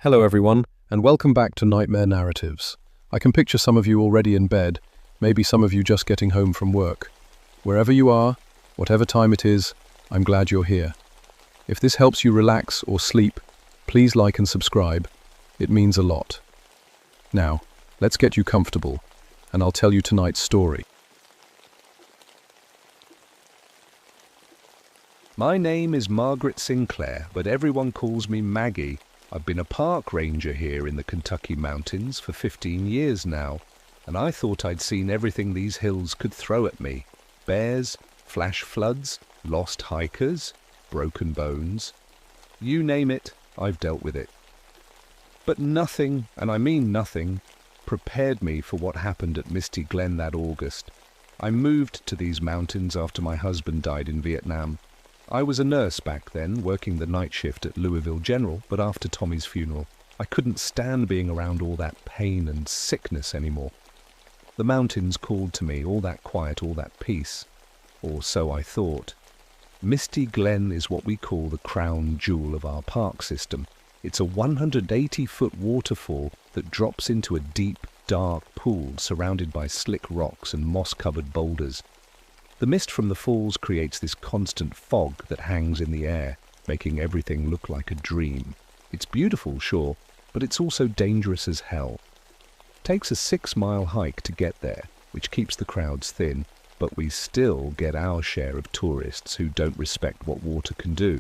Hello everyone, and welcome back to Nightmare Narratives. I can picture some of you already in bed, maybe some of you just getting home from work. Wherever you are, whatever time it is, I'm glad you're here. If this helps you relax or sleep, please like and subscribe. It means a lot. Now, let's get you comfortable, and I'll tell you tonight's story. My name is Margaret Sinclair, but everyone calls me Maggie. I've been a park ranger here in the Kentucky mountains for 15 years now, and I thought I'd seen everything these hills could throw at me. Bears, flash floods, lost hikers, broken bones. You name it, I've dealt with it. But nothing, and I mean nothing, prepared me for what happened at Misty Glen that August. I moved to these mountains after my husband died in Vietnam. I was a nurse back then, working the night shift at Louisville General, but after Tommy's funeral, I couldn't stand being around all that pain and sickness anymore. The mountains called to me, all that quiet, all that peace. Or so I thought. Misty Glen is what we call the crown jewel of our park system. It's a 180-foot waterfall that drops into a deep, dark pool surrounded by slick rocks and moss-covered boulders. The mist from the falls creates this constant fog that hangs in the air, making everything look like a dream. It's beautiful, sure, but it's also dangerous as hell. It takes a 6-mile hike to get there, which keeps the crowds thin, but we still get our share of tourists who don't respect what water can do.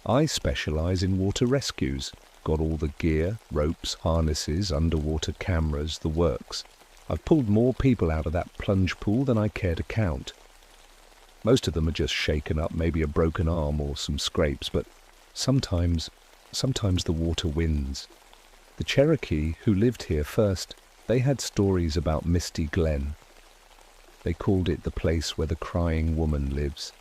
I specialize in water rescues, got all the gear, ropes, harnesses, underwater cameras, the works. I've pulled more people out of that plunge pool than I care to count. Most of them are just shaken up, maybe a broken arm or some scrapes, but sometimes the water wins. The Cherokee who lived here first, they had stories about Misty Glen. They called it the place where the crying woman lives.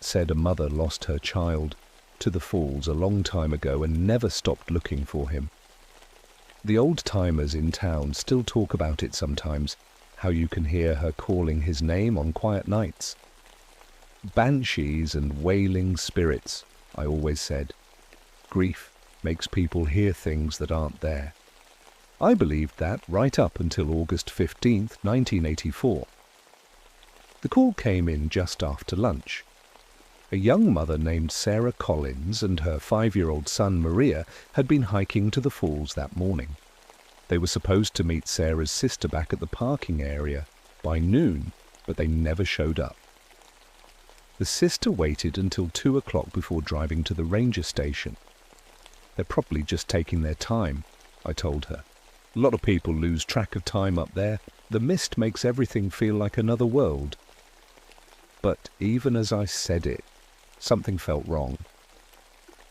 Said a mother lost her child to the falls a long time ago and never stopped looking for him. The old-timers in town still talk about it sometimes, how you can hear her calling his name on quiet nights. Banshees and wailing spirits, I always said. Grief makes people hear things that aren't there. I believed that right up until August 15th, 1984. The call came in just after lunch. A young mother named Sarah Collins and her 5-year-old son Maria had been hiking to the falls that morning. They were supposed to meet Sarah's sister back at the parking area by noon, but they never showed up. The sister waited until 2 o'clock before driving to the ranger station. They're probably just taking their time, I told her. A lot of people lose track of time up there. The mist makes everything feel like another world. But even as I said it, something felt wrong.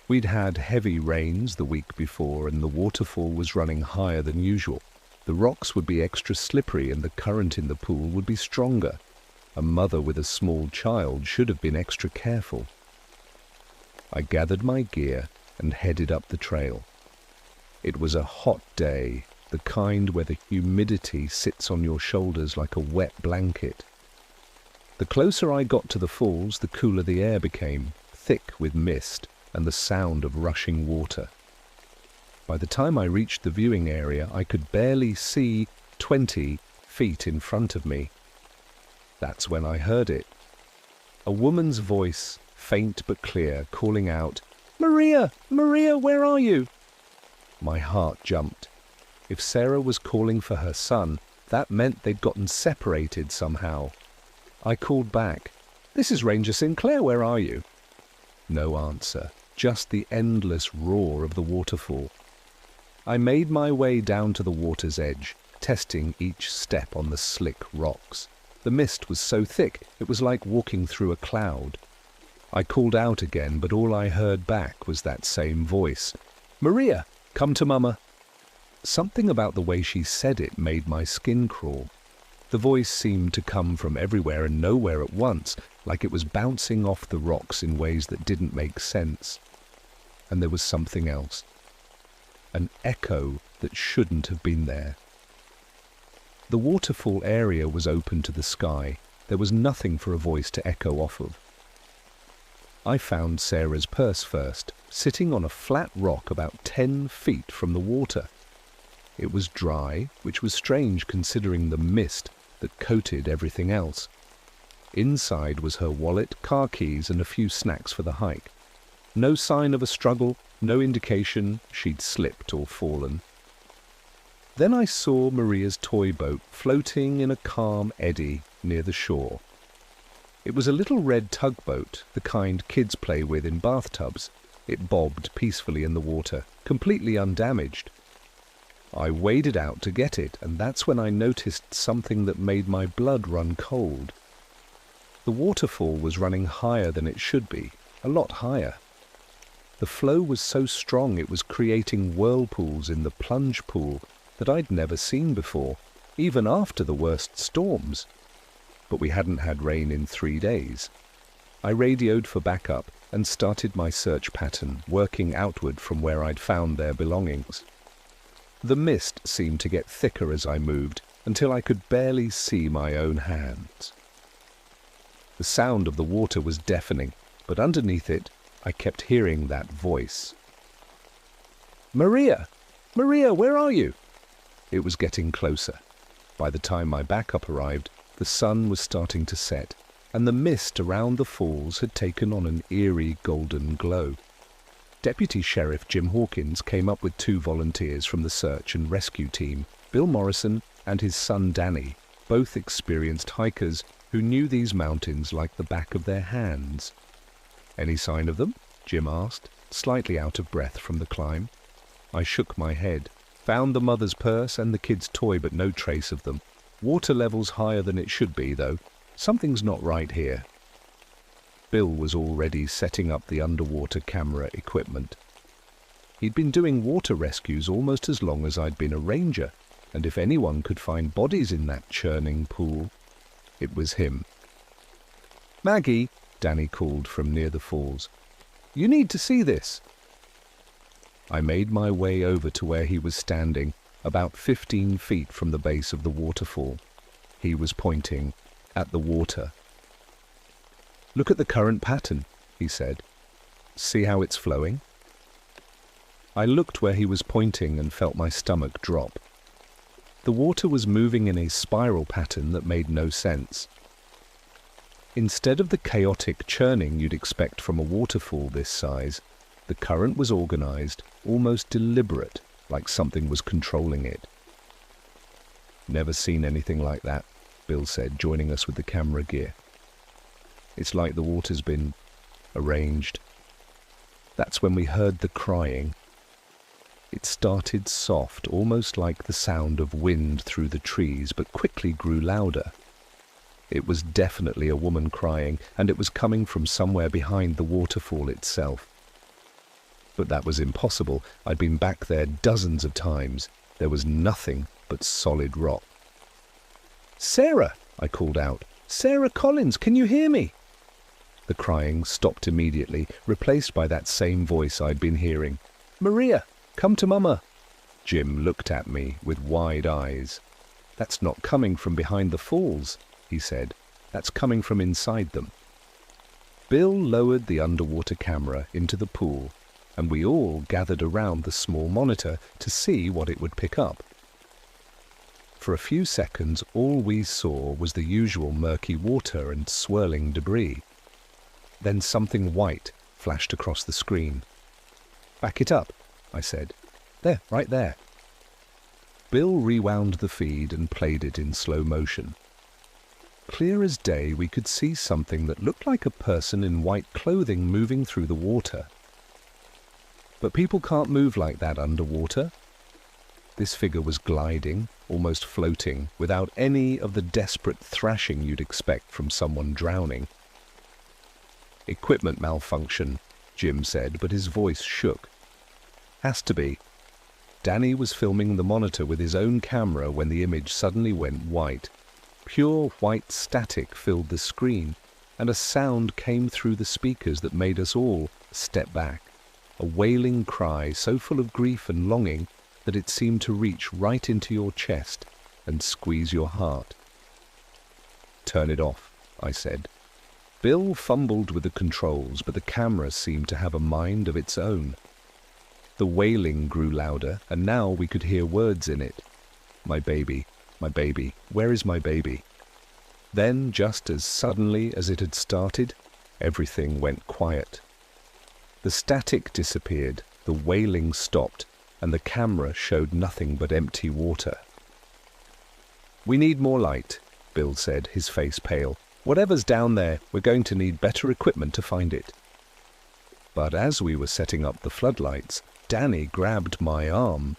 We'd had heavy rains the week before and the waterfall was running higher than usual. The rocks would be extra slippery and the current in the pool would be stronger. A mother with a small child should have been extra careful. I gathered my gear and headed up the trail. It was a hot day, the kind where the humidity sits on your shoulders like a wet blanket. The closer I got to the falls, the cooler the air became, thick with mist and the sound of rushing water. By the time I reached the viewing area, I could barely see 20 feet in front of me. That's when I heard it. A woman's voice, faint but clear, calling out, "Maria! Maria, where are you?" My heart jumped. If Sarah was calling for her son, that meant they'd gotten separated somehow. I called back, "This is Ranger Sinclair, where are you?" No answer, just the endless roar of the waterfall. I made my way down to the water's edge, testing each step on the slick rocks. The mist was so thick, it was like walking through a cloud. I called out again, but all I heard back was that same voice. "Maria, come to Mama." Something about the way she said it made my skin crawl. The voice seemed to come from everywhere and nowhere at once, like it was bouncing off the rocks in ways that didn't make sense. And there was something else. An echo that shouldn't have been there. The waterfall area was open to the sky. There was nothing for a voice to echo off of. I found Sarah's purse first, sitting on a flat rock about 10 feet from the water. It was dry, which was strange considering the mist that coated everything else. Inside was her wallet, car keys, and a few snacks for the hike. No sign of a struggle, no indication she'd slipped or fallen. Then I saw Maria's toy boat floating in a calm eddy near the shore. It was a little red tugboat, the kind kids play with in bathtubs. It bobbed peacefully in the water, completely undamaged. I waded out to get it, and that's when I noticed something that made my blood run cold. The waterfall was running higher than it should be, a lot higher. The flow was so strong it was creating whirlpools in the plunge pool that I'd never seen before, even after the worst storms. But we hadn't had rain in 3 days. I radioed for backup and started my search pattern, working outward from where I'd found their belongings. The mist seemed to get thicker as I moved, until I could barely see my own hands. The sound of the water was deafening, but underneath it, I kept hearing that voice. "Maria! Maria, where are you?" It was getting closer. By the time my backup arrived, the sun was starting to set, and the mist around the falls had taken on an eerie golden glow. Deputy Sheriff Jim Hawkins came up with 2 volunteers from the search and rescue team, Bill Morrison and his son Danny, both experienced hikers who knew these mountains like the back of their hands. "Any sign of them?" Jim asked, slightly out of breath from the climb. I shook my head. Found the mother's purse and the kid's toy, but no trace of them. Water level's higher than it should be, though. Something's not right here. Bill was already setting up the underwater camera equipment. He'd been doing water rescues almost as long as I'd been a ranger, and if anyone could find bodies in that churning pool, it was him. "Maggie," Danny called from near the falls. "You need to see this." I made my way over to where he was standing, about 15 feet from the base of the waterfall. He was pointing at the water. "Look at the current pattern," he said. "See how it's flowing?" I looked where he was pointing and felt my stomach drop. The water was moving in a spiral pattern that made no sense. Instead of the chaotic churning you'd expect from a waterfall this size, the current was organized, almost deliberate, like something was controlling it. "Never seen anything like that," Bill said, joining us with the camera gear. "It's like the water's been arranged." That's when we heard the crying. It started soft, almost like the sound of wind through the trees, but quickly grew louder. It was definitely a woman crying, and it was coming from somewhere behind the waterfall itself. But that was impossible. I'd been back there dozens of times. There was nothing but solid rock. "Sarah!" I called out. "Sarah Collins, can you hear me?" The crying stopped immediately, replaced by that same voice I'd been hearing. "Maria, come to Mama." Jim looked at me with wide eyes. "That's not coming from behind the falls," he said. "That's coming from inside them." Bill lowered the underwater camera into the pool, and we all gathered around the small monitor to see what it would pick up. For a few seconds, all we saw was the usual murky water and swirling debris. Then something white flashed across the screen. "Back it up," I said. "There, right there." Bill rewound the feed and played it in slow motion. Clear as day, we could see something that looked like a person in white clothing moving through the water. But people can't move like that underwater. This figure was gliding, almost floating, without any of the desperate thrashing you'd expect from someone drowning. "Equipment malfunction," Jim said, but his voice shook. "Has to be." Danny was filming the monitor with his own camera when the image suddenly went white. Pure white static filled the screen, and a sound came through the speakers that made us all step back. A wailing cry so full of grief and longing that it seemed to reach right into your chest and squeeze your heart. "Turn it off," I said. Bill fumbled with the controls, but the camera seemed to have a mind of its own. The wailing grew louder, and now we could hear words in it. My baby, where is my baby? Then, just as suddenly as it had started, everything went quiet. The static disappeared, the wailing stopped, and the camera showed nothing but empty water. "We need more light," Bill said, his face pale. "Whatever's down there, we're going to need better equipment to find it." But as we were setting up the floodlights, Danny grabbed my arm.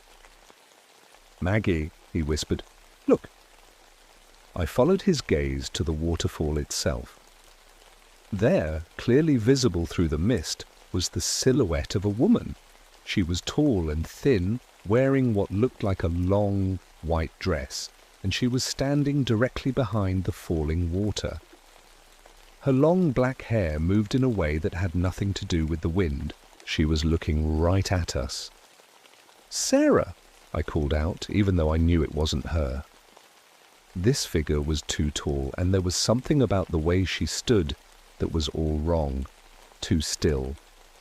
"Maggie," he whispered, "look." I followed his gaze to the waterfall itself. There, clearly visible through the mist, was the silhouette of a woman. She was tall and thin, wearing what looked like a long, white dress, and she was standing directly behind the falling water. Her long black hair moved in a way that had nothing to do with the wind. She was looking right at us. "Sarah!" I called out, even though I knew it wasn't her. This figure was too tall, and there was something about the way she stood that was all wrong. Too still,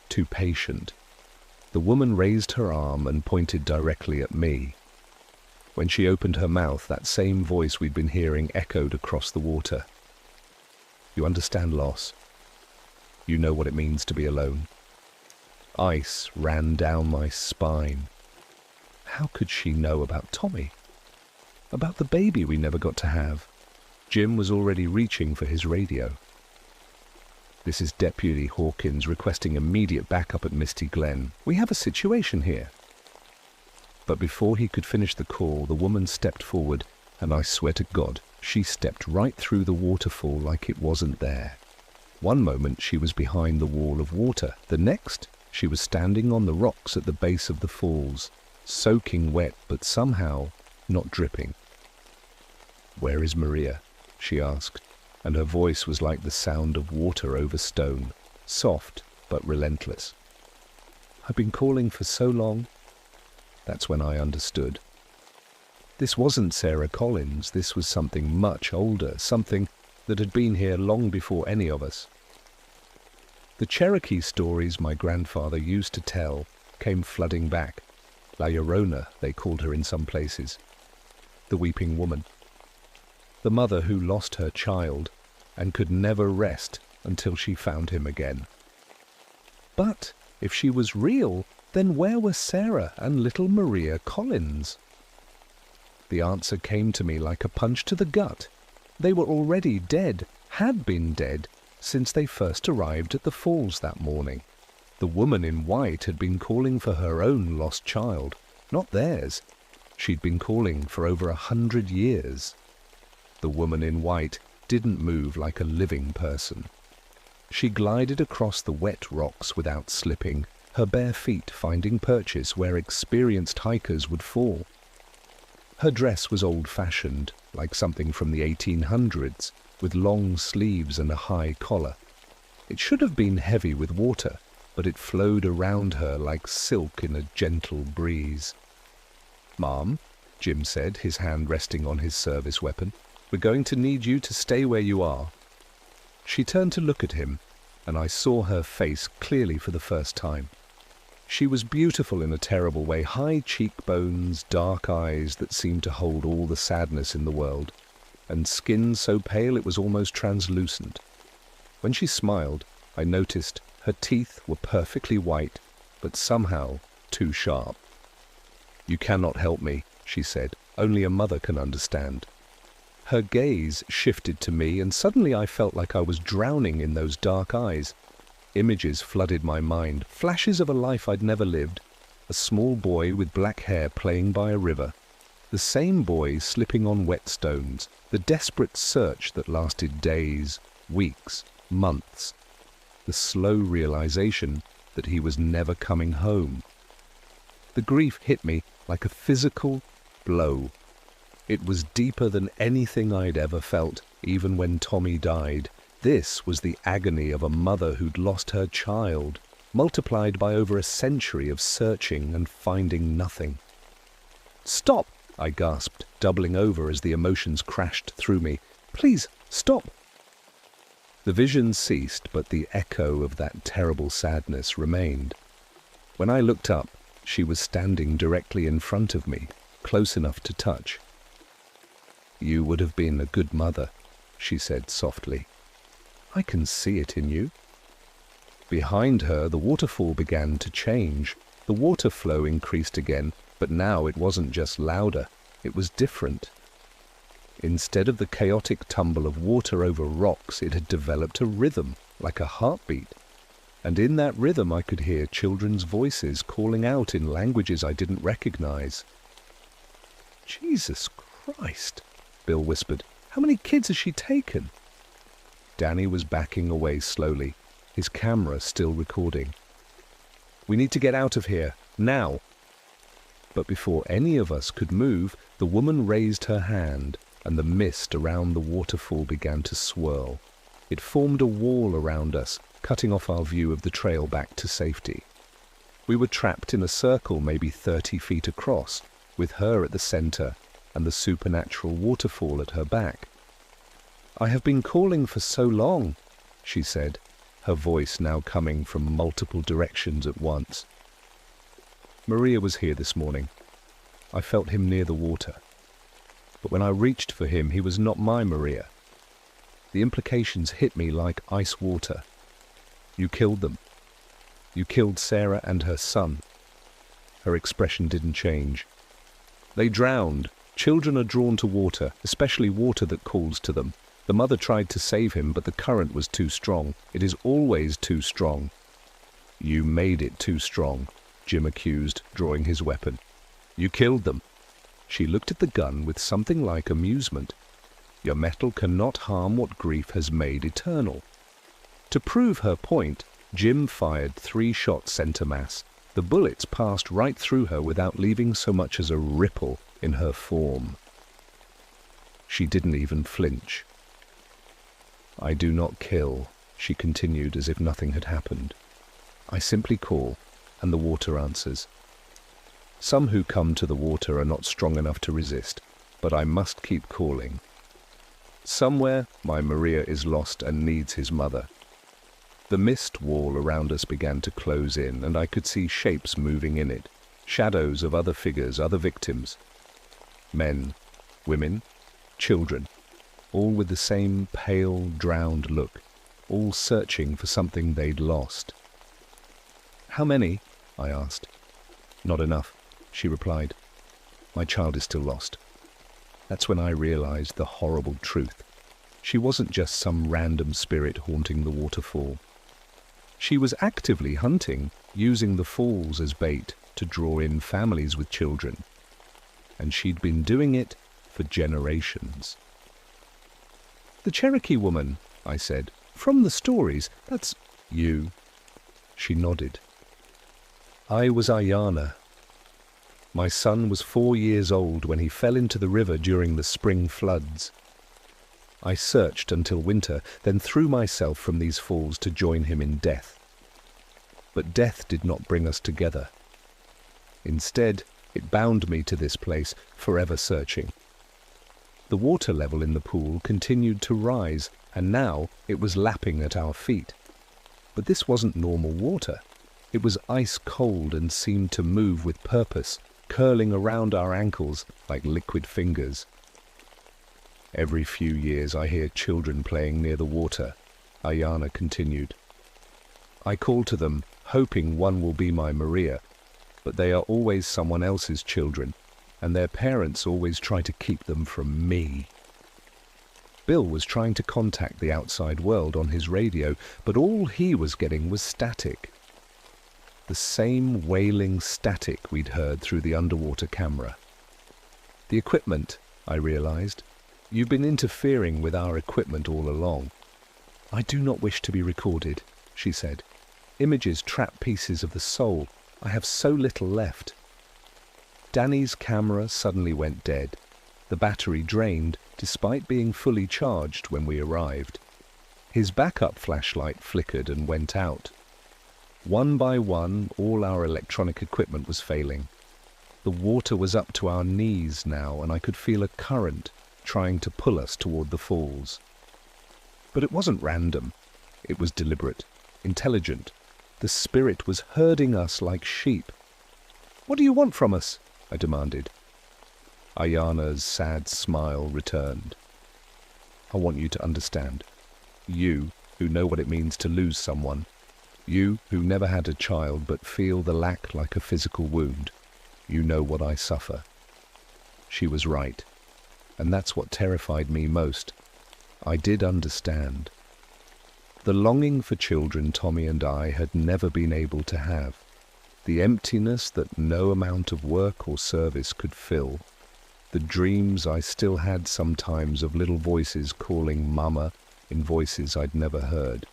too patient. The woman raised her arm and pointed directly at me. When she opened her mouth, that same voice we'd been hearing echoed across the water. "You understand loss. You know what it means to be alone." Ice ran down my spine. How could she know about Tommy? About the baby we never got to have? Jim was already reaching for his radio. "This is Deputy Hawkins requesting immediate backup at Misty Glen. We have a situation here." But before he could finish the call, the woman stepped forward, and I swear to God, she stepped right through the waterfall like it wasn't there. One moment she was behind the wall of water. The next, she was standing on the rocks at the base of the falls, soaking wet but somehow not dripping. "Where is Maria?" she asked, and her voice was like the sound of water over stone, soft but relentless. "I've been calling for so long." That's when I understood. This wasn't Sarah Collins. This was something much older, something that had been here long before any of us. The Cherokee stories my grandfather used to tell came flooding back. La Llorona, they called her in some places. The weeping woman. The mother who lost her child and could never rest until she found him again. But if she was real, then where were Sarah and little Maria Collins? The answer came to me like a punch to the gut. They were already dead, had been dead, since they first arrived at the falls that morning. The woman in white had been calling for her own lost child, not theirs. She'd been calling for over 100 years. The woman in white didn't move like a living person. She glided across the wet rocks without slipping, her bare feet finding purchase where experienced hikers would fall. Her dress was old-fashioned, like something from the 1800s, with long sleeves and a high collar. It should have been heavy with water, but it flowed around her like silk in a gentle breeze. "Ma'am," Jim said, his hand resting on his service weapon, "we're going to need you to stay where you are." She turned to look at him, and I saw her face clearly for the first time. She was beautiful in a terrible way, high cheekbones, dark eyes that seemed to hold all the sadness in the world, and skin so pale it was almost translucent. When she smiled, I noticed her teeth were perfectly white, but somehow too sharp. "You cannot help me," she said. "Only a mother can understand." Her gaze shifted to me, and suddenly I felt like I was drowning in those dark eyes. Images flooded my mind, flashes of a life I'd never lived. A small boy with black hair playing by a river. The same boy slipping on wet stones. The desperate search that lasted days, weeks, months. The slow realization that he was never coming home. The grief hit me like a physical blow. It was deeper than anything I'd ever felt, even when Tommy died. This was the agony of a mother who'd lost her child, multiplied by over a century of searching and finding nothing. "Stop!" I gasped, doubling over as the emotions crashed through me. "Please, stop!" The vision ceased, but the echo of that terrible sadness remained. When I looked up, she was standing directly in front of me, close enough to touch. "You would have been a good mother," she said softly. "I can see it in you." Behind her, the waterfall began to change. The water flow increased again, but now it wasn't just louder, it was different. Instead of the chaotic tumble of water over rocks, it had developed a rhythm, like a heartbeat. And in that rhythm I could hear children's voices calling out in languages I didn't recognize. "Jesus Christ," Bill whispered. "How many kids has she taken?" Danny was backing away slowly, his camera still recording. "We need to get out of here, now." But before any of us could move, the woman raised her hand, and the mist around the waterfall began to swirl. It formed a wall around us, cutting off our view of the trail back to safety. We were trapped in a circle maybe 30 feet across, with her at the center and the supernatural waterfall at her back. "I have been calling for so long," she said, her voice now coming from multiple directions at once. "Maria was here this morning. I felt him near the water. But when I reached for him, he was not my Maria. The implications hit me like ice water. You killed them. You killed Sarah and her son." Her expression didn't change. "They drowned. Children are drawn to water, especially water that calls to them. The mother tried to save him, but the current was too strong. It is always too strong." "You made it too strong," Jim accused, drawing his weapon. "You killed them." She looked at the gun with something like amusement. "Your metal cannot harm what grief has made eternal." To prove her point, Jim fired 3 shots center mass. The bullets passed right through her without leaving so much as a ripple in her form. She didn't even flinch. "I do not kill," she continued as if nothing had happened. "I simply call, and the water answers. Some who come to the water are not strong enough to resist, but I must keep calling. Somewhere my Maria is lost and needs his mother." The mist wall around us began to close in, and I could see shapes moving in it, shadows of other figures, other victims. Men, women, children, all with the same pale, drowned look, all searching for something they'd lost. "How many?" I asked. "Not enough," she replied. "My child is still lost." That's when I realized the horrible truth. She wasn't just some random spirit haunting the waterfall. She was actively hunting, using the falls as bait to draw in families with children. And she'd been doing it for generations. "The Cherokee woman," I said. "From the stories, that's you." She nodded. "I was Ayana. My son was 4 years old when he fell into the river during the spring floods. I searched until winter, then threw myself from these falls to join him in death. But death did not bring us together. Instead, it bound me to this place, forever searching. The water level in the pool continued to rise, and now it was lapping at our feet. But this wasn't normal water. It was ice cold and seemed to move with purpose, curling around our ankles like liquid fingers. Every few years I hear children playing near the water," Ayana continued. "I call to them, hoping one will be my Maria, but they are always someone else's children, and their parents always try to keep them from me." Bill was trying to contact the outside world on his radio, but all he was getting was static. The same wailing static we'd heard through the underwater camera. "The equipment," I realized. "You've been interfering with our equipment all along." "I do not wish to be recorded," she said. "Images trap pieces of the soul. I have so little left." Danny's camera suddenly went dead. The battery drained, despite being fully charged when we arrived. His backup flashlight flickered and went out. One by one, all our electronic equipment was failing. The water was up to our knees now, and I could feel a current trying to pull us toward the falls. But it wasn't random. It was deliberate, intelligent. The spirit was herding us like sheep. "What do you want from us?" I demanded. Ayana's sad smile returned. "I want you to understand. You, who know what it means to lose someone. You, who never had a child but feel the lack like a physical wound. You know what I suffer." She was right. And that's what terrified me most. I did understand. The longing for children Tommy and I had never been able to have. The emptiness that no amount of work or service could fill. The dreams I still had sometimes of little voices calling Mama in voices I'd never heard.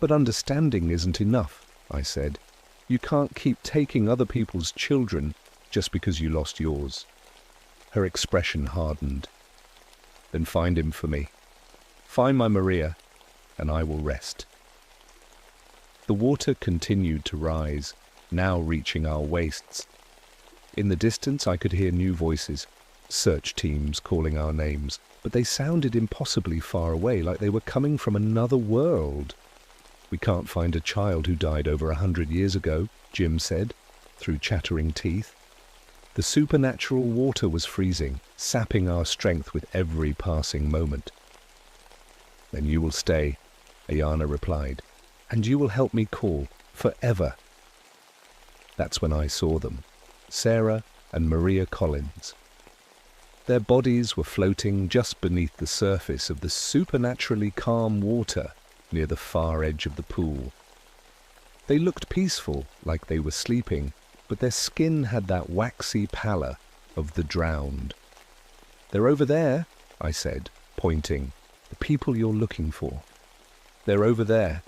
"But understanding isn't enough," I said. "You can't keep taking other people's children just because you lost yours." Her expression hardened. "Then find him for me. Find my Maria, and I will rest." The water continued to rise, now reaching our waists. In the distance I could hear new voices, search teams calling our names, but they sounded impossibly far away, like they were coming from another world. "We can't find a child who died over 100 years ago," Jim said, through chattering teeth. The supernatural water was freezing, sapping our strength with every passing moment. "Then you will stay," Ayana replied, "and you will help me call, forever." That's when I saw them, Sarah and Maria Collins. Their bodies were floating just beneath the surface of the supernaturally calm water near the far edge of the pool. They looked peaceful, like they were sleeping, but their skin had that waxy pallor of the drowned. "They're over there," I said, pointing. "The people you're looking for. They're over there."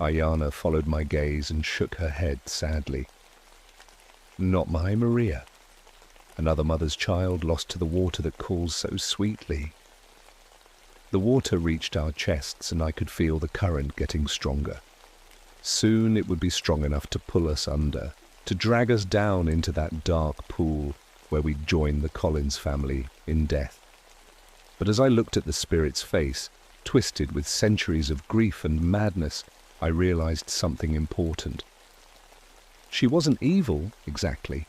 Ayana followed my gaze and shook her head sadly. "Not my Maria. Another mother's child lost to the water that calls so sweetly." The water reached our chests and I could feel the current getting stronger. Soon it would be strong enough to pull us under, to drag us down into that dark pool where we'd join the Collins family in death. But as I looked at the spirit's face, twisted with centuries of grief and madness, I realized something important. She wasn't evil, exactly.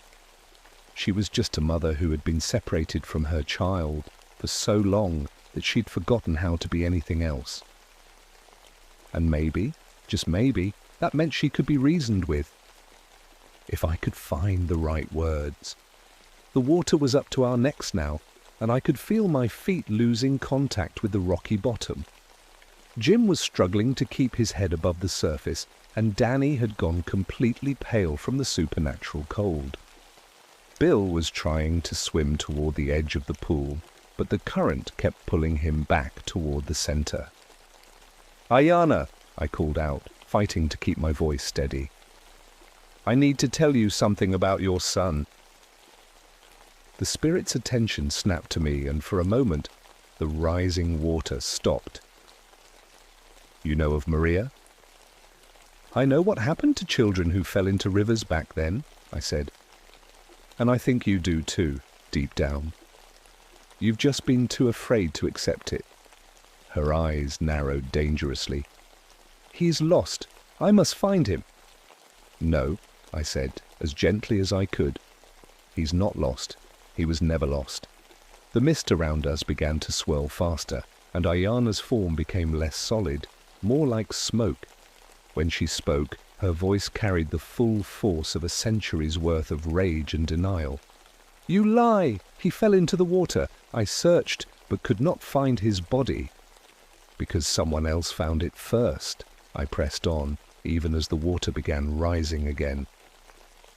She was just a mother who had been separated from her child for so long that she'd forgotten how to be anything else. And maybe, just maybe, that meant she could be reasoned with. If I could find the right words. The water was up to our necks now, and I could feel my feet losing contact with the rocky bottom. Jim was struggling to keep his head above the surface, and Danny had gone completely pale from the supernatural cold. Bill was trying to swim toward the edge of the pool, but the current kept pulling him back toward the center. "Ayana," I called out, fighting to keep my voice steady. "I need to tell you something about your son." The spirit's attention snapped to me, and for a moment, the rising water stopped. "You know of Maria?" "I know what happened to children who fell into rivers back then," I said. "And I think you do too, deep down. You've just been too afraid to accept it." Her eyes narrowed dangerously. "He's lost. I must find him." "No," I said, as gently as I could. "He's not lost. He was never lost." The mist around us began to swirl faster, and Ayana's form became less solid, more like smoke. When she spoke, her voice carried the full force of a century's worth of rage and denial. "You lie! He fell into the water. I searched, but could not find his body." "Because someone else found it first," I pressed on, even as the water began rising again.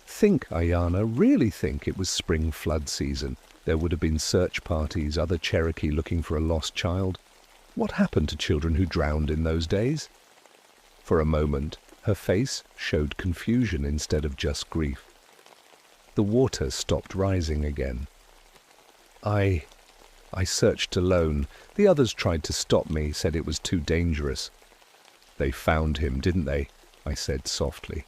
"Think, Ayana, really think it was spring flood season. There would have been search parties, other Cherokee looking for a lost child. What happened to children who drowned in those days?" For a moment, her face showed confusion instead of just grief. The water stopped rising again. I searched alone. The others tried to stop me, said it was too dangerous." "They found him, didn't they?" I said softly.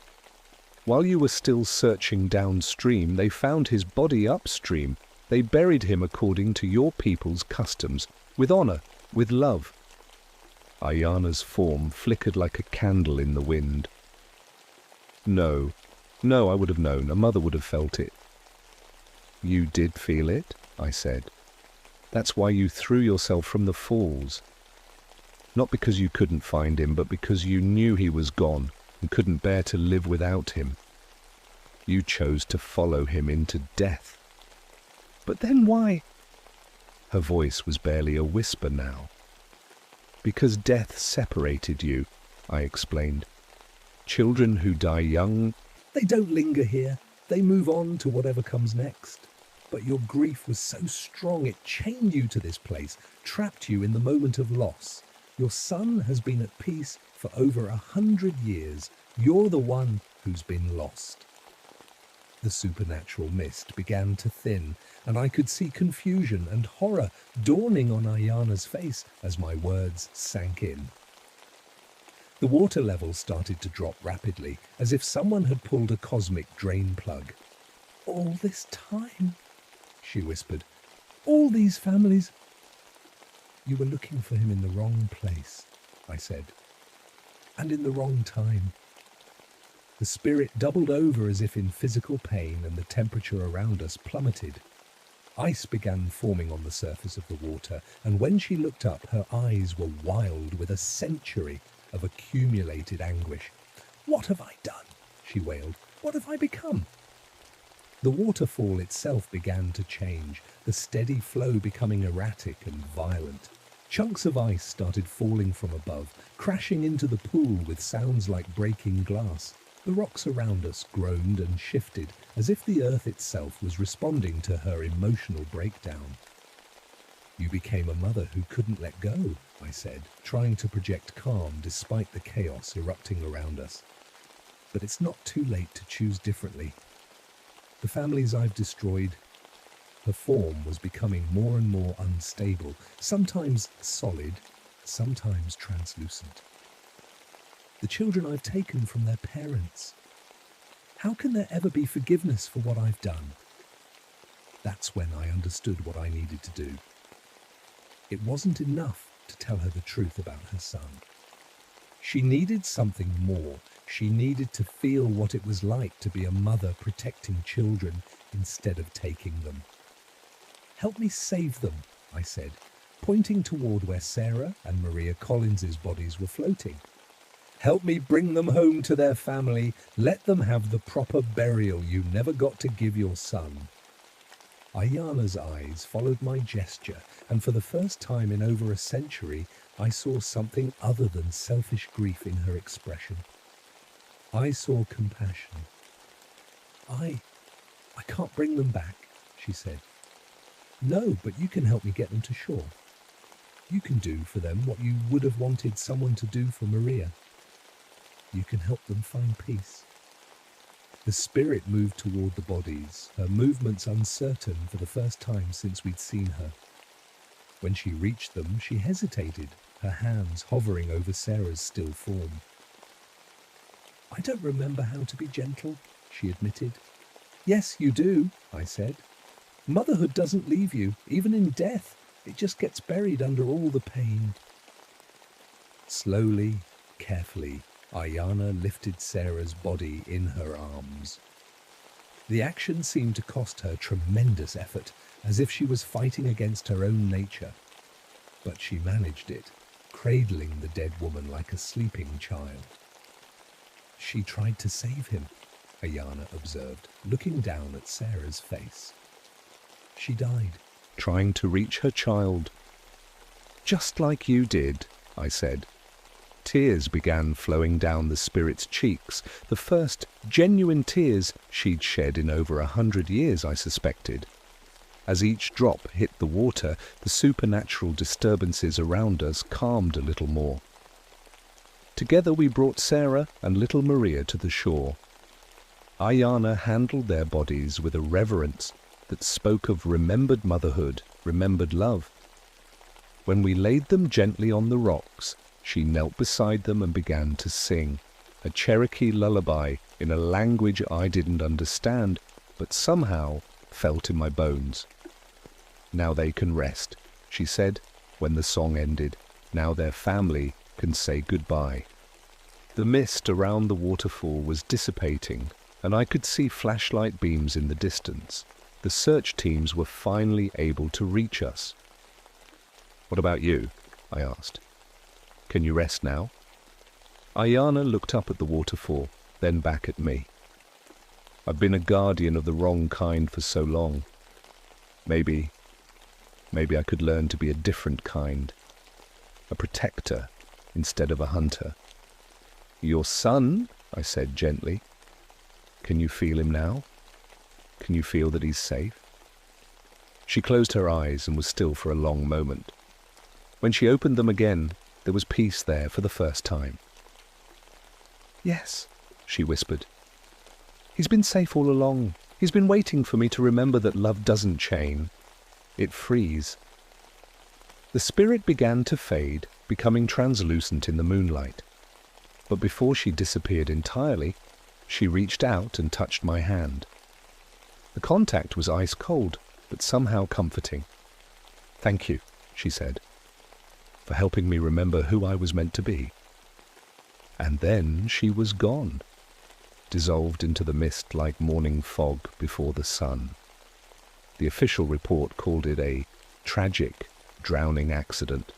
"While you were still searching downstream, they found his body upstream. They buried him according to your people's customs, with honor, with love. Ayana's form flickered like a candle in the wind. No, I would have known. A mother would have felt it. You did feel it, I said. That's why you threw yourself from the falls. Not because you couldn't find him, but because you knew he was gone and couldn't bear to live without him. You chose to follow him into death. But then why? Her voice was barely a whisper now. Because death separated you, I explained. Children who die young, they don't linger here. They move on to whatever comes next. But your grief was so strong it chained you to this place, trapped you in the moment of loss. Your son has been at peace for over 100 years. You're the one who's been lost. The supernatural mist began to thin, and I could see confusion and horror dawning on Ayana's face as my words sank in. The water level started to drop rapidly, as if someone had pulled a cosmic drain plug. "All this time," she whispered. "All these families." "You were looking for him in the wrong place," I said. "And in the wrong time." The spirit doubled over as if in physical pain, and the temperature around us plummeted. Ice began forming on the surface of the water, and when she looked up, her eyes were wild with a century of accumulated anguish. "What have I done?" she wailed. "What have I become?" The waterfall itself began to change, the steady flow becoming erratic and violent. Chunks of ice started falling from above, crashing into the pool with sounds like breaking glass. The rocks around us groaned and shifted, as if the earth itself was responding to her emotional breakdown. "You became a mother who couldn't let go," I said, trying to project calm despite the chaos erupting around us. "But it's not too late to choose differently. The families I've destroyed." Her form was becoming more and more unstable, sometimes solid, sometimes translucent. "The children I've taken from their parents. How can there ever be forgiveness for what I've done?" That's when I understood what I needed to do. It wasn't enough to tell her the truth about her son. She needed something more. She needed to feel what it was like to be a mother protecting children instead of taking them. "Help me save them," I said, pointing toward where Sarah and Maria Collins's bodies were floating. "Help me bring them home to their family. Let them have the proper burial you never got to give your son." Ayana's eyes followed my gesture, and for the first time in over a century, I saw something other than selfish grief in her expression. I saw compassion. I can't bring them back," she said. "No, but you can help me get them to shore. You can do for them what you would have wanted someone to do for Maria. You can help them find peace." The spirit moved toward the bodies, her movements uncertain for the first time since we'd seen her. When she reached them, she hesitated, her hands hovering over Sarah's still form. "I don't remember how to be gentle," she admitted. "Yes, you do," I said. "Motherhood doesn't leave you, even in death. It just gets buried under all the pain." Slowly, carefully, Ayana lifted Sarah's body in her arms. The action seemed to cost her tremendous effort, as if she was fighting against her own nature. But she managed it, cradling the dead woman like a sleeping child. "She tried to save him," Ayana observed, looking down at Sarah's face. "She died, trying to reach her child." "Just like you did," I said. Tears began flowing down the spirit's cheeks, the first genuine tears she'd shed in over 100 years, I suspected. As each drop hit the water, the supernatural disturbances around us calmed a little more. Together we brought Sarah and little Maria to the shore. Ayana handled their bodies with a reverence that spoke of remembered motherhood, remembered love. When we laid them gently on the rocks, she knelt beside them and began to sing, a Cherokee lullaby in a language I didn't understand, but somehow felt in my bones. "Now they can rest," she said, when the song ended. Now their family can say goodbye. The mist around the waterfall was dissipating, and I could see flashlight beams in the distance. The search teams were finally able to reach us. "What about you?" I asked. "Can you rest now?" Ayana looked up at the waterfall, then back at me. "I've been a guardian of the wrong kind for so long. Maybe I could learn to be a different kind. A protector instead of a hunter." "Your son," I said gently. "Can you feel him now? Can you feel that he's safe?" She closed her eyes and was still for a long moment. When she opened them again, there was peace there for the first time. "Yes," she whispered. "He's been safe all along. He's been waiting for me to remember that love doesn't chain. It frees." The spirit began to fade, becoming translucent in the moonlight. But before she disappeared entirely, she reached out and touched my hand. The contact was ice cold, but somehow comforting. "Thank you," she said, "for helping me remember who I was meant to be." And then she was gone, dissolved into the mist like morning fog before the sun. The official report called it a tragic drowning accident.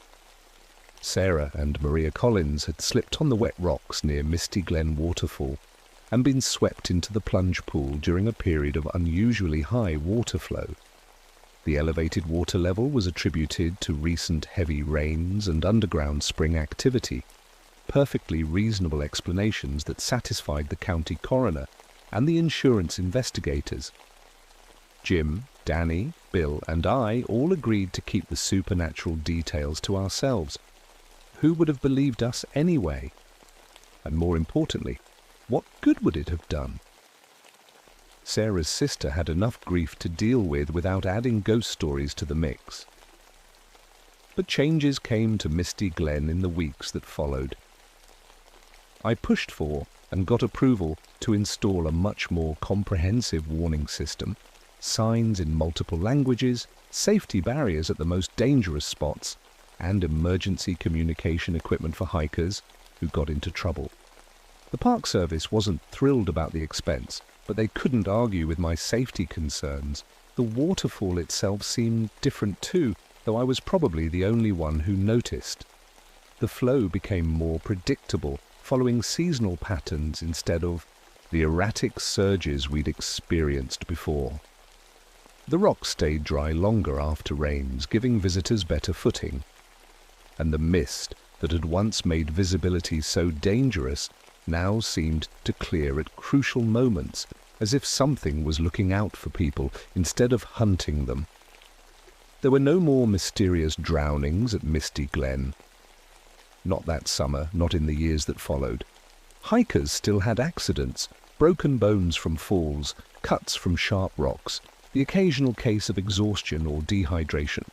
Sarah and Maria Collins had slipped on the wet rocks near Misty Glen Waterfall and been swept into the plunge pool during a period of unusually high water flow. The elevated water level was attributed to recent heavy rains and underground spring activity, perfectly reasonable explanations that satisfied the county coroner and the insurance investigators. Jim, Danny, Bill, and I all agreed to keep the supernatural details to ourselves. Who would have believed us anyway? And more importantly, what good would it have done? Sarah's sister had enough grief to deal with without adding ghost stories to the mix. But changes came to Misty Glen in the weeks that followed. I pushed for and got approval to install a much more comprehensive warning system, signs in multiple languages, safety barriers at the most dangerous spots, and emergency communication equipment for hikers who got into trouble. The Park Service wasn't thrilled about the expense, but they couldn't argue with my safety concerns. The waterfall itself seemed different too, though I was probably the only one who noticed. The flow became more predictable, following seasonal patterns instead of the erratic surges we'd experienced before. The rocks stayed dry longer after rains, giving visitors better footing. And the mist that had once made visibility so dangerous now seemed to clear at crucial moments, as if something was looking out for people instead of hunting them. There were no more mysterious drownings at Misty Glen. Not that summer, not in the years that followed. Hikers still had accidents, broken bones from falls, cuts from sharp rocks, the occasional case of exhaustion or dehydration.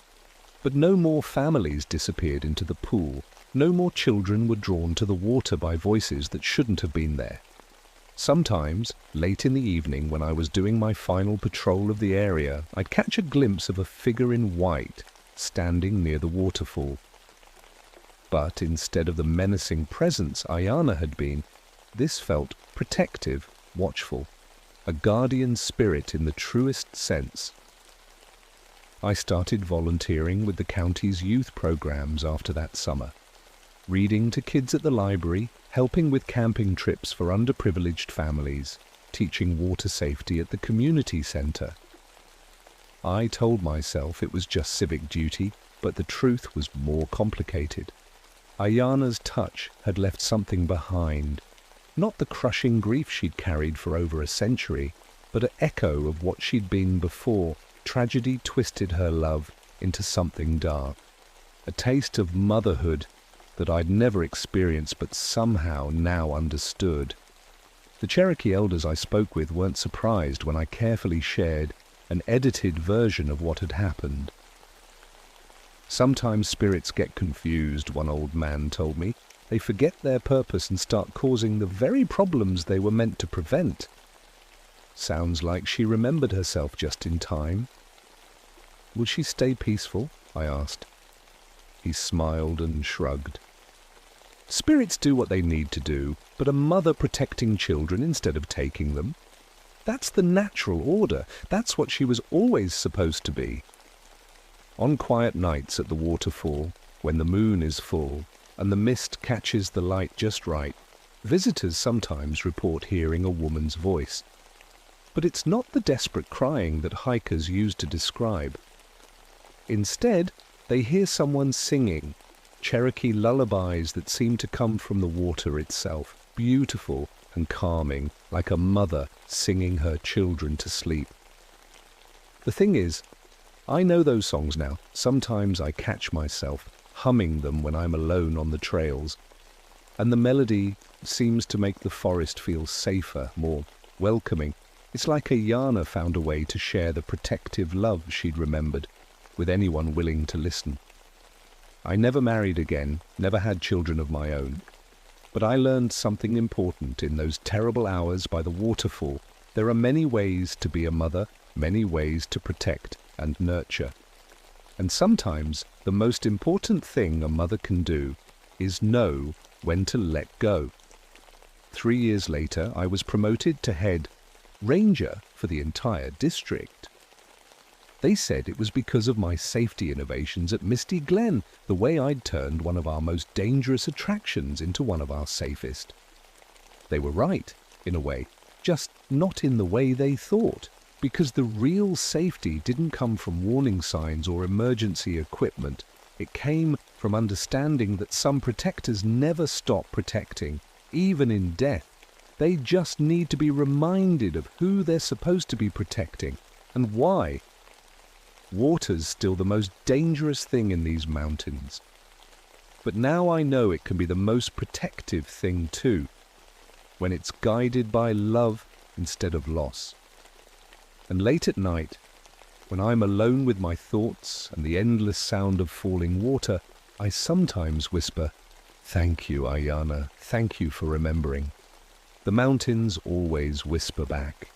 But no more families disappeared into the pool. No more children were drawn to the water by voices that shouldn't have been there. Sometimes, late in the evening when I was doing my final patrol of the area, I'd catch a glimpse of a figure in white standing near the waterfall. But instead of the menacing presence Ayana had been, this felt protective, watchful, a guardian spirit in the truest sense. I started volunteering with the county's youth programs after that summer, reading to kids at the library, helping with camping trips for underprivileged families, teaching water safety at the community center. I told myself it was just civic duty, but the truth was more complicated. Ayana's touch had left something behind, not the crushing grief she'd carried for over a century, but an echo of what she'd been before tragedy twisted her love into something dark. A taste of motherhood that I'd never experienced but somehow now understood. The Cherokee elders I spoke with weren't surprised when I carefully shared an edited version of what had happened. Sometimes spirits get confused, one old man told me. They forget their purpose and start causing the very problems they were meant to prevent. Sounds like she remembered herself just in time. Will she stay peaceful? I asked. He smiled and shrugged. Spirits do what they need to do, but a mother protecting children instead of taking them? That's the natural order. That's what she was always supposed to be. On quiet nights at the waterfall, when the moon is full and the mist catches the light just right, visitors sometimes report hearing a woman's voice. But it's not the desperate crying that hikers use to describe. Instead, they hear someone singing, Cherokee lullabies that seem to come from the water itself, beautiful and calming, like a mother singing her children to sleep. The thing is, I know those songs now. Sometimes I catch myself humming them when I'm alone on the trails, and the melody seems to make the forest feel safer, more welcoming. It's like Ayana found a way to share the protective love she'd remembered with anyone willing to listen. I never married again, never had children of my own, but I learned something important in those terrible hours by the waterfall. There are many ways to be a mother, many ways to protect and nurture. And sometimes the most important thing a mother can do is know when to let go. 3 years later, I was promoted to head ranger for the entire district. They said it was because of my safety innovations at Misty Glen, the way I'd turned one of our most dangerous attractions into one of our safest. They were right, in a way, just not in the way they thought, because the real safety didn't come from warning signs or emergency equipment. It came from understanding that some protectors never stop protecting, even in death. They just need to be reminded of who they're supposed to be protecting and why. Water's still the most dangerous thing in these mountains. But now I know it can be the most protective thing too, when it's guided by love instead of loss. And late at night, when I'm alone with my thoughts and the endless sound of falling water, I sometimes whisper, "Thank you, Ayana, thank you for remembering." The mountains always whisper back.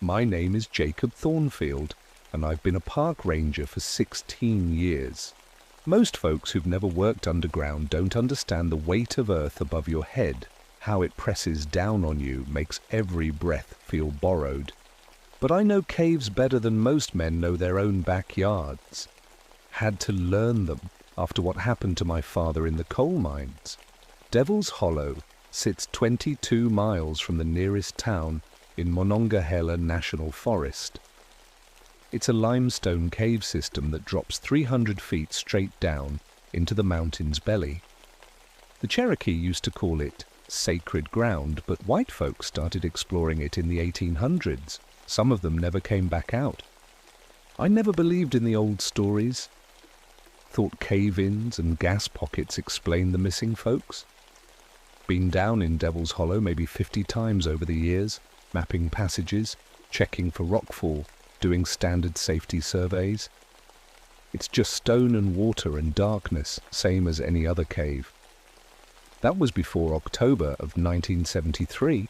My name is Jacob Thornfield, and I've been a park ranger for 16 years. Most folks who've never worked underground don't understand the weight of earth above your head. How it presses down on you makes every breath feel borrowed. But I know caves better than most men know their own backyards. Had to learn them after what happened to my father in the coal mines. Devil's Hollow sits 22 miles from the nearest town in Monongahela National Forest. It's a limestone cave system that drops 300 feet straight down into the mountain's belly. The Cherokee used to call it sacred ground, but white folks started exploring it in the 1800s. Some of them never came back out. I never believed in the old stories. Thought cave-ins and gas pockets explained the missing folks. Been down in Devil's Hollow maybe 50 times over the years, mapping passages, checking for rockfall, doing standard safety surveys. It's just stone and water and darkness, same as any other cave. That was before October of 1973.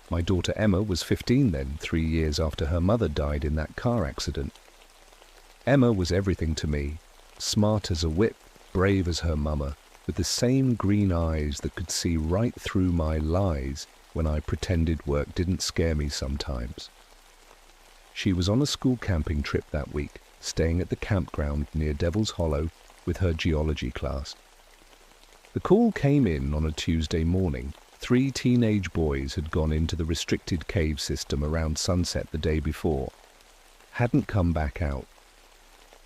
My daughter Emma was 15 then, 3 years after her mother died in that car accident. Emma was everything to me, smart as a whip, brave as her mama, with the same green eyes that could see right through my lies when I pretended work didn't scare me sometimes. She was on a school camping trip that week, staying at the campground near Devil's Hollow with her geology class. The call came in on a Tuesday morning. 3 teenage boys had gone into the restricted cave system around sunset the day before. Hadn't come back out.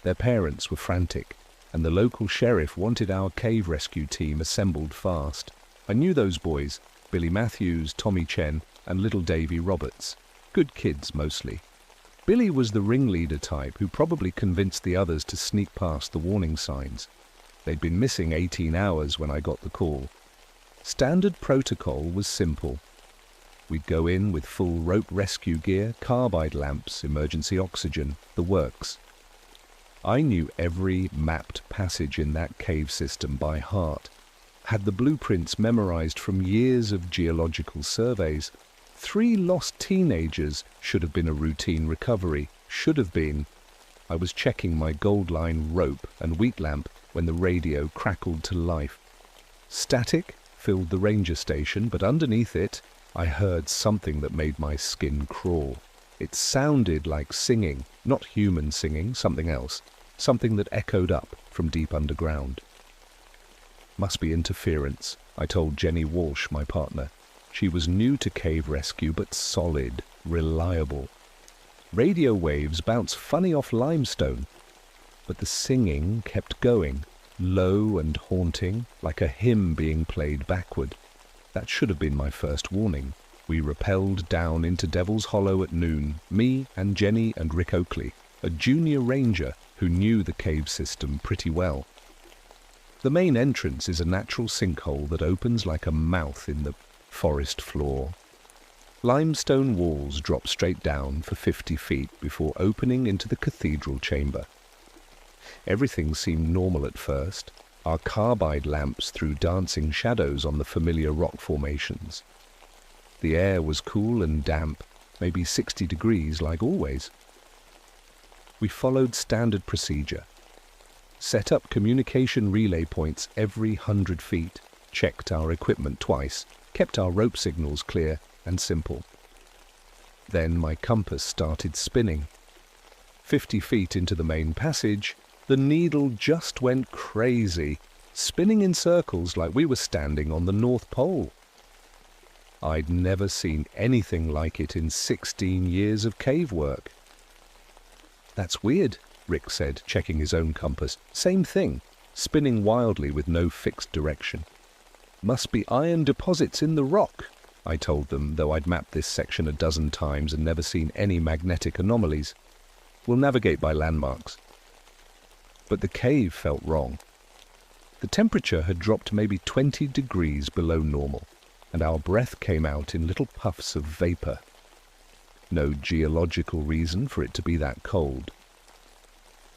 Their parents were frantic, and the local sheriff wanted our cave rescue team assembled fast. I knew those boys, Billy Matthews, Tommy Chen, and little Davy Roberts. Good kids, mostly. Billy was the ringleader type who probably convinced the others to sneak past the warning signs. They'd been missing 18 hours when I got the call. Standard protocol was simple. We'd go in with full rope rescue gear, carbide lamps, emergency oxygen, the works. I knew every mapped passage in that cave system by heart, had the blueprints memorized from years of geological surveys. 3 lost teenagers should have been a routine recovery. Should have been. I was checking my gold line rope and wheat lamp when the radio crackled to life. Static filled the ranger station, but underneath it, I heard something that made my skin crawl. It sounded like singing, not human singing, something else. Something that echoed up from deep underground. Must be interference, I told Jenny Walsh, my partner. She was new to cave rescue, but solid, reliable. Radio waves bounce funny off limestone, but the singing kept going, low and haunting, like a hymn being played backward. That should have been my first warning. We rappelled down into Devil's Hollow at noon, me and Jenny and Rick Oakley, a junior ranger who knew the cave system pretty well. The main entrance is a natural sinkhole that opens like a mouth in the forest floor. Limestone walls drop straight down for 50 feet before opening into the cathedral chamber. Everything seemed normal at first. Our carbide lamps threw dancing shadows on the familiar rock formations. The air was cool and damp, maybe 60 degrees like always. We followed standard procedure. Set up communication relay points every 100 feet, checked our equipment twice, kept our rope signals clear and simple. Then my compass started spinning. 50 feet into the main passage, the needle just went crazy, spinning in circles like we were standing on the North Pole. I'd never seen anything like it in 16 years of cave work. "That's weird," Rick said, checking his own compass. "Same thing, spinning wildly with no fixed direction." "Must be iron deposits in the rock," I told them, though I'd mapped this section a dozen times and never seen any magnetic anomalies. "We'll navigate by landmarks." But the cave felt wrong. The temperature had dropped maybe 20 degrees below normal, and our breath came out in little puffs of vapor. No geological reason for it to be that cold.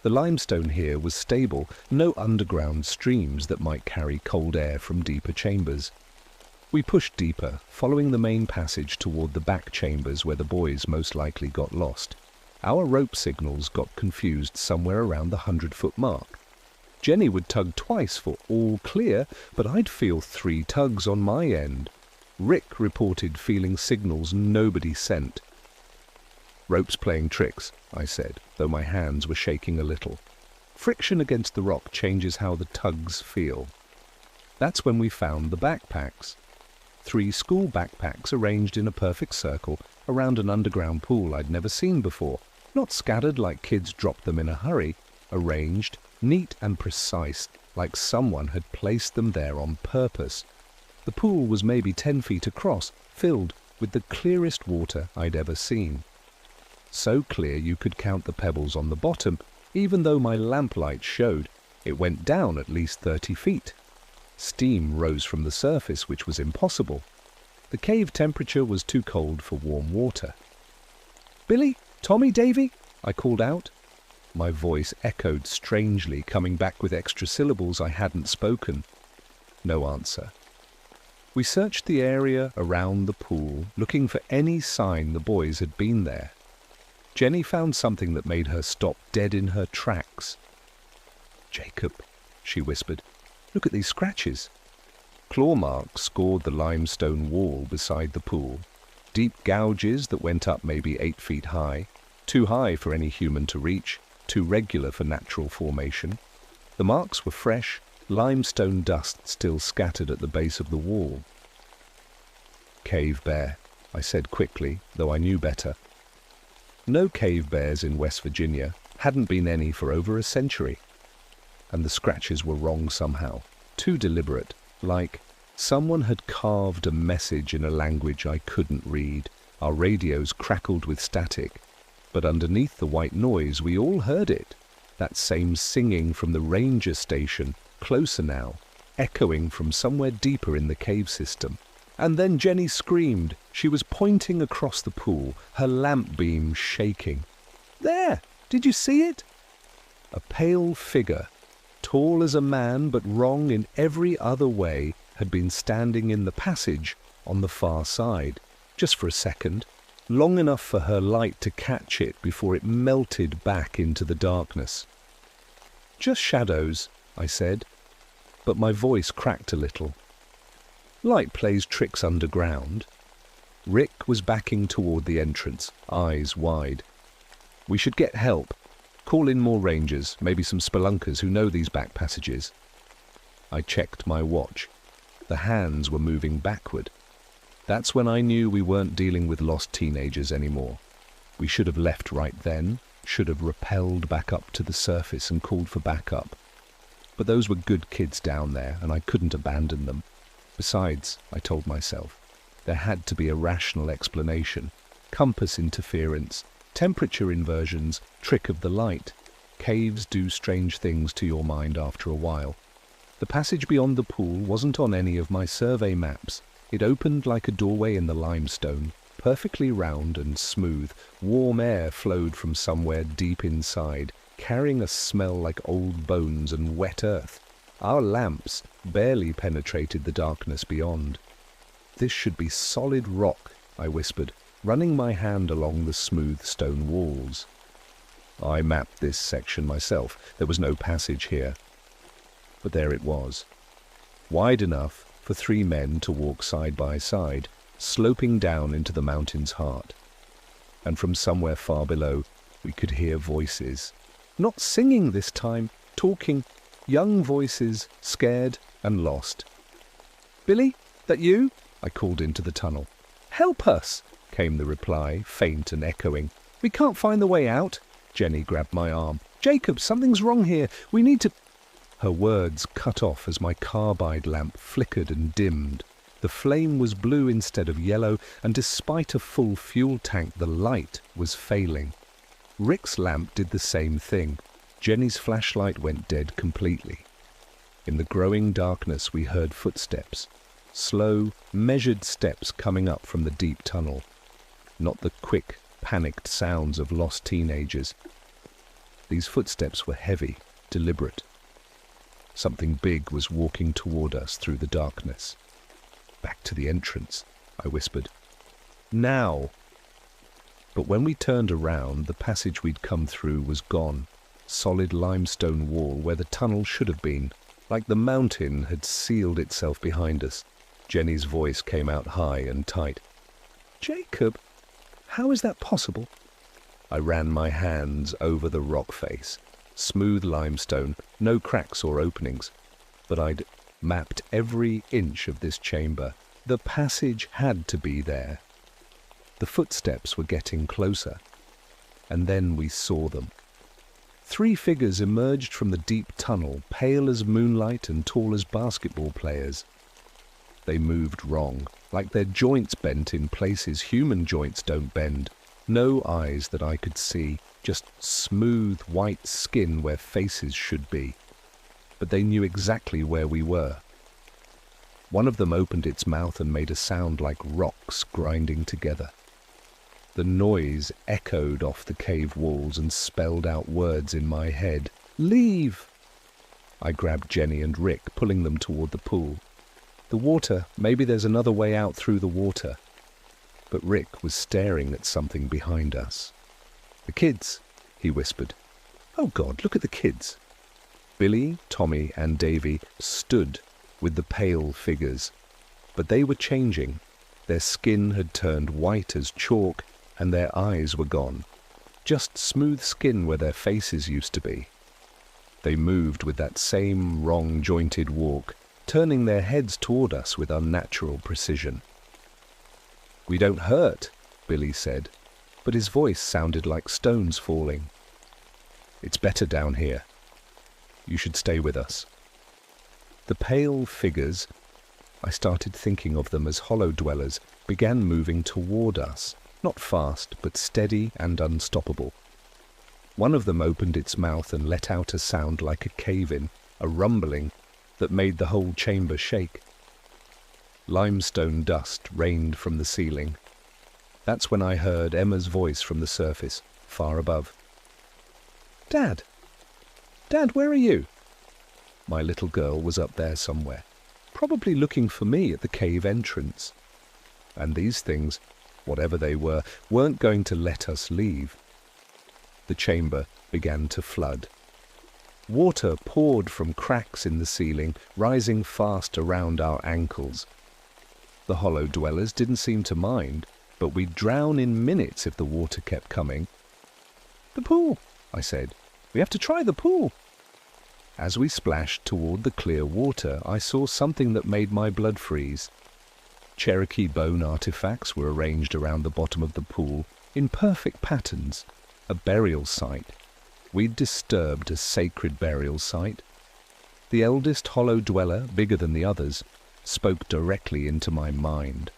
The limestone here was stable, no underground streams that might carry cold air from deeper chambers. We pushed deeper, following the main passage toward the back chambers where the boys most likely got lost. Our rope signals got confused somewhere around the 100-foot mark. Jenny would tug twice for all clear, but I'd feel 3 tugs on my end. Rick reported feeling signals nobody sent. "Rope's playing tricks," I said, though my hands were shaking a little. Friction against the rock changes how the tugs feel. That's when we found the backpacks. 3 school backpacks arranged in a perfect circle around an underground pool I'd never seen before, not scattered like kids dropped them in a hurry, arranged, neat and precise, like someone had placed them there on purpose. The pool was maybe 10 feet across, filled with the clearest water I'd ever seen. So clear you could count the pebbles on the bottom, even though my lamplight showed it went down at least 30 feet. Steam rose from the surface, which was impossible. The cave temperature was too cold for warm water. "Billy? Tommy? Davy?" I called out. My voice echoed strangely, coming back with extra syllables I hadn't spoken. No answer. We searched the area around the pool, looking for any sign the boys had been there. Jenny found something that made her stop dead in her tracks. "Jacob," she whispered, "look at these scratches." Claw marks scored the limestone wall beside the pool, deep gouges that went up maybe 8 feet high, too high for any human to reach, too regular for natural formation. The marks were fresh, limestone dust still scattered at the base of the wall. "Cave bear," I said quickly, though I knew better. No cave bears in West Virginia, hadn't been any for over a century. And the scratches were wrong somehow, too deliberate, like someone had carved a message in a language I couldn't read. Our radios crackled with static, but underneath the white noise we all heard it, that same singing from the ranger station, closer now, echoing from somewhere deeper in the cave system. And then Jenny screamed. She was pointing across the pool, her lamp beam shaking. "There! Did you see it?" A pale figure, tall as a man but wrong in every other way, had been standing in the passage on the far side. just for a second, long enough for her light to catch it before it melted back into the darkness. "Just shadows," I said, but my voice cracked a little. "Light plays tricks underground." Rick was backing toward the entrance, eyes wide. "We should get help. Call in more rangers, maybe some spelunkers who know these back passages." I checked my watch. The hands were moving backward. That's when I knew we weren't dealing with lost teenagers anymore. We should have left right then, should have rappelled back up to the surface and called for backup. But those were good kids down there, and I couldn't abandon them. Besides, I told myself, there had to be a rational explanation. Compass interference, temperature inversions, trick of the light. Caves do strange things to your mind after a while. The passage beyond the pool wasn't on any of my survey maps. It opened like a doorway in the limestone, perfectly round and smooth. Warm air flowed from somewhere deep inside, carrying a smell like old bones and wet earth. Our lamps barely penetrated the darkness beyond. "This should be solid rock," I whispered, running my hand along the smooth stone walls. I mapped this section myself. There was no passage here. But there it was, wide enough for 3 men to walk side by side, sloping down into the mountain's heart. And from somewhere far below, we could hear voices. Not singing this time, talking, young voices, scared and lost. "Billy, that you?" I called into the tunnel. "Help us," came the reply, faint and echoing. "We can't find the way out." Jenny grabbed my arm. "Jacob, something's wrong here. We need to—" Her words cut off as my carbide lamp flickered and dimmed. The flame was blue instead of yellow, and despite a full fuel tank, the light was failing. Rick's lamp did the same thing. Jenny's flashlight went dead completely. In the growing darkness, we heard footsteps. Slow, measured steps coming up from the deep tunnel. Not the quick, panicked sounds of lost teenagers. These footsteps were heavy, deliberate. Something big was walking toward us through the darkness. "Back to the entrance," I whispered. "Now!" But when we turned around, the passage we'd come through was gone. Solid limestone wall where the tunnel should have been, like the mountain had sealed itself behind us. Jenny's voice came out high and tight. "Jacob, how is that possible?" I ran my hands over the rock face. Smooth limestone, no cracks or openings. But I'd mapped every inch of this chamber. The passage had to be there. The footsteps were getting closer. And then we saw them. 3 figures emerged from the deep tunnel, pale as moonlight and tall as basketball players. They moved wrong, like their joints bent in places human joints don't bend. No eyes that I could see, just smooth white skin where faces should be. But they knew exactly where we were. One of them opened its mouth and made a sound like rocks grinding together. The noise echoed off the cave walls and spelled out words in my head. "Leave!" I grabbed Jenny and Rick, pulling them toward the pool. "The water, maybe there's another way out through the water." But Rick was staring at something behind us. "The kids," he whispered. "Oh God, look at the kids." Billy, Tommy and Davy stood with the pale figures. But they were changing. Their skin had turned white as chalk and their eyes were gone. Just smooth skin where their faces used to be. They moved with that same wrong-jointed walk, turning their heads toward us with unnatural precision. "We don't hurt," Billy said, but his voice sounded like stones falling. "It's better down here. You should stay with us." The pale figures, I started thinking of them as hollow dwellers, began moving toward us, not fast, but steady and unstoppable. One of them opened its mouth and let out a sound like a cave-in, a rumbling that made the whole chamber shake. Limestone dust rained from the ceiling. That's when I heard Emma's voice from the surface, far above. "Dad! Dad, where are you?" My little girl was up there somewhere, probably looking for me at the cave entrance. And these things, whatever they were, weren't going to let us leave. The chamber began to flood. Water poured from cracks in the ceiling, rising fast around our ankles. The hollow dwellers didn't seem to mind, but we'd drown in minutes if the water kept coming. "The pool," I said. "We have to try the pool." As we splashed toward the clear water, I saw something that made my blood freeze. Cherokee bone artifacts were arranged around the bottom of the pool in perfect patterns, a burial site. We'd disturbed a sacred burial site. The eldest hollow dweller, bigger than the others, spoke directly into my mind.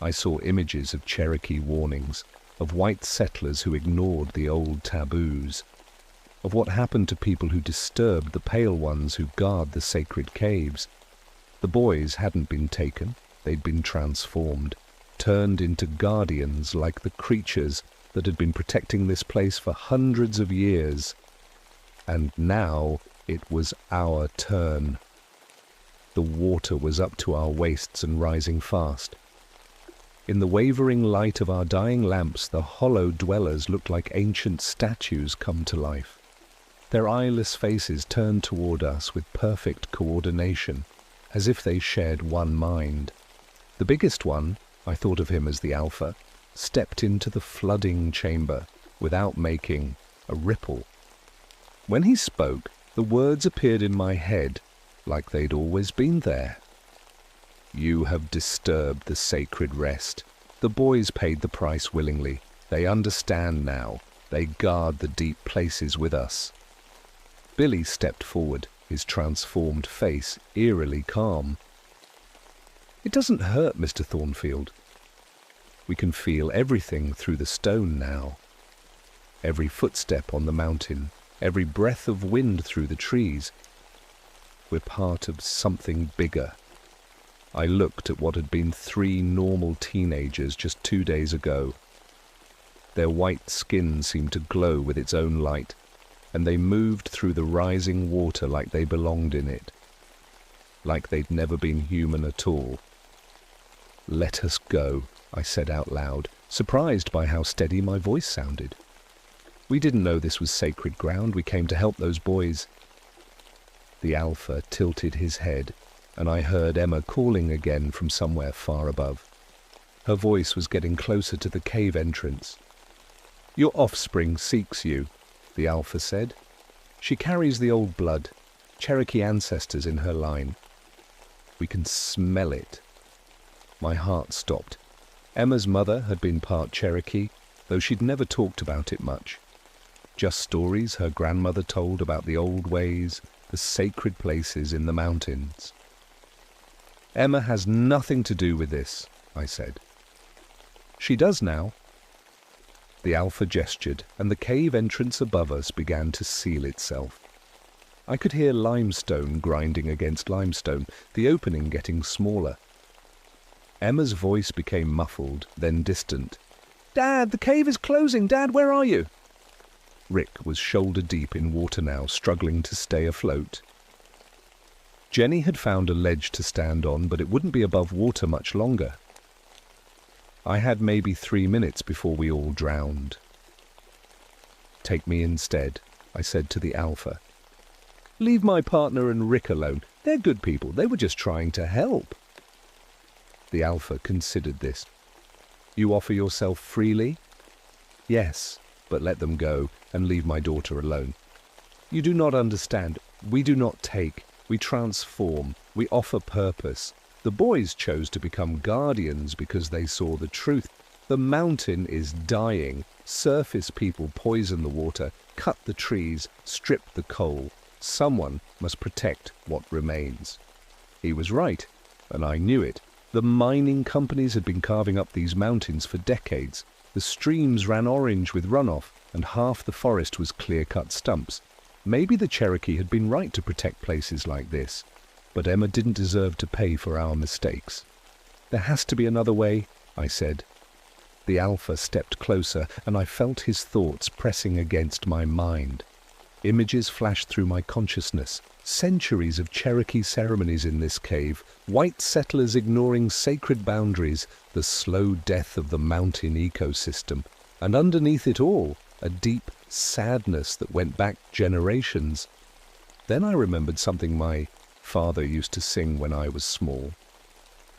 I saw images of Cherokee warnings, of white settlers who ignored the old taboos, of what happened to people who disturbed the pale ones who guard the sacred caves. The boys hadn't been taken, they'd been transformed, turned into guardians like the creatures that had been protecting this place for hundreds of years. And now it was our turn. The water was up to our waists and rising fast. In the wavering light of our dying lamps, the hollow dwellers looked like ancient statues come to life. Their eyeless faces turned toward us with perfect coordination, as if they shared one mind. The biggest one, I thought of him as the Alpha, stepped into the flooding chamber without making a ripple. When he spoke, the words appeared in my head like they'd always been there. "You have disturbed the sacred rest. The boys paid the price willingly. They understand now. They guard the deep places with us." Billy stepped forward, his transformed face eerily calm. "It doesn't hurt, Mr. Thornfield. We can feel everything through the stone now. Every footstep on the mountain, every breath of wind through the trees. We're part of something bigger." I looked at what had been 3 normal teenagers just 2 days ago. Their white skin seemed to glow with its own light, and they moved through the rising water like they belonged in it, like they'd never been human at all. "Let us go," I said out loud, surprised by how steady my voice sounded. "We didn't know this was sacred ground. We came to help those boys." The Alpha tilted his head, and I heard Emma calling again from somewhere far above. Her voice was getting closer to the cave entrance. "Your offspring seeks you," the Alpha said. "She carries the old blood, Cherokee ancestors in her line. We can smell it." My heart stopped. Emma's mother had been part Cherokee, though she'd never talked about it much. Just stories her grandmother told about the old ways, the sacred places in the mountains. "Emma has nothing to do with this," I said. "She does now." The Alpha gestured, and the cave entrance above us began to seal itself. I could hear limestone grinding against limestone, the opening getting smaller. Emma's voice became muffled, then distant. "Dad, the cave is closing! Dad, where are you?" Rick was shoulder-deep in water now, struggling to stay afloat. Jenny had found a ledge to stand on, but it wouldn't be above water much longer. I had maybe 3 minutes before we all drowned. "Take me instead," I said to the Alpha. "Leave my partner and Rick alone. They're good people. They were just trying to help." The Alpha considered this. "You offer yourself freely?" "Yes, but let them go and leave my daughter alone." "You do not understand. We do not take. We transform. We offer purpose. The boys chose to become guardians because they saw the truth. The mountain is dying. Surface people poison the water, cut the trees, strip the coal. Someone must protect what remains." He was right, and I knew it. The mining companies had been carving up these mountains for decades. The streams ran orange with runoff, and half the forest was clear-cut stumps. Maybe the Cherokee had been right to protect places like this, but Emma didn't deserve to pay for our mistakes. "There has to be another way," I said. The Alpha stepped closer, and I felt his thoughts pressing against my mind. Images flashed through my consciousness. Centuries of Cherokee ceremonies in this cave, white settlers ignoring sacred boundaries, the slow death of the mountain ecosystem, and underneath it all, a deep sadness that went back generations. Then I remembered something my father used to sing when I was small.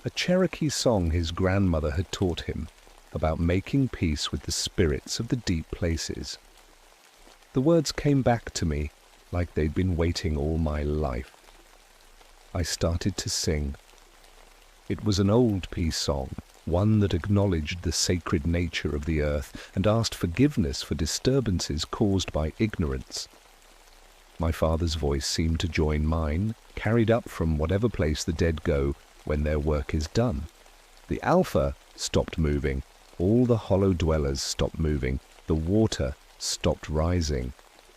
A Cherokee song his grandmother had taught him about making peace with the spirits of the deep places. The words came back to me like they'd been waiting all my life. I started to sing. It was an old peace song, one that acknowledged the sacred nature of the earth and asked forgiveness for disturbances caused by ignorance. My father's voice seemed to join mine, carried up from whatever place the dead go when their work is done. The alpha stopped moving, all the hollow dwellers stopped moving, the water stopped rising,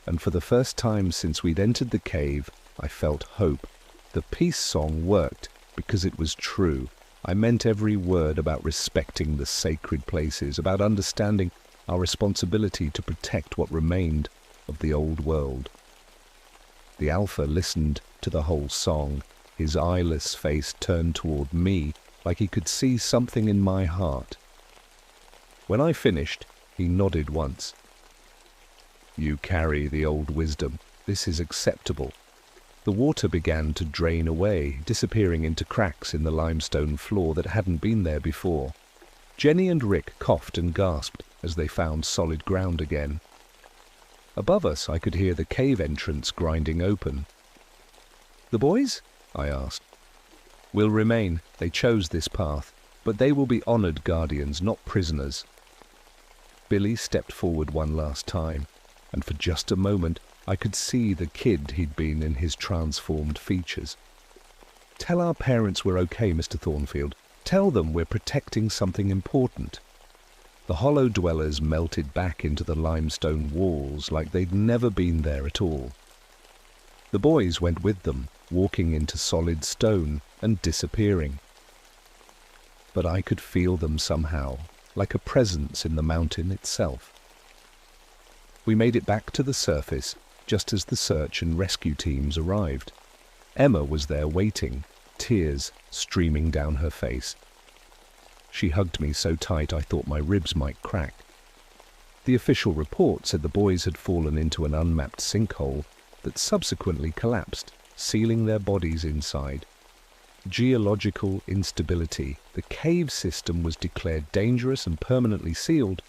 and for the first time since we'd entered the cave, I felt hope. The peace song worked because it was true. I meant every word about respecting the sacred places, about understanding our responsibility to protect what remained of the old world. The alpha listened to the whole song, his eyeless face turned toward me like he could see something in my heart. When I finished, he nodded once. "You carry the old wisdom. This is acceptable." The water began to drain away, disappearing into cracks in the limestone floor that hadn't been there before. Jenny and Rick coughed and gasped as they found solid ground again. Above us, I could hear the cave entrance grinding open. "The boys?" I asked. "Will remain. They chose this path, but they will be honored guardians, not prisoners." Billy stepped forward one last time, and for just a moment I could see the kid he'd been in his transformed features. "Tell our parents we're okay, Mr. Thornfield. Tell them we're protecting something important." The hollow dwellers melted back into the limestone walls like they'd never been there at all. The boys went with them, walking into solid stone and disappearing. But I could feel them somehow, like a presence in the mountain itself. We made it back to the surface just as the search and rescue teams arrived. Emma was there waiting, tears streaming down her face. She hugged me so tight I thought my ribs might crack. The official report said the boys had fallen into an unmapped sinkhole that subsequently collapsed, sealing their bodies inside. Geological instability. The cave system was declared dangerous and permanently sealed.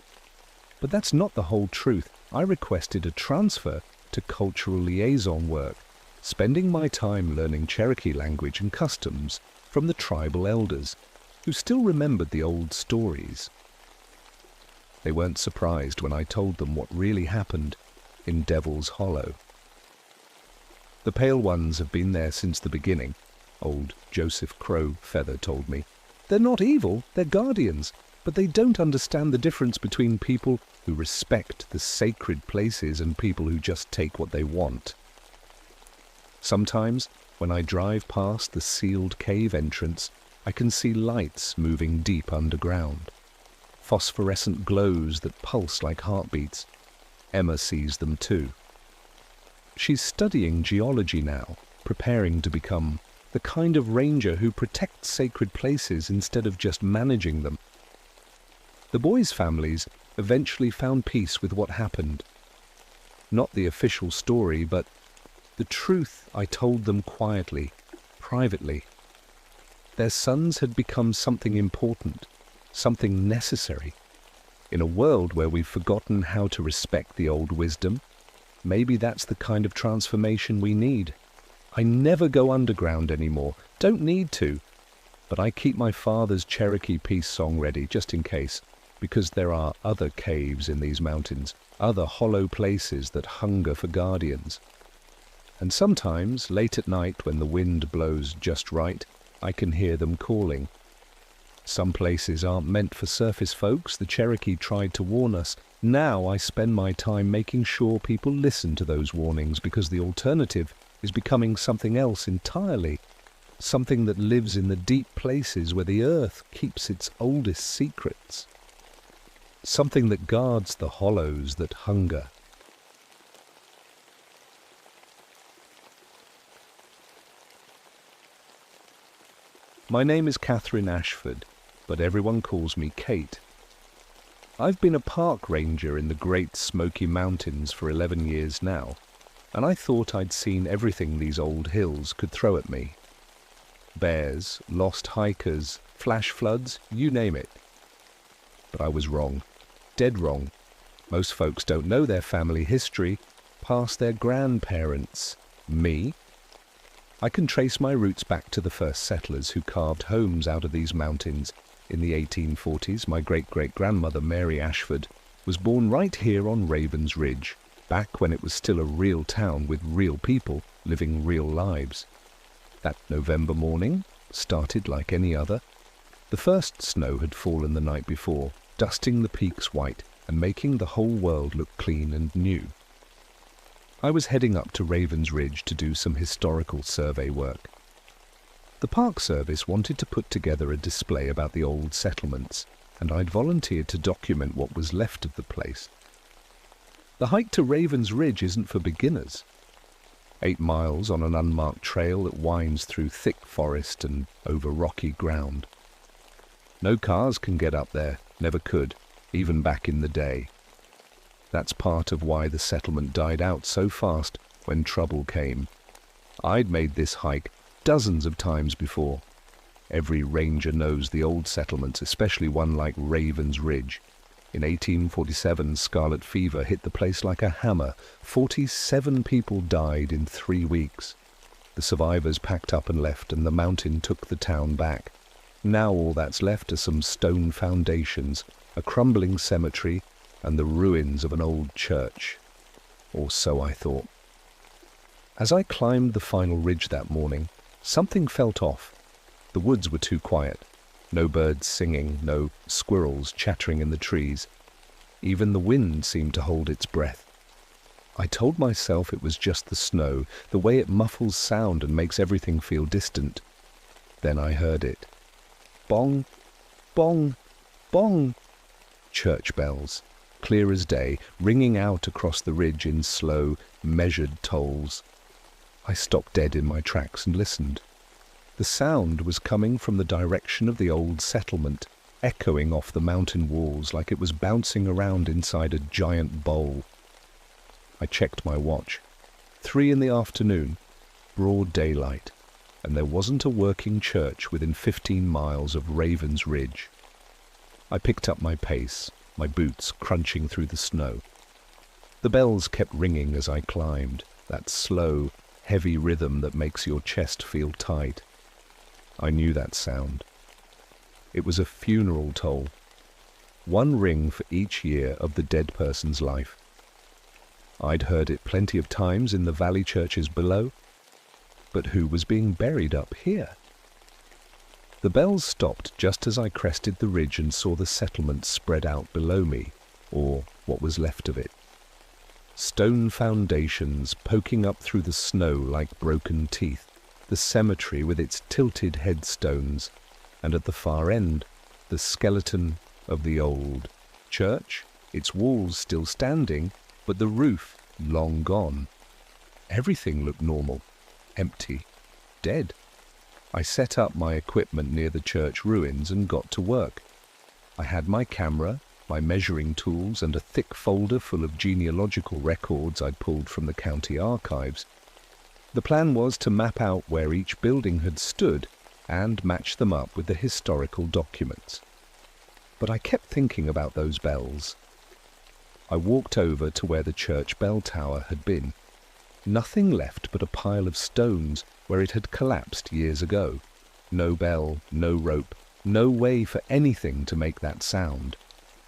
But that's not the whole truth. I requested a transfer to cultural liaison work, spending my time learning Cherokee language and customs from the tribal elders, who still remembered the old stories. They weren't surprised when I told them what really happened in Devil's Hollow. "The Pale Ones have been there since the beginning," old Joseph Crow Feather told me. "They're not evil, they're guardians, but they don't understand the difference between people who respect the sacred places and people who just take what they want." Sometimes, when I drive past the sealed cave entrance, I can see lights moving deep underground. Phosphorescent glows that pulse like heartbeats. Emma sees them too. She's studying geology now, preparing to become the kind of ranger who protects sacred places instead of just managing them. The boys' families eventually found peace with what happened. Not the official story, but the truth I told them quietly, privately. Their sons had become something important, something necessary. In a world where we've forgotten how to respect the old wisdom, maybe that's the kind of transformation we need. I never go underground anymore, don't need to, but I keep my father's Cherokee peace song ready just in case, because there are other caves in these mountains, other hollow places that hunger for guardians. And sometimes, late at night when the wind blows just right, I can hear them calling. Some places aren't meant for surface folks, the Cherokee tried to warn us. Now I spend my time making sure people listen to those warnings, because the alternative is becoming something else entirely. Something that lives in the deep places where the earth keeps its oldest secrets. Something that guards the hollows that hunger. My name is Catherine Ashford, but everyone calls me Kate. I've been a park ranger in the Great Smoky Mountains for 11 years now, and I thought I'd seen everything these old hills could throw at me. Bears, lost hikers, flash floods, you name it. But I was wrong. Dead wrong. Most folks don't know their family history, past their grandparents. Me? I can trace my roots back to the first settlers who carved homes out of these mountains. In the 1840s, my great-great-grandmother, Mary Ashford, was born right here on Ravens Ridge, back when it was still a real town with real people living real lives. That November morning started like any other. The first snow had fallen the night before, dusting the peaks white and making the whole world look clean and new. I was heading up to Ravens Ridge to do some historical survey work. The Park Service wanted to put together a display about the old settlements, and I'd volunteered to document what was left of the place. The hike to Ravens Ridge isn't for beginners. 8 miles on an unmarked trail that winds through thick forest and over rocky ground. No cars can get up there, never could, even back in the day. That's part of why the settlement died out so fast when trouble came. I'd made this hike dozens of times before. Every ranger knows the old settlements, especially one like Ravens Ridge. In 1847, scarlet fever hit the place like a hammer. 47 people died in 3 weeks. The survivors packed up and left, and the mountain took the town back. Now all that's left are some stone foundations, a crumbling cemetery, and the ruins of an old church. Or so I thought. As I climbed the final ridge that morning, something felt off. The woods were too quiet. No birds singing, no squirrels chattering in the trees. Even the wind seemed to hold its breath. I told myself it was just the snow, the way it muffles sound and makes everything feel distant. Then I heard it. Bong, bong, bong. Church bells, clear as day, ringing out across the ridge in slow, measured tolls. I stopped dead in my tracks and listened. The sound was coming from the direction of the old settlement, echoing off the mountain walls like it was bouncing around inside a giant bowl. I checked my watch. 3 in the afternoon, broad daylight, and there wasn't a working church within 15 miles of Ravens Ridge. I picked up my pace, my boots crunching through the snow. The bells kept ringing as I climbed, that slow, heavy rhythm that makes your chest feel tight. I knew that sound. It was a funeral toll. 1 ring for each year of the dead person's life. I'd heard it plenty of times in the valley churches below. But who was being buried up here? The bells stopped just as I crested the ridge and saw the settlement spread out below me, or what was left of it. Stone foundations poking up through the snow like broken teeth. The cemetery with its tilted headstones, and at the far end, the skeleton of the old church, its walls still standing, but the roof long gone. Everything looked normal, empty, dead. I set up my equipment near the church ruins and got to work. I had my camera, my measuring tools, and a thick folder full of genealogical records I'd pulled from the county archives. The plan was to map out where each building had stood and match them up with the historical documents. But I kept thinking about those bells. I walked over to where the church bell tower had been. Nothing left but a pile of stones where it had collapsed years ago. No bell, no rope, no way for anything to make that sound.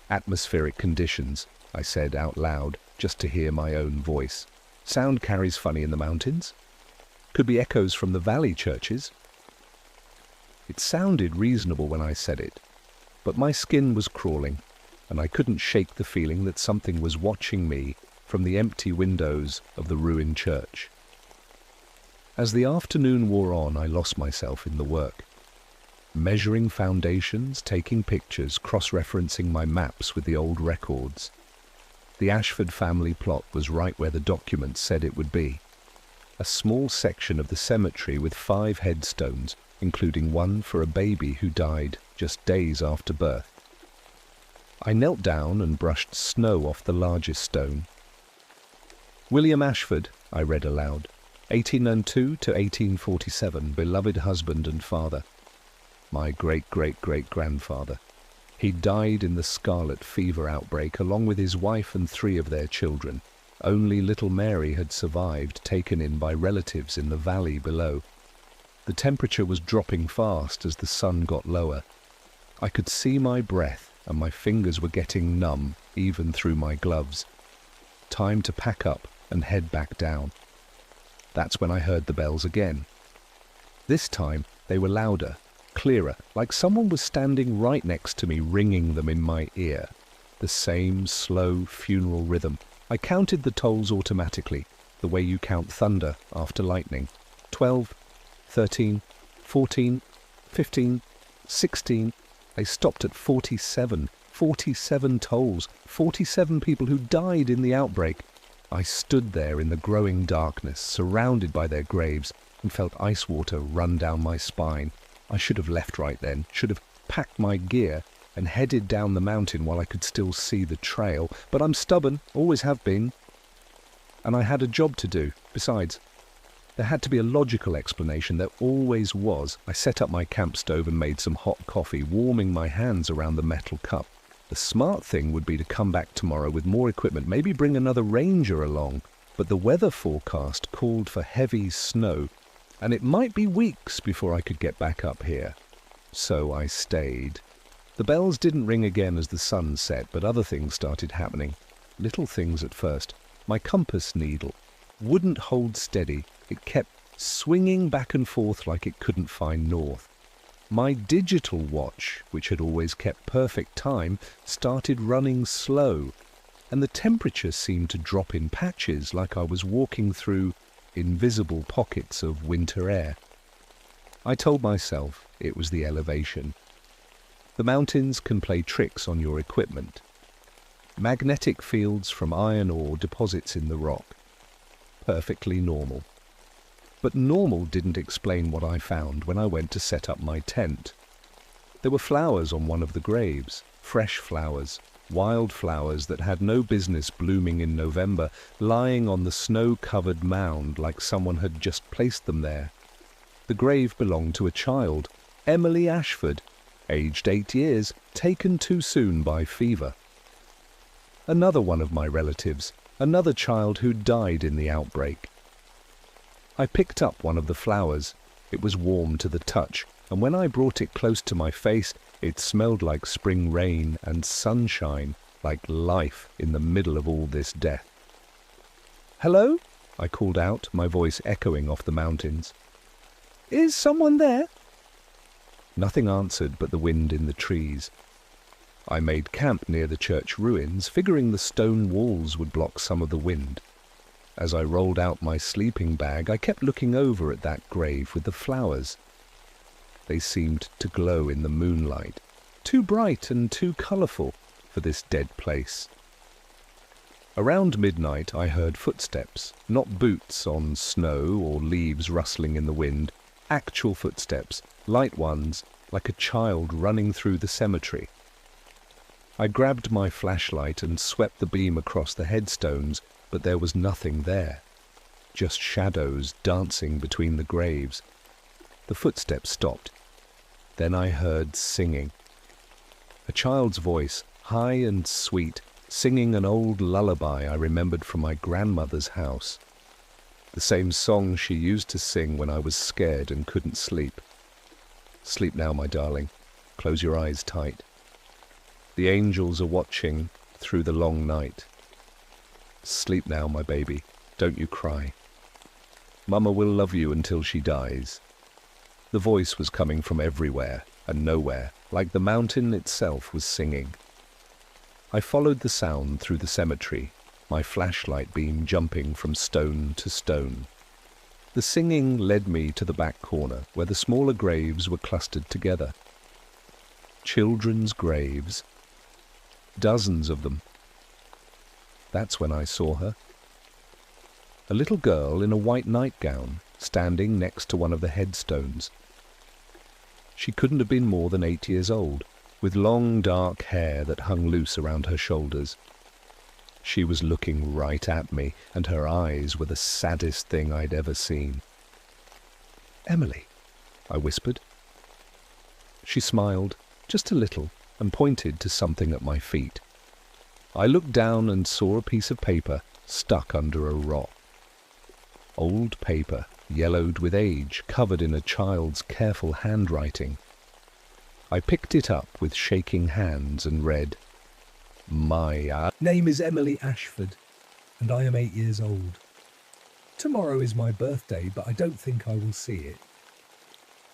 Atmospheric conditions, I said out loud, just to hear my own voice. Sound carries funny in the mountains. Could be echoes from the valley churches. It sounded reasonable when I said it, but my skin was crawling, and I couldn't shake the feeling that something was watching me from the empty windows of the ruined church. As the afternoon wore on, I lost myself in the work. Measuring foundations, taking pictures, cross-referencing my maps with the old records. The Ashford family plot was right where the documents said it would be. a small section of the cemetery with 5 headstones, including one for a baby who died just days after birth. I knelt down and brushed snow off the largest stone. William Ashford, I read aloud, 1802 to 1847, beloved husband and father. My great-great-great-grandfather. He died in the scarlet fever outbreak along with his wife and 3 of their children. Only little Mary had survived, taken in by relatives in the valley below. The temperature was dropping fast as the sun got lower. I could see my breath and my fingers were getting numb even through my gloves. Time to pack up and head back down. That's when I heard the bells again. This time they were louder, clearer, like someone was standing right next to me ringing them in my ear. The same slow funeral rhythm. I counted the tolls automatically, the way you count thunder after lightning. 12, 13, 14, 15, 16. They stopped at 47. 47 tolls. 47 people who died in the outbreak. I stood there in the growing darkness, surrounded by their graves, and felt ice water run down my spine. I should have left right then, should have packed my gear and headed down the mountain while I could still see the trail. But I'm stubborn, always have been. And I had a job to do. Besides, there had to be a logical explanation. There always was. I set up my camp stove and made some hot coffee, warming my hands around the metal cup. The smart thing would be to come back tomorrow with more equipment, maybe bring another ranger along. But the weather forecast called for heavy snow, and it might be weeks before I could get back up here. So I stayed. The bells didn't ring again as the sun set, but other things started happening. Little things at first. My compass needle wouldn't hold steady. It kept swinging back and forth like it couldn't find north. My digital watch, which had always kept perfect time, started running slow, and the temperature seemed to drop in patches like I was walking through invisible pockets of winter air. I told myself it was the elevation. The mountains can play tricks on your equipment. Magnetic fields from iron ore deposits in the rock. Perfectly normal. But normal didn't explain what I found when I went to set up my tent. There were flowers on one of the graves, fresh flowers, wild flowers that had no business blooming in November, lying on the snow-covered mound like someone had just placed them there. The grave belonged to a child, Emily Ashford, aged 8 years, taken too soon by fever. Another one of my relatives, another child who died in the outbreak. I picked up one of the flowers. It was warm to the touch, and when I brought it close to my face, it smelled like spring rain and sunshine, like life in the middle of all this death. "Hello?" I called out, my voice echoing off the mountains. "Is someone there?" Nothing answered but the wind in the trees. I made camp near the church ruins, figuring the stone walls would block some of the wind. As I rolled out my sleeping bag, I kept looking over at that grave with the flowers. They seemed to glow in the moonlight, too bright and too colourful for this dead place. Around midnight I heard footsteps, not boots on snow or leaves rustling in the wind, actual footsteps, light ones, like a child running through the cemetery. I grabbed my flashlight and swept the beam across the headstones, but there was nothing there, just shadows dancing between the graves. The footsteps stopped. Then I heard singing. A child's voice, high and sweet, singing an old lullaby I remembered from my grandmother's house. The same song she used to sing when I was scared and couldn't sleep. Sleep now, my darling. Close your eyes tight. The angels are watching through the long night. Sleep now, my baby. Don't you cry. Mama will love you until she dies. The voice was coming from everywhere and nowhere, like the mountain itself was singing. I followed the sound through the cemetery, my flashlight beam jumping from stone to stone. The singing led me to the back corner, where the smaller graves were clustered together. Children's graves. Dozens of them. That's when I saw her. a little girl in a white nightgown, standing next to one of the headstones. She couldn't have been more than 8 years old, with long dark hair that hung loose around her shoulders. She was looking right at me, and her eyes were the saddest thing I'd ever seen. "Emily," I whispered. She smiled, just a little, and pointed to something at my feet. I looked down and saw a piece of paper stuck under a rock. Old paper, yellowed with age, covered in a child's careful handwriting. I picked it up with shaking hands and read, "My name is Emily Ashford, and I am 8 years old. Tomorrow is my birthday, but I don't think I will see it.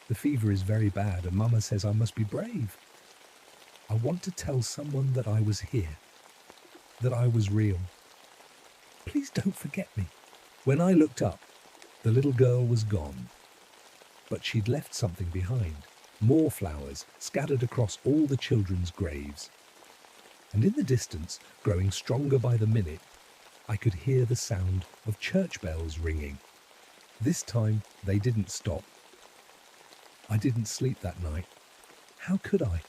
The fever is very bad, and Mama says I must be brave. I want to tell someone that I was here, that I was real. Please don't forget me." When I looked up, the little girl was gone, but she'd left something behind, more flowers scattered across all the children's graves. And in the distance, growing stronger by the minute, I could hear the sound of church bells ringing. This time, they didn't stop. I didn't sleep that night. How could I?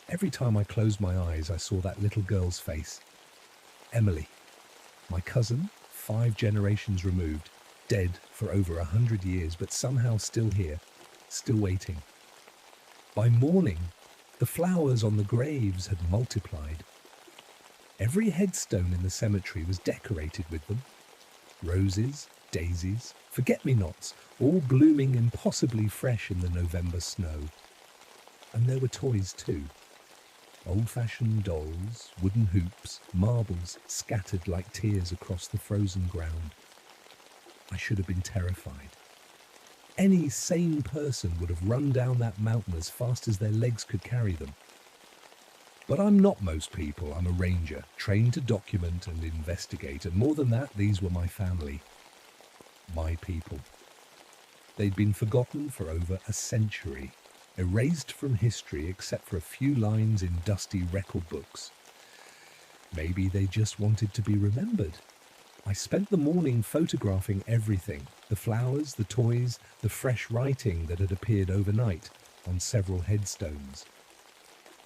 Every time I closed my eyes, I saw that little girl's face. Emily, my cousin, 5 generations removed, dead for over 100 years, but somehow still here, still waiting. By morning, the flowers on the graves had multiplied. Every headstone in the cemetery was decorated with them. Roses, daisies, forget-me-nots, all blooming impossibly fresh in the November snow. And there were toys too. Old-fashioned dolls, wooden hoops, marbles scattered like tears across the frozen ground. I should have been terrified. Any sane person would have run down that mountain as fast as their legs could carry them. But I'm not most people. I'm a ranger, trained to document and investigate, and more than that, these were my family. My people. They'd been forgotten for over a century, erased from history except for a few lines in dusty record books. Maybe they just wanted to be remembered. I spent the morning photographing everything, the flowers, the toys, the fresh writing that had appeared overnight on several headstones.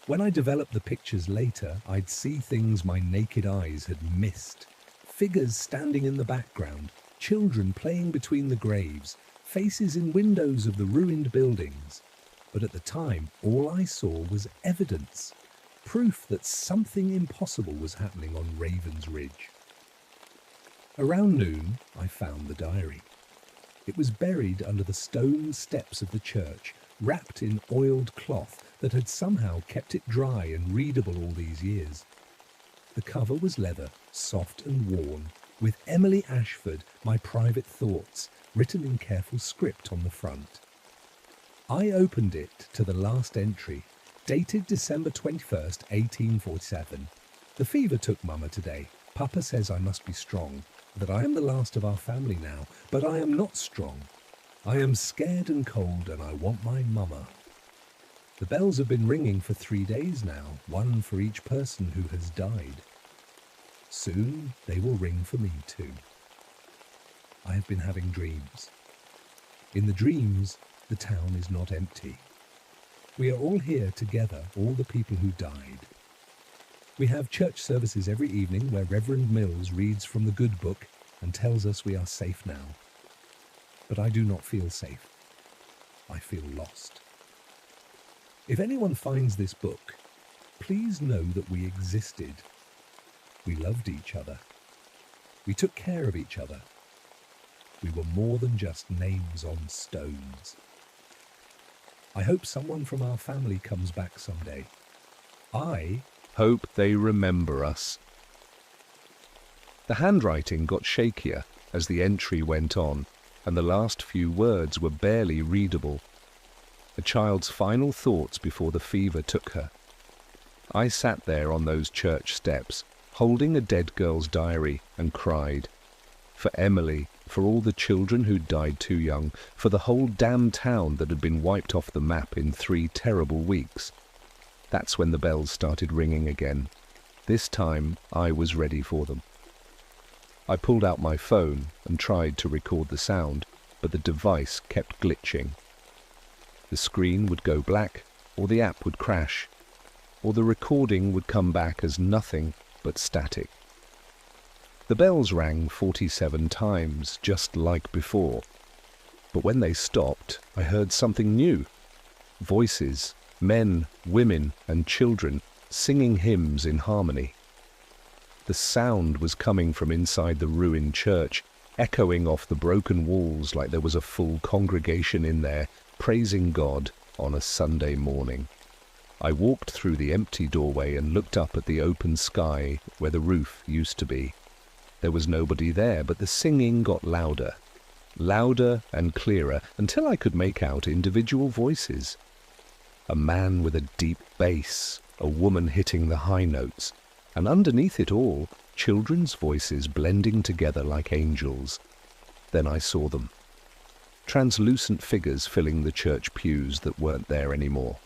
When I developed the pictures later, I'd see things my naked eyes had missed. Figures standing in the background, children playing between the graves, faces in windows of the ruined buildings. But at the time, all I saw was evidence, proof that something impossible was happening on Raven's Ridge. Around noon, I found the diary. It was buried under the stone steps of the church, wrapped in oiled cloth that had somehow kept it dry and readable all these years. The cover was leather, soft and worn, with Emily Ashford, my private thoughts, written in careful script on the front. I opened it to the last entry, dated December 21st, 1847. "The fever took Mama today. Papa says I must be strong, that I am the last of our family now, but I am not strong. I am scared and cold, and I want my Mama. The bells have been ringing for 3 days now, one for each person who has died. Soon they will ring for me too. I have been having dreams. In the dreams, the town is not empty. We are all here together, all the people who died. We have church services every evening where Reverend Mills reads from the good book and tells us we are safe now. But I do not feel safe. I feel lost. If anyone finds this book, please know that we existed. We loved each other. We took care of each other. We were more than just names on stones. I hope someone from our family comes back someday. I hope they remember us." The handwriting got shakier as the entry went on, and the last few words were barely readable. A child's final thoughts before the fever took her. I sat there on those church steps, holding a dead girl's diary, and cried. For Emily, for all the children who'd died too young, for the whole damn town that had been wiped off the map in 3 terrible weeks. That's when the bells started ringing again. This time, I was ready for them. I pulled out my phone and tried to record the sound, but the device kept glitching. The screen would go black, or the app would crash, or the recording would come back as nothing but static. The bells rang 47 times, just like before. But when they stopped, I heard something new. Voices, men, women, and children, singing hymns in harmony. The sound was coming from inside the ruined church, echoing off the broken walls like there was a full congregation in there, praising God on a Sunday morning. I walked through the empty doorway and looked up at the open sky where the roof used to be. There was nobody there, but the singing got louder and clearer, until I could make out individual voices. A man with a deep bass, a woman hitting the high notes, and underneath it all, children's voices blending together like angels. Then I saw them. Translucent figures filling the church pews that weren't there anymore.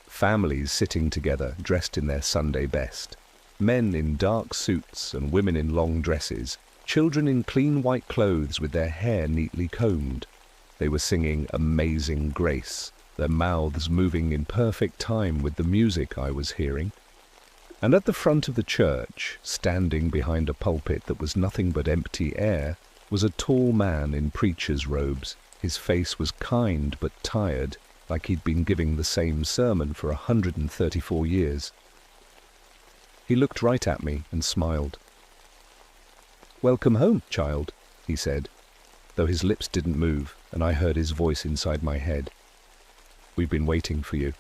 Families sitting together, dressed in their Sunday best. Men in dark suits and women in long dresses. Children in clean white clothes with their hair neatly combed. They were singing Amazing Grace, their mouths moving in perfect time with the music I was hearing. And at the front of the church, standing behind a pulpit that was nothing but empty air, was a tall man in preacher's robes. His face was kind but tired, like he'd been giving the same sermon for 134 years. He looked right at me and smiled. "Welcome home, child," he said, though his lips didn't move, and I heard his voice inside my head. "We've been waiting for you."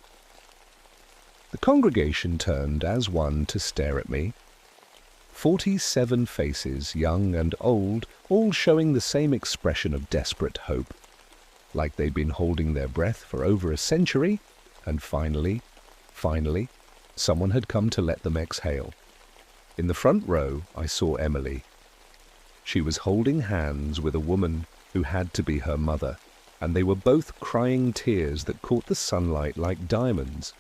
The congregation turned as one to stare at me. 47 faces, young and old, all showing the same expression of desperate hope, like they'd been holding their breath for over a century, and finally, someone had come to let them exhale. In the front row, I saw Emily. She was holding hands with a woman who had to be her mother, and they were both crying tears that caught the sunlight like diamonds.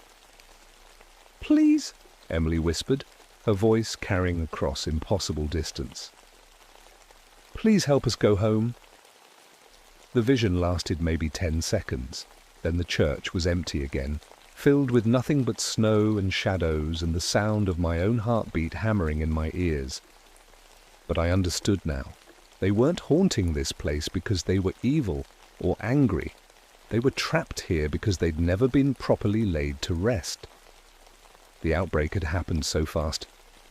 "Please," Emily whispered, her voice carrying across impossible distance. "Please help us go home." The vision lasted maybe 10 seconds. Then the church was empty again, filled with nothing but snow and shadows and the sound of my own heartbeat hammering in my ears. But I understood now. They weren't haunting this place because they were evil or angry. They were trapped here because they'd never been properly laid to rest. The outbreak had happened so fast,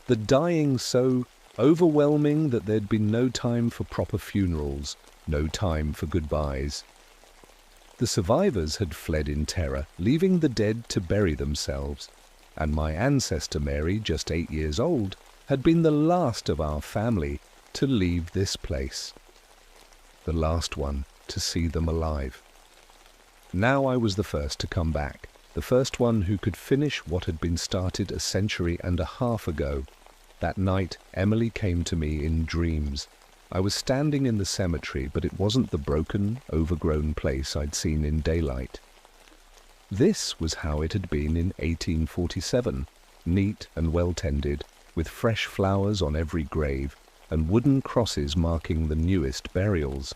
the dying so overwhelming that there'd been no time for proper funerals, no time for goodbyes. The survivors had fled in terror, leaving the dead to bury themselves, and my ancestor Mary, just 8 years old, had been the last of our family to leave this place. The last one to see them alive. Now I was the first to come back, the first one who could finish what had been started a century and a half ago. That night, Emily came to me in dreams. I was standing in the cemetery, but it wasn't the broken, overgrown place I'd seen in daylight. This was how it had been in 1847, neat and well-tended, with fresh flowers on every grave and wooden crosses marking the newest burials.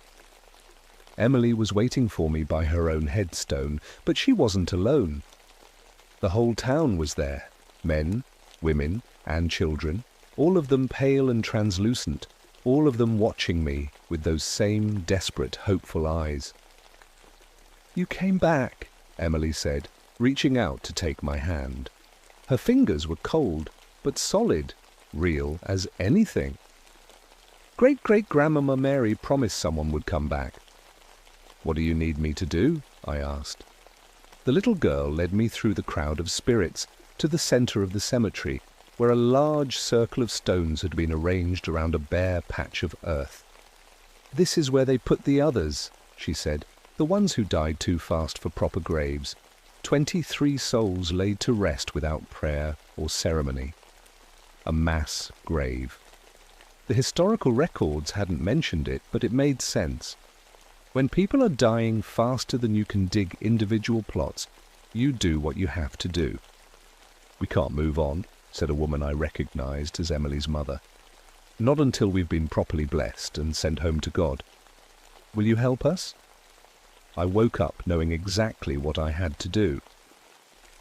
Emily was waiting for me by her own headstone, but she wasn't alone. The whole town was there, men, women, and children, all of them pale and translucent, all of them watching me with those same desperate, hopeful eyes. "You came back," Emily said, reaching out to take my hand. Her fingers were cold, but solid, real as anything. Great-great-grandmama Mary promised someone would come back. "What do you need me to do?" I asked. The little girl led me through the crowd of spirits to the center of the cemetery, where a large circle of stones had been arranged around a bare patch of earth. "This is where they put the others," she said, "the ones who died too fast for proper graves. 23 souls laid to rest without prayer or ceremony. A mass grave." The historical records hadn't mentioned it, but it made sense. When people are dying faster than you can dig individual plots, you do what you have to do. "We can't move on," said a woman I recognized as Emily's mother. Not until we've been properly blessed and sent home to God. Will you help us? I woke up knowing exactly what I had to do.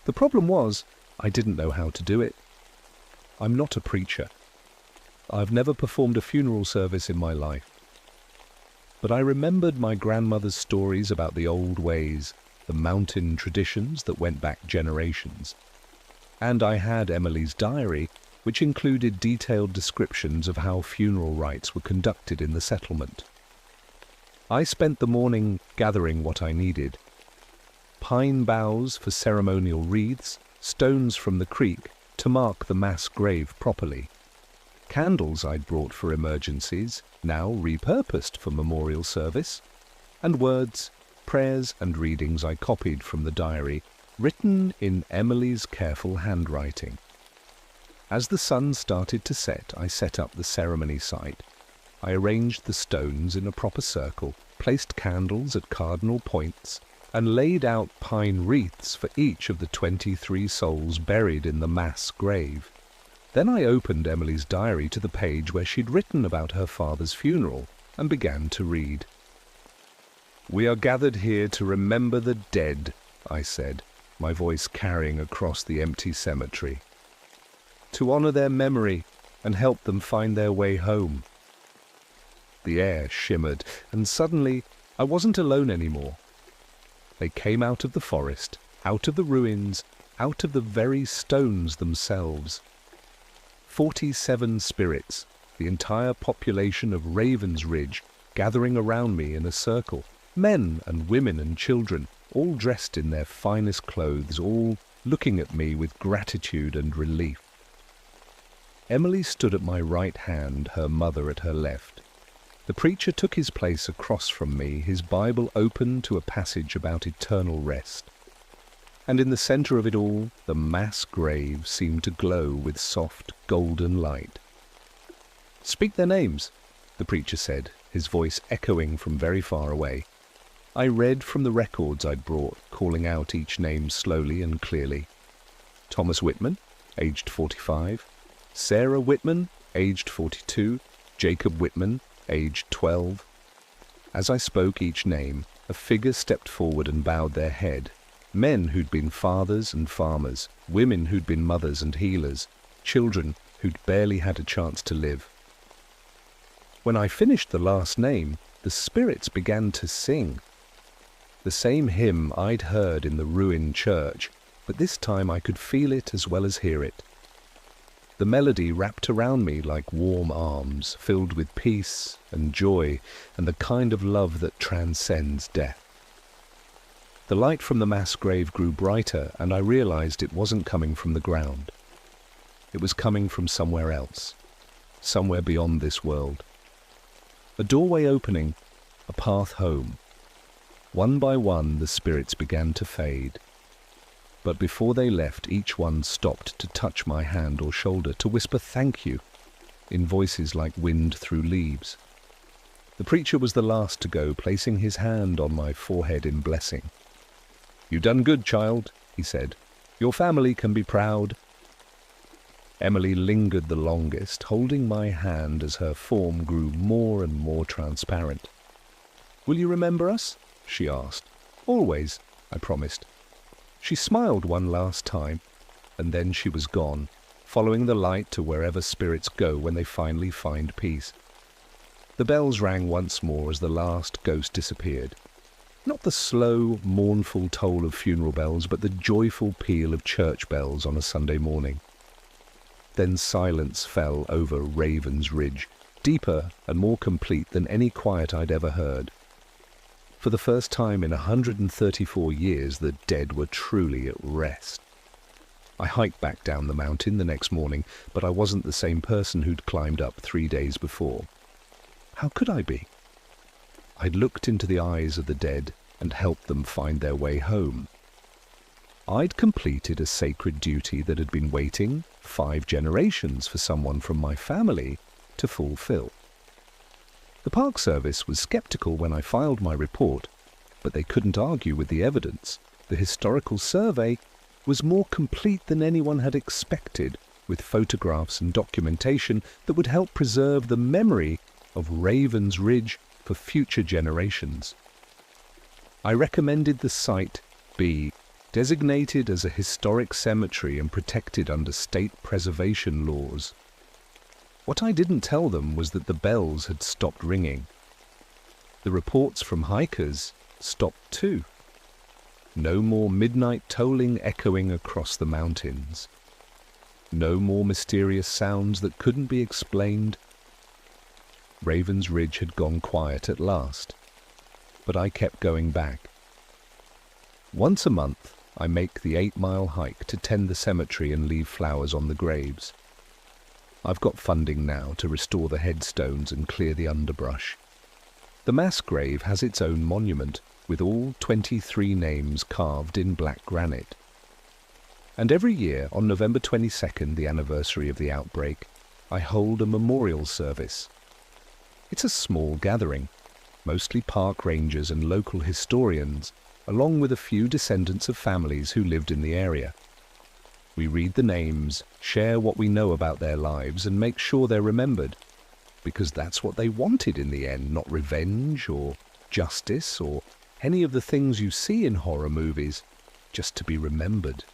The problem was, I didn't know how to do it. I'm not a preacher. I've never performed a funeral service in my life. But I remembered my grandmother's stories about the old ways, the mountain traditions that went back generations. And I had Emily's diary, which included detailed descriptions of how funeral rites were conducted in the settlement. I spent the morning gathering what I needed. Pine boughs for ceremonial wreaths, stones from the creek to mark the mass grave properly. Candles I'd brought for emergencies, now repurposed for memorial service, and words, prayers and readings I copied from the diary, written in Emily's careful handwriting. As the sun started to set, I set up the ceremony site. I arranged the stones in a proper circle, placed candles at cardinal points, and laid out pine wreaths for each of the 23 souls buried in the mass grave. Then I opened Emily's diary to the page where she'd written about her father's funeral and began to read. "We are gathered here to remember the dead," I said, my voice carrying across the empty cemetery. "To honor their memory and help them find their way home." The air shimmered, and suddenly I wasn't alone anymore. They came out of the forest, out of the ruins, out of the very stones themselves. 47 spirits, the entire population of Raven's Ridge, gathering around me in a circle, men and women and children, all dressed in their finest clothes, all looking at me with gratitude and relief. Emily stood at my right hand, her mother at her left. The preacher took his place across from me, his Bible open to a passage about eternal rest. And in the center of it all, the mass grave seemed to glow with soft, golden light. "Speak their names," the preacher said, his voice echoing from very far away. I read from the records I'd brought, calling out each name slowly and clearly. Thomas Whitman, aged 45. Sarah Whitman, aged 42. Jacob Whitman, aged 12. As I spoke each name, a figure stepped forward and bowed their head. Men who'd been fathers and farmers, women who'd been mothers and healers, children who'd barely had a chance to live. When I finished the last name, the spirits began to sing. The same hymn I'd heard in the ruined church, but this time I could feel it as well as hear it. The melody wrapped around me like warm arms, filled with peace and joy and the kind of love that transcends death. The light from the mass grave grew brighter, and I realized it wasn't coming from the ground. It was coming from somewhere else, somewhere beyond this world. A doorway opening, a path home. One by one, the spirits began to fade. But before they left, each one stopped to touch my hand or shoulder, to whisper thank you, in voices like wind through leaves. The preacher was the last to go, placing his hand on my forehead in blessing. "You done good, child," he said. "Your family can be proud." Emily lingered the longest, holding my hand as her form grew more and more transparent. "Will you remember us?" she asked. "Always," I promised. She smiled one last time, and then she was gone, following the light to wherever spirits go when they finally find peace. The bells rang once more as the last ghost disappeared. Not the slow, mournful toll of funeral bells, but the joyful peal of church bells on a Sunday morning. Then silence fell over Raven's Ridge, deeper and more complete than any quiet I'd ever heard. For the first time in 134 years, the dead were truly at rest. I hiked back down the mountain the next morning, but I wasn't the same person who'd climbed up 3 days before. How could I be? I'd looked into the eyes of the dead and helped them find their way home. I'd completed a sacred duty that had been waiting 5 generations for someone from my family to fulfill. The Park Service was skeptical when I filed my report, but they couldn't argue with the evidence. The historical survey was more complete than anyone had expected, with photographs and documentation that would help preserve the memory of Ravens Ridge for future generations. I recommended the site be designated as a historic cemetery and protected under state preservation laws. What I didn't tell them was that the bells had stopped ringing. The reports from hikers stopped too. No more midnight tolling echoing across the mountains. No more mysterious sounds that couldn't be explained. Ravens Ridge had gone quiet at last, but I kept going back. Once a month, I make the 8-mile hike to tend the cemetery and leave flowers on the graves. I've got funding now to restore the headstones and clear the underbrush. The mass grave has its own monument, with all 23 names carved in black granite. And every year, on November 22nd, the anniversary of the outbreak, I hold a memorial service. It's a small gathering, mostly park rangers and local historians, along with a few descendants of families who lived in the area. We read the names, share what we know about their lives, and make sure they're remembered, because that's what they wanted in the end, not revenge or justice or any of the things you see in horror movies, just to be remembered,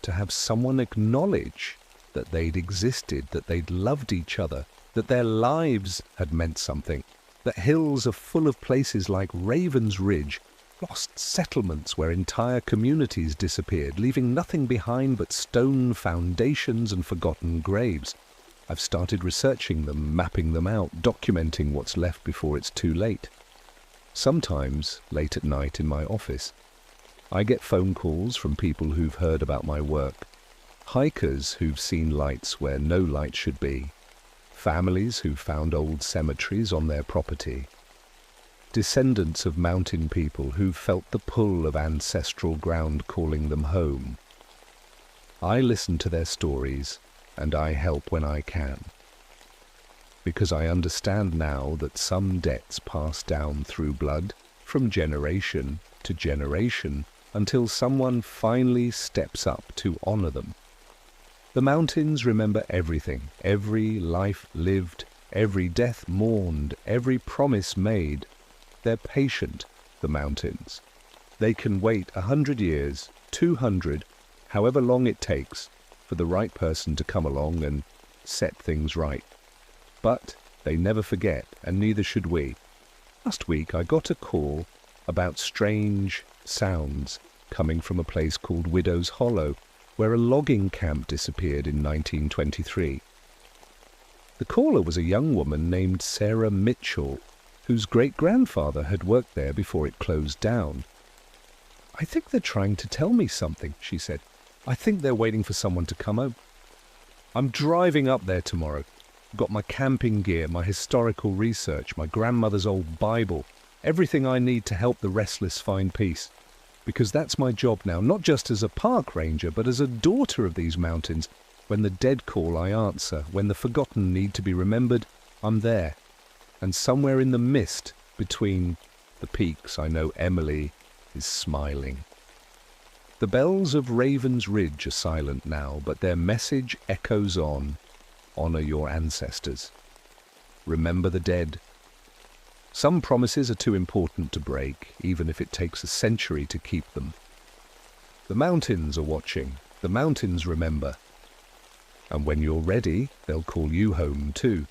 to have someone acknowledge that they'd existed, that they'd loved each other, that their lives had meant something, that hills are full of places like Ravens Ridge, lost settlements where entire communities disappeared, leaving nothing behind but stone foundations and forgotten graves. I've started researching them, mapping them out, documenting what's left before it's too late. Sometimes, late at night in my office, I get phone calls from people who've heard about my work, hikers who've seen lights where no light should be, families who've found old cemeteries on their property, descendants of mountain people who've felt the pull of ancestral ground calling them home. I listen to their stories, and I help when I can, because I understand now that some debts pass down through blood from generation to generation until someone finally steps up to honor them. The mountains remember everything, every life lived, every death mourned, every promise made. They're patient, the mountains. They can wait 100 years, 200, however long it takes, for the right person to come along and set things right. But they never forget, and neither should we. Last week I got a call about strange sounds coming from a place called Widow's Hollow, where a logging camp disappeared in 1923. The caller was a young woman named Sarah Mitchell, whose great-grandfather had worked there before it closed down. "I think they're trying to tell me something," she said. "I think they're waiting for someone to come home. I'm driving up there tomorrow. Got my camping gear, my historical research, my grandmother's old Bible, everything I need to help the restless find peace. Because that's my job now, not just as a park ranger, but as a daughter of these mountains. When the dead call, I answer. When the forgotten need to be remembered, I'm there. And somewhere in the mist between the peaks, I know Emily is smiling." The bells of Ravens Ridge are silent now, but their message echoes on. Honor your ancestors. Remember the dead. Some promises are too important to break, even if it takes a century to keep them. The mountains are watching. The mountains remember. And when you're ready, they'll call you home too.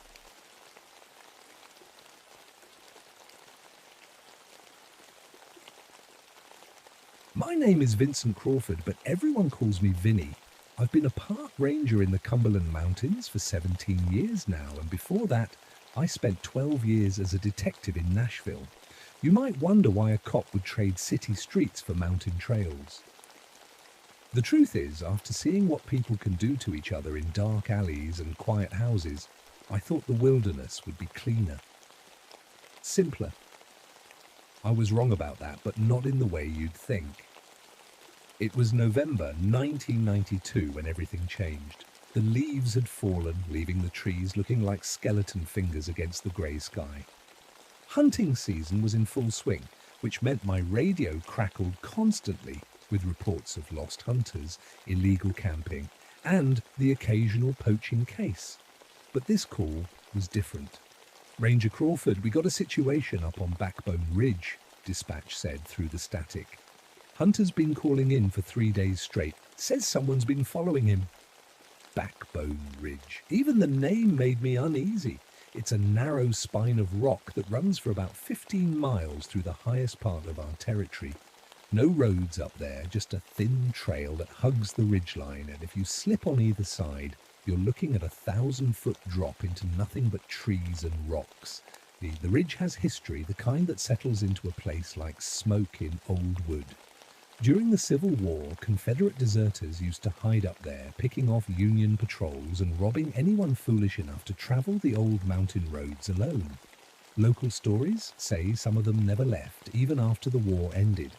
My name is Vincent Crawford, but everyone calls me Vinny. I've been a park ranger in the Cumberland Mountains for 17 years now, and before that, I spent 12 years as a detective in Nashville. You might wonder why a cop would trade city streets for mountain trails. The truth is, after seeing what people can do to each other in dark alleys and quiet houses, I thought the wilderness would be cleaner, simpler. I was wrong about that, but not in the way you'd think. It was November 1992 when everything changed. The leaves had fallen, leaving the trees looking like skeleton fingers against the grey sky. Hunting season was in full swing, which meant my radio crackled constantly with reports of lost hunters, illegal camping, and the occasional poaching case. But this call was different. "Ranger Crawford, we got a situation up on Backbone Ridge," dispatch said through the static. "Hunter's been calling in for 3 days straight. Says someone's been following him." Backbone Ridge. Even the name made me uneasy. It's a narrow spine of rock that runs for about 15 miles through the highest part of our territory. No roads up there, just a thin trail that hugs the ridgeline, and if you slip on either side, you're looking at a 1,000-foot drop into nothing but trees and rocks. The ridge has history, the kind that settles into a place like smoke in old wood. During the Civil War, Confederate deserters used to hide up there, picking off Union patrols and robbing anyone foolish enough to travel the old mountain roads alone. Local stories say some of them never left, even after the war ended.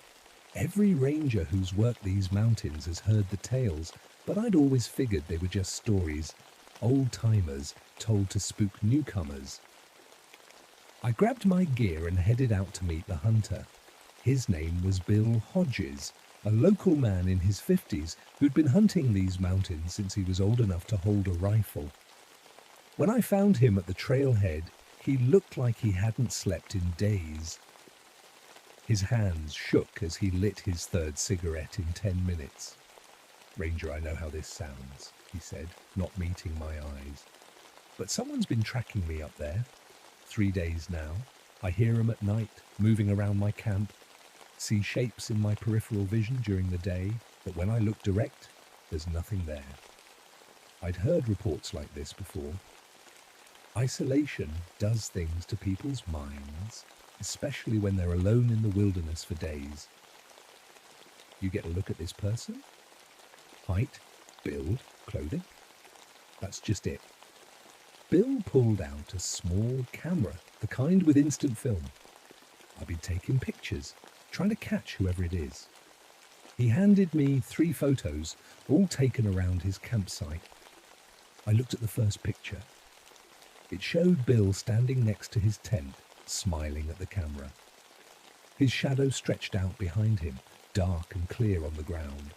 Every ranger who's worked these mountains has heard the tales, but I'd always figured they were just stories, old-timers told to spook newcomers. I grabbed my gear and headed out to meet the hunter. His name was Bill Hodges, a local man in his 50s who'd been hunting these mountains since he was old enough to hold a rifle. When I found him at the trailhead, he looked like he hadn't slept in days. His hands shook as he lit his third cigarette in 10 minutes. "Ranger, I know how this sounds," he said, not meeting my eyes. "But someone's been tracking me up there. 3 days now. I hear 'em at night, moving around my camp. See shapes in my peripheral vision during the day, but when I look direct, there's nothing there." I'd heard reports like this before. Isolation does things to people's minds, especially when they're alone in the wilderness for days. You get a look at this person? Height, build, clothing? That's just it. Bill pulled out a small camera, the kind with instant film. I've been taking pictures, trying to catch whoever it is. He handed me 3 photos, all taken around his campsite. I looked at the first picture. It showed Bill standing next to his tent, smiling at the camera. His shadow stretched out behind him, dark and clear on the ground.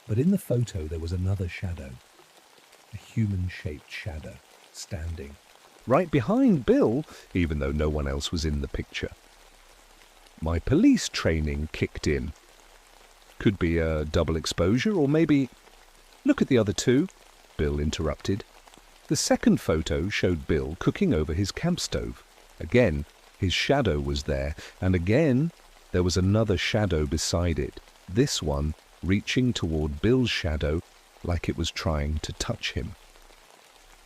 But in the photo there was another shadow, a human-shaped shadow, standing right behind Bill, even though no one else was in the picture. My police training kicked in. Could be a double exposure, or maybe... "Look at the other 2, Bill interrupted. The second photo showed Bill cooking over his camp stove. Again, his shadow was there, and again, there was another shadow beside it, this one reaching toward Bill's shadow like it was trying to touch him.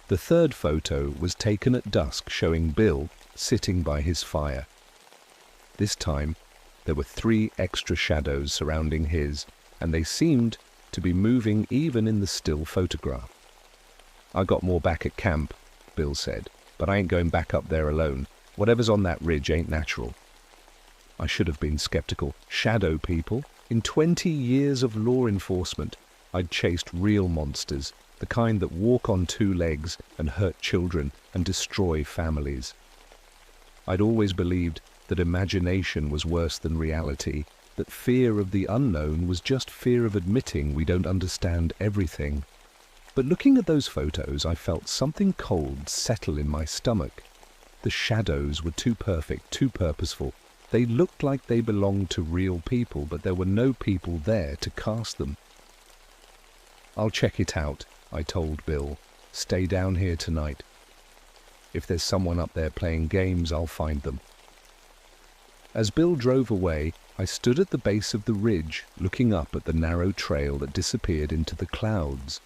The third photo was taken at dusk, showing Bill sitting by his fire. This time, there were 3 extra shadows surrounding his, and they seemed to be moving even in the still photograph. "I got more back at camp," Bill said, "but I ain't going back up there alone. Whatever's on that ridge ain't natural." I should have been skeptical. Shadow people? In 20 years of law enforcement, I'd chased real monsters, the kind that walk on 2 legs and hurt children and destroy families. I'd always believed that imagination was worse than reality, that fear of the unknown was just fear of admitting we don't understand everything. But looking at those photos, I felt something cold settle in my stomach. The shadows were too perfect, too purposeful. They looked like they belonged to real people, but there were no people there to cast them. "I'll check it out," I told Bill. "Stay down here tonight. If there's someone up there playing games, I'll find them." As Bill drove away, I stood at the base of the ridge, looking up at the narrow trail that disappeared into the clouds.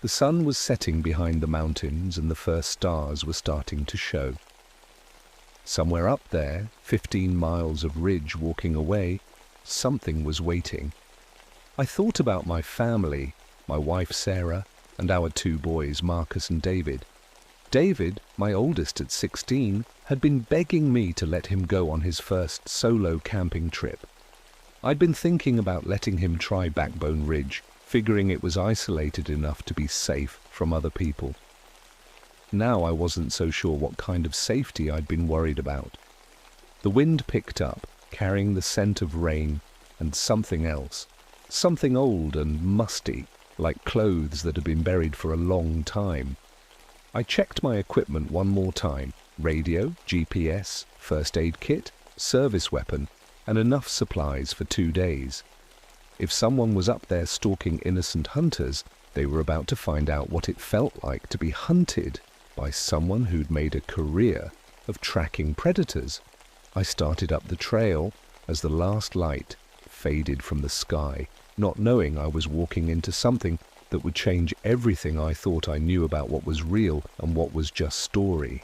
The sun was setting behind the mountains, and the first stars were starting to show. Somewhere up there, 15 miles of ridge walking away, something was waiting. I thought about my family, my wife Sarah, and our 2 boys, Marcus and David. David, my oldest at 16, had been begging me to let him go on his first solo camping trip. I'd been thinking about letting him try Backbone Ridge, figuring it was isolated enough to be safe from other people. Now I wasn't so sure what kind of safety I'd been worried about. The wind picked up, carrying the scent of rain and something else, something old and musty, like clothes that had been buried for a long time. I checked my equipment one more time: radio, GPS, first aid kit, service weapon, and enough supplies for 2 days. If someone was up there stalking innocent hunters, they were about to find out what it felt like to be hunted by someone who'd made a career of tracking predators. I started up the trail as the last light faded from the sky, not knowing I was walking into something that would change everything I thought I knew about what was real and what was just story.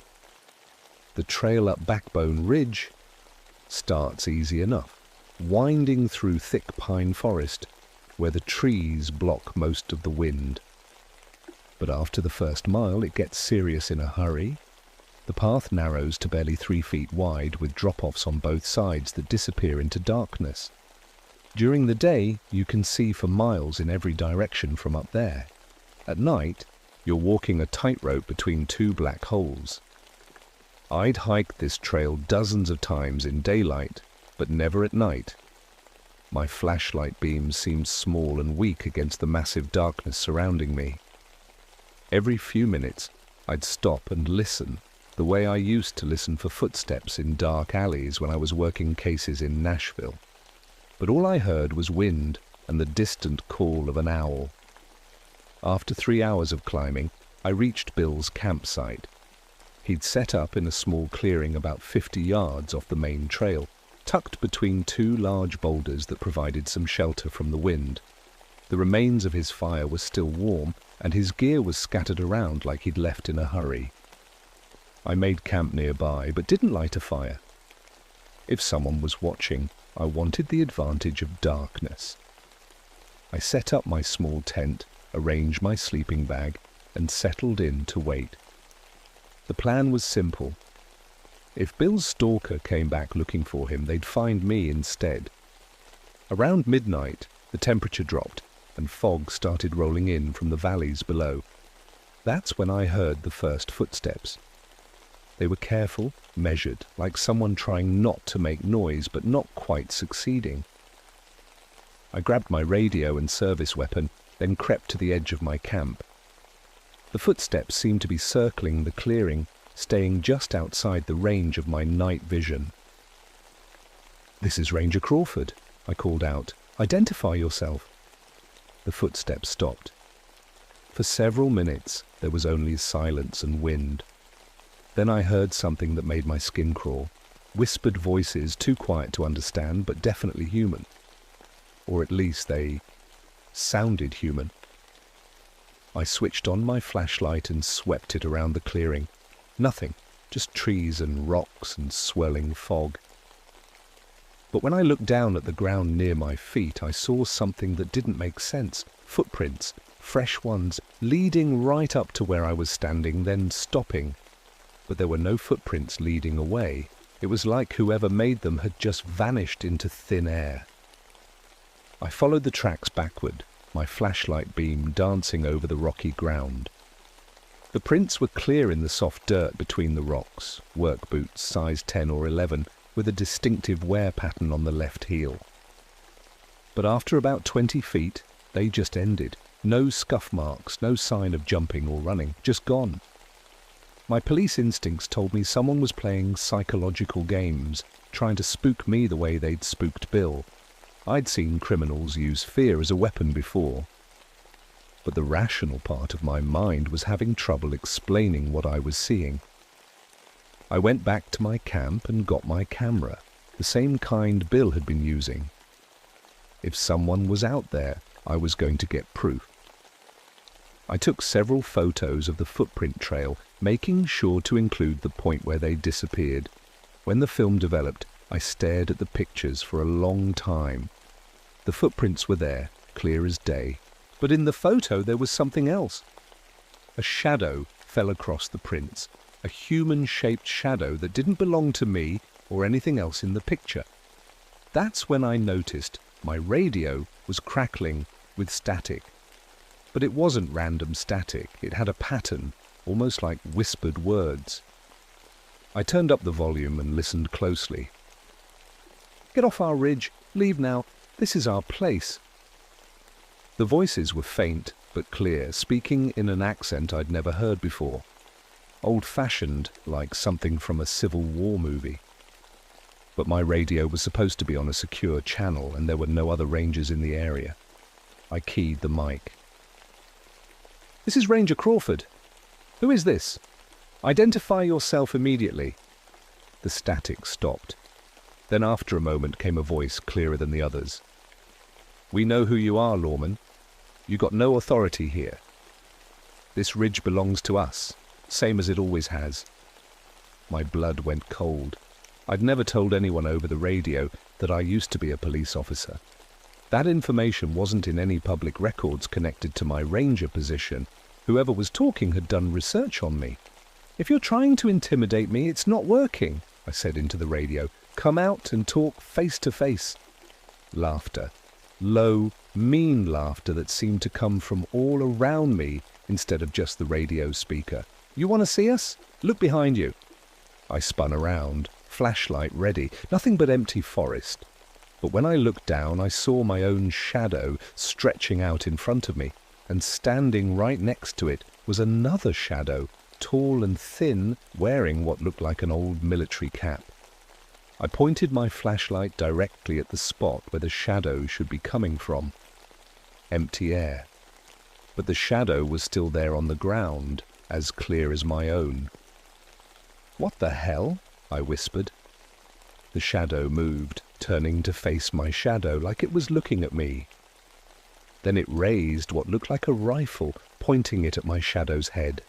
The trail up Backbone Ridge starts easy enough, winding through thick pine forest where the trees block most of the wind. But after the first mile, it gets serious in a hurry. The path narrows to barely 3 feet wide, with drop-offs on both sides that disappear into darkness. During the day, you can see for miles in every direction from up there. At night, you're walking a tightrope between 2 black holes. I'd hiked this trail dozens of times in daylight, but never at night. My flashlight beams seemed small and weak against the massive darkness surrounding me. Every few minutes, I'd stop and listen, the way I used to listen for footsteps in dark alleys when I was working cases in Nashville. But all I heard was wind and the distant call of an owl. After 3 hours of climbing, I reached Bill's campsite. He'd set up in a small clearing about 50 yards off the main trail, tucked between 2 large boulders that provided some shelter from the wind. The remains of his fire were still warm, and his gear was scattered around like he'd left in a hurry. I made camp nearby, but didn't light a fire. If someone was watching, I wanted the advantage of darkness. I set up my small tent, arranged my sleeping bag, and settled in to wait. The plan was simple. If Bill's stalker came back looking for him, they'd find me instead. Around midnight, the temperature dropped, and fog started rolling in from the valleys below. That's when I heard the first footsteps. They were careful, measured, like someone trying not to make noise but not quite succeeding. I grabbed my radio and service weapon, then crept to the edge of my camp. The footsteps seemed to be circling the clearing, staying just outside the range of my night vision. "This is Ranger Crawford," I called out. "Identify yourself." The footsteps stopped. For several minutes, there was only silence and wind. Then I heard something that made my skin crawl. Whispered voices, too quiet to understand, but definitely human. Or at least they sounded human. I switched on my flashlight and swept it around the clearing. Nothing, just trees and rocks and swirling fog. But when I looked down at the ground near my feet, I saw something that didn't make sense. Footprints, fresh ones, leading right up to where I was standing, then stopping. But there were no footprints leading away. It was like whoever made them had just vanished into thin air. I followed the tracks backward, my flashlight beam dancing over the rocky ground. The prints were clear in the soft dirt between the rocks, work boots size 10 or 11, with a distinctive wear pattern on the left heel. But after about 20 feet, they just ended. No scuff marks, no sign of jumping or running, just gone. My police instincts told me someone was playing psychological games, trying to spook me the way they'd spooked Bill. I'd seen criminals use fear as a weapon before. But the rational part of my mind was having trouble explaining what I was seeing. I went back to my camp and got my camera, the same kind Bill had been using. If someone was out there, I was going to get proof. I took several photos of the footprint trail, making sure to include the point where they disappeared. When the film developed, I stared at the pictures for a long time. The footprints were there, clear as day. But in the photo there was something else. A shadow fell across the prints, a human-shaped shadow that didn't belong to me or anything else in the picture. That's when I noticed my radio was crackling with static. But it wasn't random static, it had a pattern, almost like whispered words. I turned up the volume and listened closely. "Get off our ridge, leave now, this is our place." The voices were faint, but clear, speaking in an accent I'd never heard before. Old-fashioned, like something from a Civil War movie. But my radio was supposed to be on a secure channel, and there were no other rangers in the area. I keyed the mic. "This is Ranger Crawford. Who is this? Identify yourself immediately." The static stopped. Then after a moment came a voice clearer than the others. "We know who you are, lawman. You got no authority here. This ridge belongs to us, same as it always has." My blood went cold. I'd never told anyone over the radio that I used to be a police officer. That information wasn't in any public records connected to my ranger position. Whoever was talking had done research on me. "If you're trying to intimidate me, it's not working," I said into the radio. "Come out and talk face to face." Laughter. Low, mean laughter that seemed to come from all around me instead of just the radio speaker. "You want to see us? Look behind you." I spun around, flashlight ready, nothing but empty forest. But when I looked down, I saw my own shadow stretching out in front of me, and standing right next to it was another shadow, tall and thin, wearing what looked like an old military cap. I pointed my flashlight directly at the spot where the shadow should be coming from. Empty air. But the shadow was still there on the ground, as clear as my own. "What the hell?" I whispered. The shadow moved, turning to face my shadow like it was looking at me. Then it raised what looked like a rifle, pointing it at my shadow's head.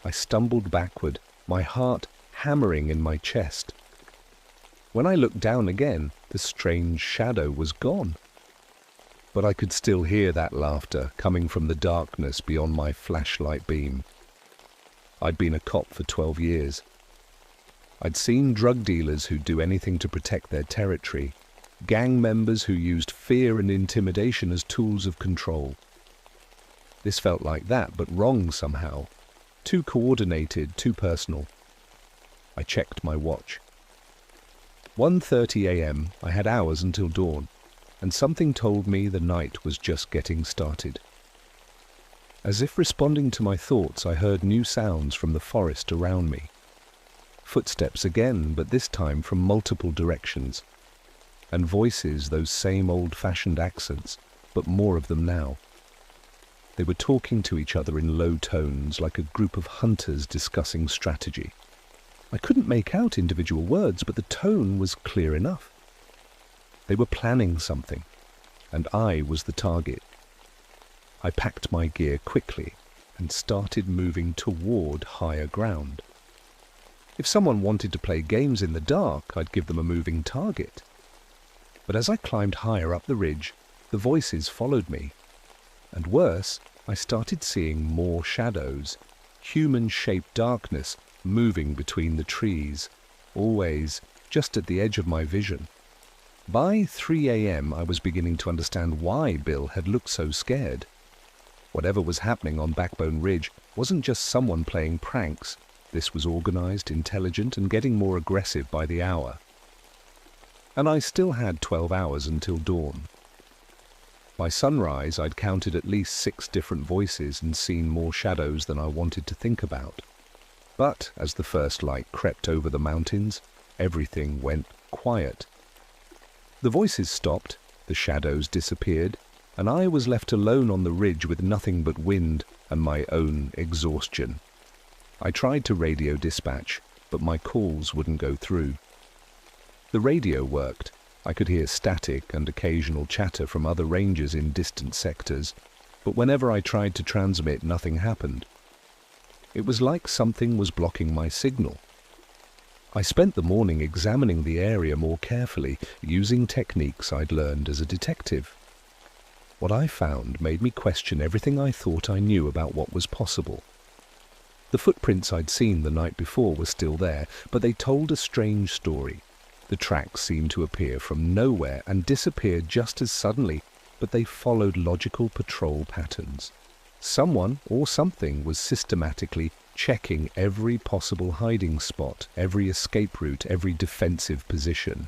I stumbled backward, my heart hammering in my chest. When I looked down again, the strange shadow was gone. But I could still hear that laughter coming from the darkness beyond my flashlight beam. I'd been a cop for 12 years. I'd seen drug dealers who'd do anything to protect their territory, gang members who used fear and intimidation as tools of control. This felt like that, but wrong somehow. Too coordinated, too personal. I checked my watch. 1:30 a.m. I had hours until dawn, and something told me the night was just getting started. As if responding to my thoughts, I heard new sounds from the forest around me. Footsteps again, but this time from multiple directions. And voices, those same old-fashioned accents, but more of them now. They were talking to each other in low tones, like a group of hunters discussing strategy. I couldn't make out individual words, but the tone was clear enough. They were planning something, and I was the target. I packed my gear quickly and started moving toward higher ground. If someone wanted to play games in the dark, I'd give them a moving target. But as I climbed higher up the ridge, the voices followed me. And worse, I started seeing more shadows, human-shaped darkness moving between the trees, always just at the edge of my vision. By 3 a.m. I was beginning to understand why Bill had looked so scared. Whatever was happening on Backbone Ridge wasn't just someone playing pranks. This was organized, intelligent, and getting more aggressive by the hour. And I still had 12 hours until dawn. By sunrise, I'd counted at least 6 different voices and seen more shadows than I wanted to think about. But as the first light crept over the mountains, everything went quiet. The voices stopped, the shadows disappeared, and I was left alone on the ridge with nothing but wind and my own exhaustion. I tried to radio dispatch, but my calls wouldn't go through. The radio worked. I could hear static and occasional chatter from other rangers in distant sectors, but whenever I tried to transmit, nothing happened. It was like something was blocking my signal. I spent the morning examining the area more carefully, using techniques I'd learned as a detective. What I found made me question everything I thought I knew about what was possible. The footprints I'd seen the night before were still there, but they told a strange story. The tracks seemed to appear from nowhere and disappeared just as suddenly, but they followed logical patrol patterns. Someone or something was systematically checking every possible hiding spot, every escape route, every defensive position.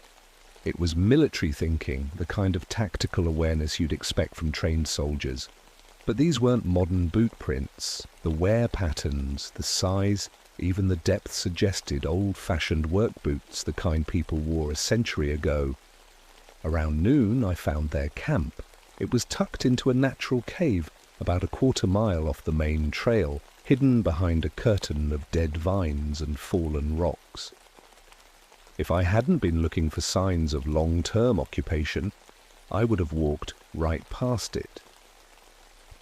It was military thinking, the kind of tactical awareness you'd expect from trained soldiers. But these weren't modern boot prints. The wear patterns, the size, even the depth suggested old-fashioned work boots, the kind people wore a century ago. Around noon, I found their camp. It was tucked into a natural cave about a quarter-mile off the main trail, hidden behind a curtain of dead vines and fallen rocks. If I hadn't been looking for signs of long-term occupation, I would have walked right past it.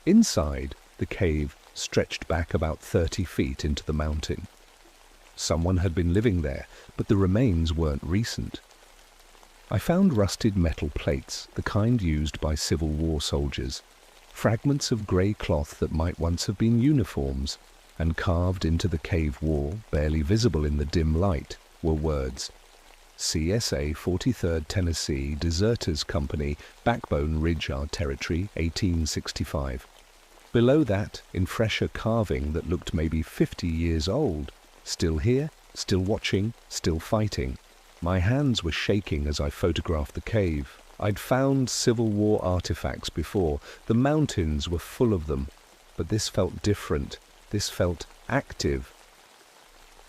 Inside, the cave stretched back about 30 feet into the mountain. Someone had been living there, but the remains weren't recent. I found rusted metal plates, the kind used by Civil War soldiers, fragments of grey cloth that might once have been uniforms, and carved into the cave wall, barely visible in the dim light, were words: CSA 43rd Tennessee Deserters Company, Backbone Ridge, our territory, 1865. Below that, in fresher carving that looked maybe 50 years old, still here, still watching, still fighting. My hands were shaking as I photographed the cave. I'd found Civil War artifacts before. The mountains were full of them. But this felt different. This felt active.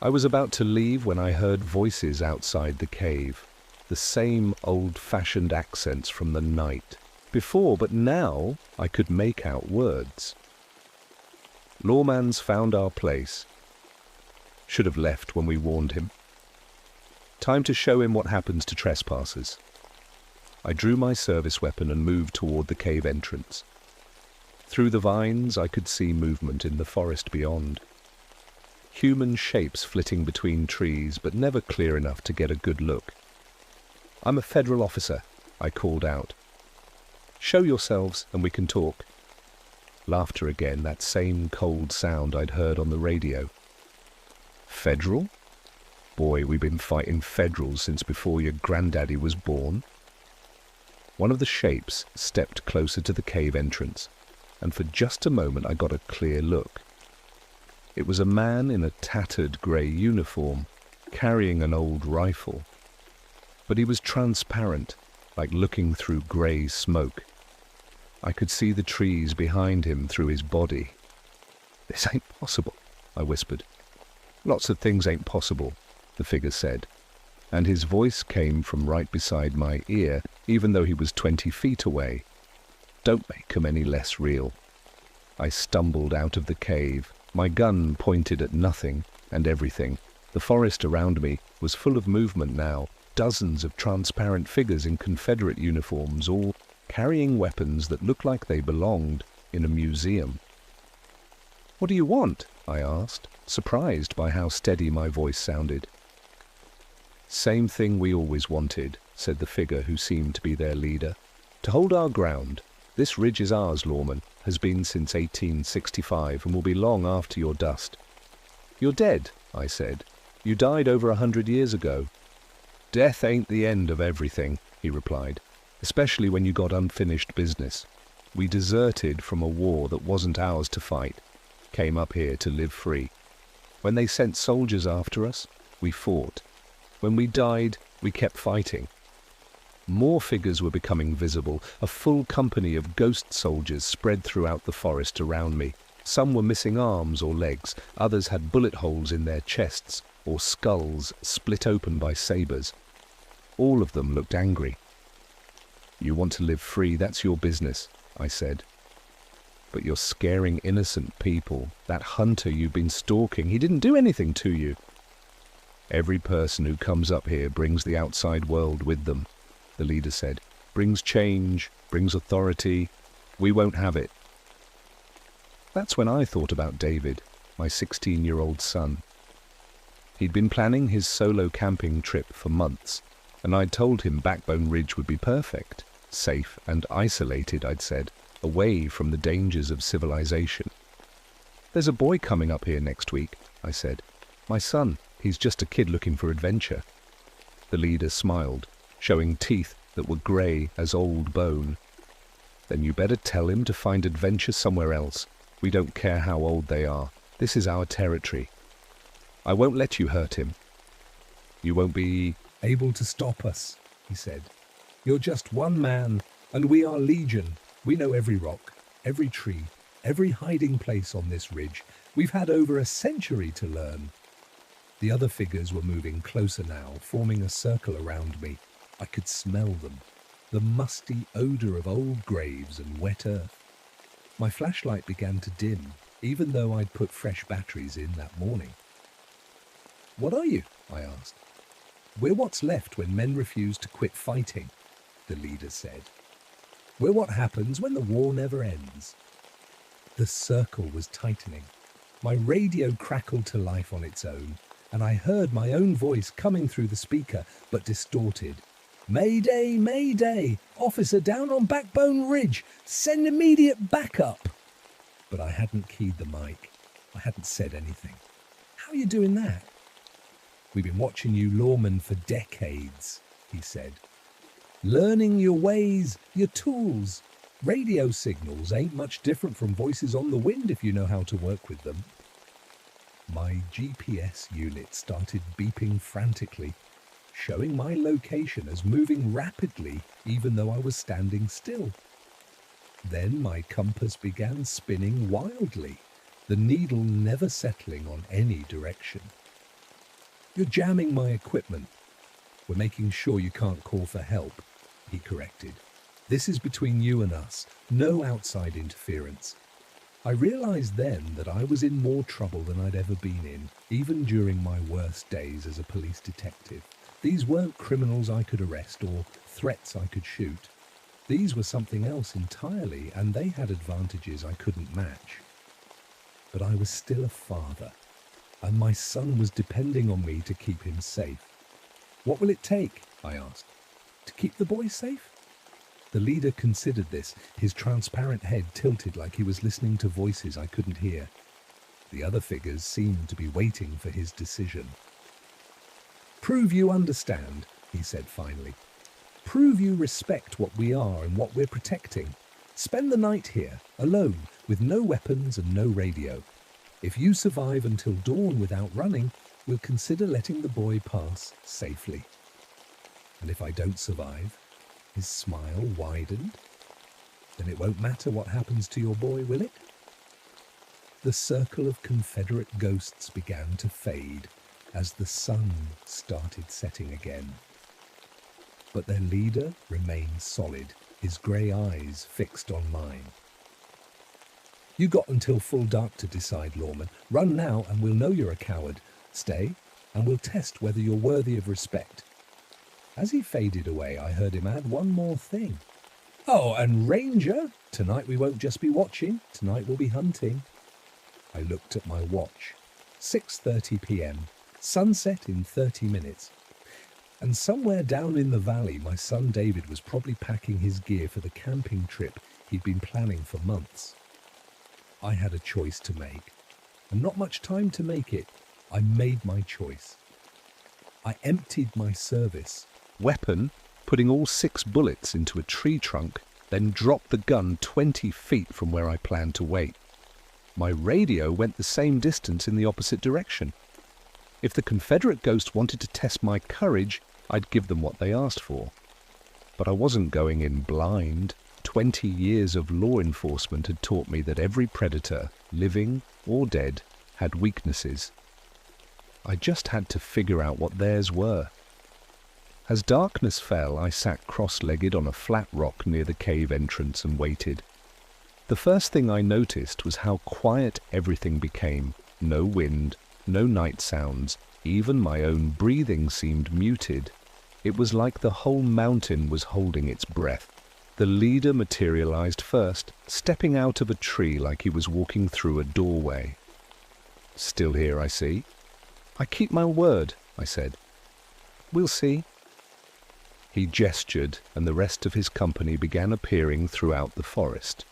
I was about to leave when I heard voices outside the cave. The same old-fashioned accents from the night. Before, but now, I could make out words. Lawman's found our place. Should have left when we warned him. Time to show him what happens to trespassers. I drew my service weapon and moved toward the cave entrance. Through the vines, I could see movement in the forest beyond. Human shapes flitting between trees, but never clear enough to get a good look. "I'm a federal officer," I called out. "Show yourselves and we can talk." Laughter again, that same cold sound I'd heard on the radio. Federal? Boy, we've been fighting Federals since before your granddaddy was born. One of the shapes stepped closer to the cave entrance, and for just a moment I got a clear look. It was a man in a tattered grey uniform, carrying an old rifle. But he was transparent, like looking through grey smoke. I could see the trees behind him through his body. "This ain't possible," I whispered. "Lots of things ain't possible," the figure said, and his voice came from right beside my ear, even though he was 20 feet away. "Don't make 'em any less real." I stumbled out of the cave, my gun pointed at nothing and everything. The forest around me was full of movement now, dozens of transparent figures in Confederate uniforms, all carrying weapons that looked like they belonged in a museum. "What do you want?" I asked, surprised by how steady my voice sounded. "Same thing we always wanted," said the figure who seemed to be their leader. "To hold our ground. This ridge is ours, Lawman, has been since 1865 and will be long after your dust." "You're dead," I said. "You died over 100 years ago." "Death ain't the end of everything," he replied, "especially when you got unfinished business. We deserted from a war that wasn't ours to fight, came up here to live free. When they sent soldiers after us, we fought. When we died, we kept fighting." More figures were becoming visible, a full company of ghost soldiers spread throughout the forest around me. Some were missing arms or legs, others had bullet holes in their chests, or skulls split open by sabers. All of them looked angry. "You want to live free, that's your business," I said. "But you're scaring innocent people. That hunter you've been stalking, he didn't do anything to you." "Every person who comes up here brings the outside world with them," the leader said. "Brings change, brings authority. We won't have it." That's when I thought about David, my 16-year-old son. He'd been planning his solo camping trip for months, and I'd told him Backbone Ridge would be perfect, safe and isolated, I'd said, away from the dangers of civilization. "There's a boy coming up here next week," I said. "My son, he's just a kid looking for adventure." The leader smiled, showing teeth that were grey as old bone. "Then you better tell him to find adventure somewhere else. We don't care how old they are. This is our territory. I won't let you hurt him." "You won't be able to stop us," he said. "You're just one man, and we are legion. We know every rock, every tree, Every hiding place on this ridge. We've had over a century to learn. The other figures were moving closer now, forming a circle around me. I could smell them, the musty odour of old graves and wet earth. My flashlight began to dim, even though I'd put fresh batteries in that morning. "What are you?" I asked. "We're what's left when men refuse to quit fighting," the leader said. "We're what happens when the war never ends." The circle was tightening. My radio crackled to life on its own, and I heard my own voice coming through the speaker, but distorted. "Mayday, mayday! Officer down on Backbone Ridge! Send immediate backup!" But I hadn't keyed the mic. I hadn't said anything. "How are you doing that?" "We've been watching you lawmen for decades," he said. "Learning your ways, your tools. Radio signals ain't much different from voices on the wind if you know how to work with them." My GPS unit started beeping frantically, showing my location as moving rapidly even though I was standing still. Then my compass began spinning wildly, the needle never settling on any direction. "You're jamming my equipment. We're making sure you can't call for help," he corrected. "This is between you and us, no outside interference." I realized then that I was in more trouble than I'd ever been in, even during my worst days as a police detective. These weren't criminals I could arrest or threats I could shoot. These were something else entirely, and they had advantages I couldn't match. But I was still a father, and my son was depending on me to keep him safe. "What will it take?" I asked. "To keep the boy safe?" The leader considered this, his transparent head tilted like he was listening to voices I couldn't hear. The other figures seemed to be waiting for his decision. "Prove you understand," he said finally. "Prove you respect what we are and what we're protecting. Spend the night here, alone, with no weapons and no radio. If you survive until dawn without running, we'll consider letting the boy pass safely. And if I don't survive," his smile widened, "then it won't matter what happens to your boy, will it?" The circle of Confederate ghosts began to fade as the sun started setting again. But their leader remained solid, his grey eyes fixed on mine. "You got until full dark to decide, lawman. Run now and we'll know you're a coward. Stay and we'll test whether you're worthy of respect." As he faded away, I heard him add one more thing. "Oh, and Ranger, tonight we won't just be watching, tonight we'll be hunting." I looked at my watch. 6:30 p.m. Sunset in 30 minutes. And somewhere down in the valley, my son David was probably packing his gear for the camping trip he'd been planning for months. I had a choice to make, and not much time to make it. I made my choice. I emptied my service Weapon, putting all 6 bullets into a tree trunk, then dropped the gun 20 feet from where I planned to wait. My radio went the same distance in the opposite direction. If the Confederate ghosts wanted to test my courage, I'd give them what they asked for. But I wasn't going in blind. 20 years of law enforcement had taught me that every predator, living or dead, had weaknesses. I just had to figure out what theirs were. As darkness fell, I sat cross-legged on a flat rock near the cave entrance and waited. The first thing I noticed was how quiet everything became. No wind, no night sounds, even my own breathing seemed muted. It was like the whole mountain was holding its breath. The leader materialized first, stepping out of a tree like he was walking through a doorway. "Still here, I see." "I keep my word," I said. "We'll see." He gestured, and the rest of his company began appearing throughout the forest.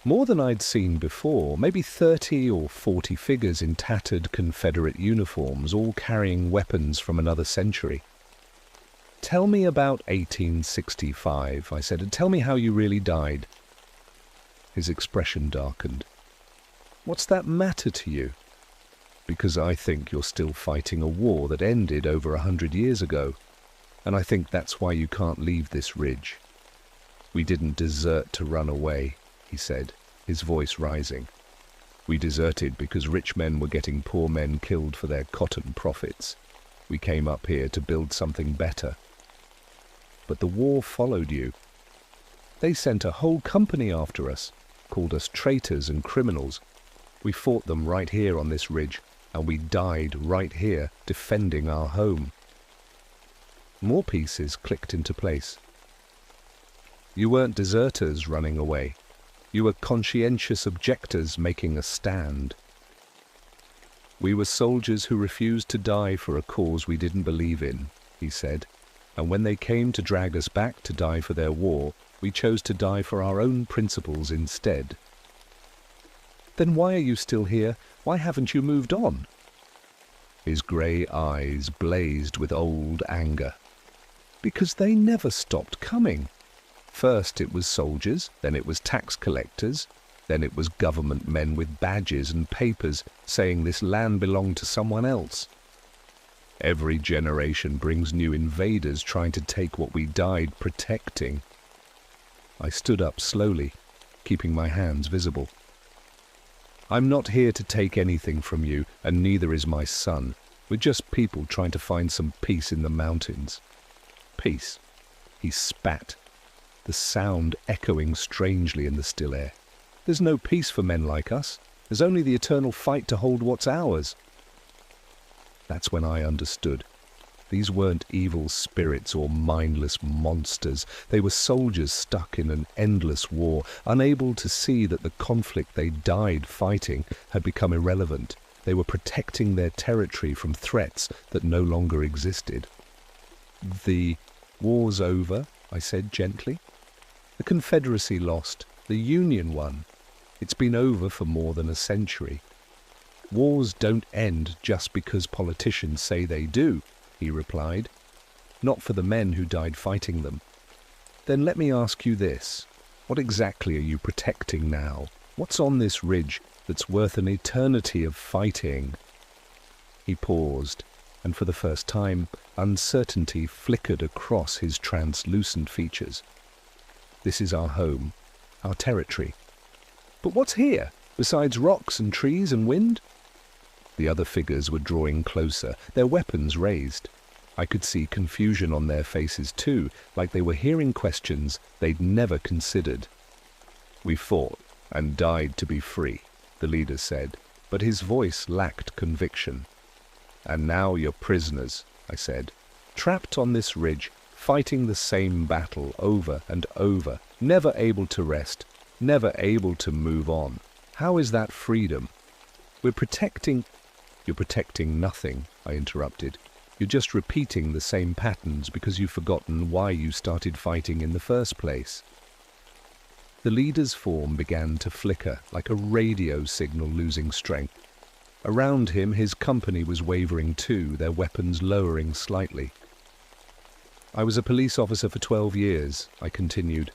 More than I'd seen before, maybe 30 or 40 figures in tattered Confederate uniforms, all carrying weapons from another century. "Tell me about 1865, I said, "and tell me how you really died." His expression darkened. "What's that matter to you?" "Because I think you're still fighting a war that ended over 100 years ago. And I think that's why you can't leave this ridge." "We didn't desert to run away," he said. his voice rising. "We deserted because rich men were getting poor men killed for their cotton profits. We came up here to build something better. But the war followed you. They sent a whole company after us, called us traitors and criminals. We fought them right here on this ridge, and we died right here defending our home." More pieces clicked into place. "You weren't deserters running away. You were conscientious objectors making a stand. We were soldiers who refused to die for a cause we didn't believe in," he said. "And when they came to drag us back to die for their war, we chose to die for our own principles instead." "Then why are you still here? Why haven't you moved on?" His grey eyes blazed with old anger. "Because they never stopped coming. First it was soldiers, then it was tax collectors, then it was government men with badges and papers saying this land belonged to someone else. Every generation brings new invaders trying to take what we died protecting." I stood up slowly, keeping my hands visible. "I'm not here to take anything from you, and neither is my son. We're just people trying to find some peace in the mountains." "Peace?" He spat, the sound echoing strangely in the still air. "There's no peace for men like us. There's only the eternal fight to hold what's ours." That's when I understood. These weren't evil spirits or mindless monsters. They were soldiers stuck in an endless war, unable to see that the conflict they died fighting had become irrelevant. They were protecting their territory from threats that no longer existed. "The war's over," I said gently. "The Confederacy lost. The Union won. It's been over for more than a century. Wars don't end just because politicians say they do," he replied. "Not for the men who died fighting them." "Then let me ask you this. What exactly are you protecting now? What's on this ridge that's worth an eternity of fighting?" He paused, and for the first time, uncertainty flickered across his translucent features. "This is our home, our territory." "But what's here, besides rocks and trees and wind?" The other figures were drawing closer, their weapons raised. I could see confusion on their faces too, like they were hearing questions they'd never considered. "We fought and died to be free," the leader said, but his voice lacked conviction. "And now you're prisoners," I said, "trapped on this ridge, fighting the same battle over and over, never able to rest, never able to move on. How is that freedom?" "We're protecting—" "You're protecting nothing," I interrupted. "You're just repeating the same patterns because you've forgotten why you started fighting in the first place." The leader's form began to flicker, like a radio signal losing strength. Around him, his company was wavering too, their weapons lowering slightly. "I was a police officer for 12 years, I continued.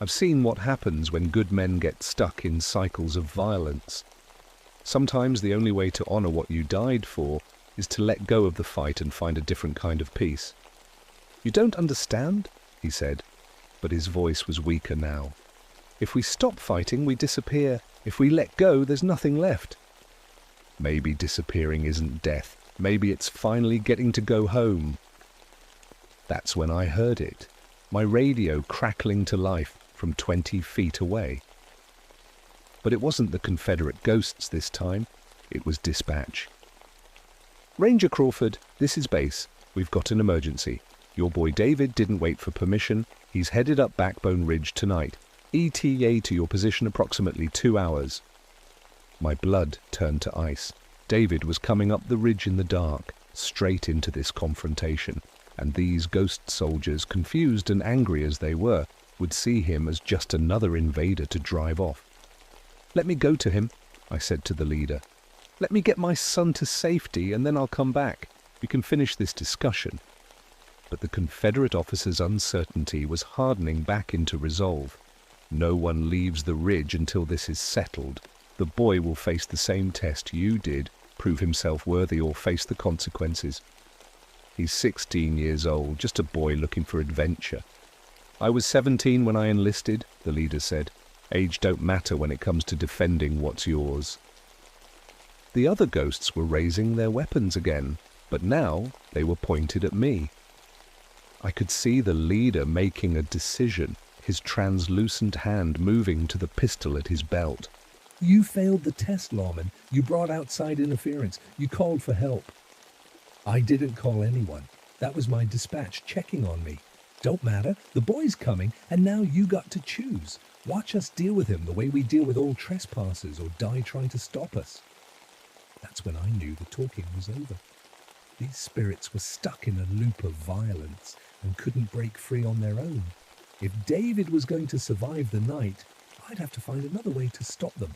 "I've seen what happens when good men get stuck in cycles of violence. Sometimes the only way to honor what you died for is to let go of the fight and find a different kind of peace." "You don't understand," he said, but his voice was weaker now. "If we stop fighting, we disappear. If we let go, there's nothing left." "Maybe disappearing isn't death. Maybe it's finally getting to go home." That's when I heard it, my radio crackling to life from 20 feet away. But it wasn't the Confederate ghosts this time. It was dispatch. "Ranger Crawford, this is base. We've got an emergency. Your boy David didn't wait for permission. He's headed up Backbone Ridge tonight. ETA to your position approximately 2 hours. My blood turned to ice. David was coming up the ridge in the dark, straight into this confrontation, and these ghost soldiers, confused and angry as they were, would see him as just another invader to drive off. "Let me go to him," I said to the leader. "Let me get my son to safety, and then I'll come back. We can finish this discussion." But the Confederate officer's uncertainty was hardening back into resolve. "No one leaves the ridge until this is settled. The boy will face the same test you did, prove himself worthy or face the consequences. He's 16 years old, just a boy looking for adventure." "I was 17 when I enlisted," the leader said. Age don't matter when it comes to defending what's yours. The other ghosts were raising their weapons again, but now they were pointed at me. I could see the leader making a decision, his translucent hand moving to the pistol at his belt. You failed the test, lawman. You brought outside interference. You called for help. I didn't call anyone. That was my dispatch checking on me. Don't matter. The boy's coming, and now you got to choose. Watch us deal with him the way we deal with all trespassers or die trying to stop us. That's when I knew the talking was over. These spirits were stuck in a loop of violence and couldn't break free on their own. If David was going to survive the night, I'd have to find another way to stop them.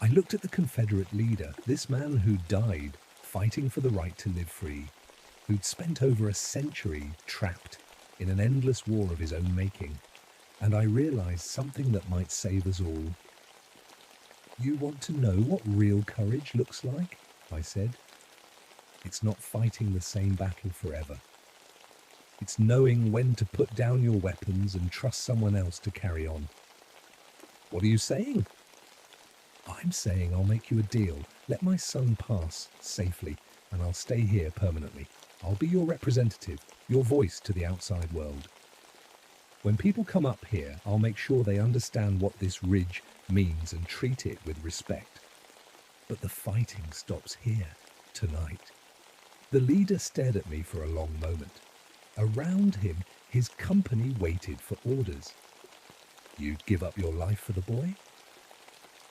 I looked at the Confederate leader, this man who died fighting for the right to live free, who'd spent over a century trapped in an endless war of his own making, and I realized something that might save us all. You want to know what real courage looks like? I said. It's not fighting the same battle forever. It's knowing when to put down your weapons and trust someone else to carry on. What are you saying? I'm saying I'll make you a deal. Let my son pass safely, and I'll stay here permanently. I'll be your representative, your voice to the outside world. When people come up here, I'll make sure they understand what this ridge means and treat it with respect. But the fighting stops here, tonight. The leader stared at me for a long moment. Around him, his company waited for orders. You'd give up your life for the boy?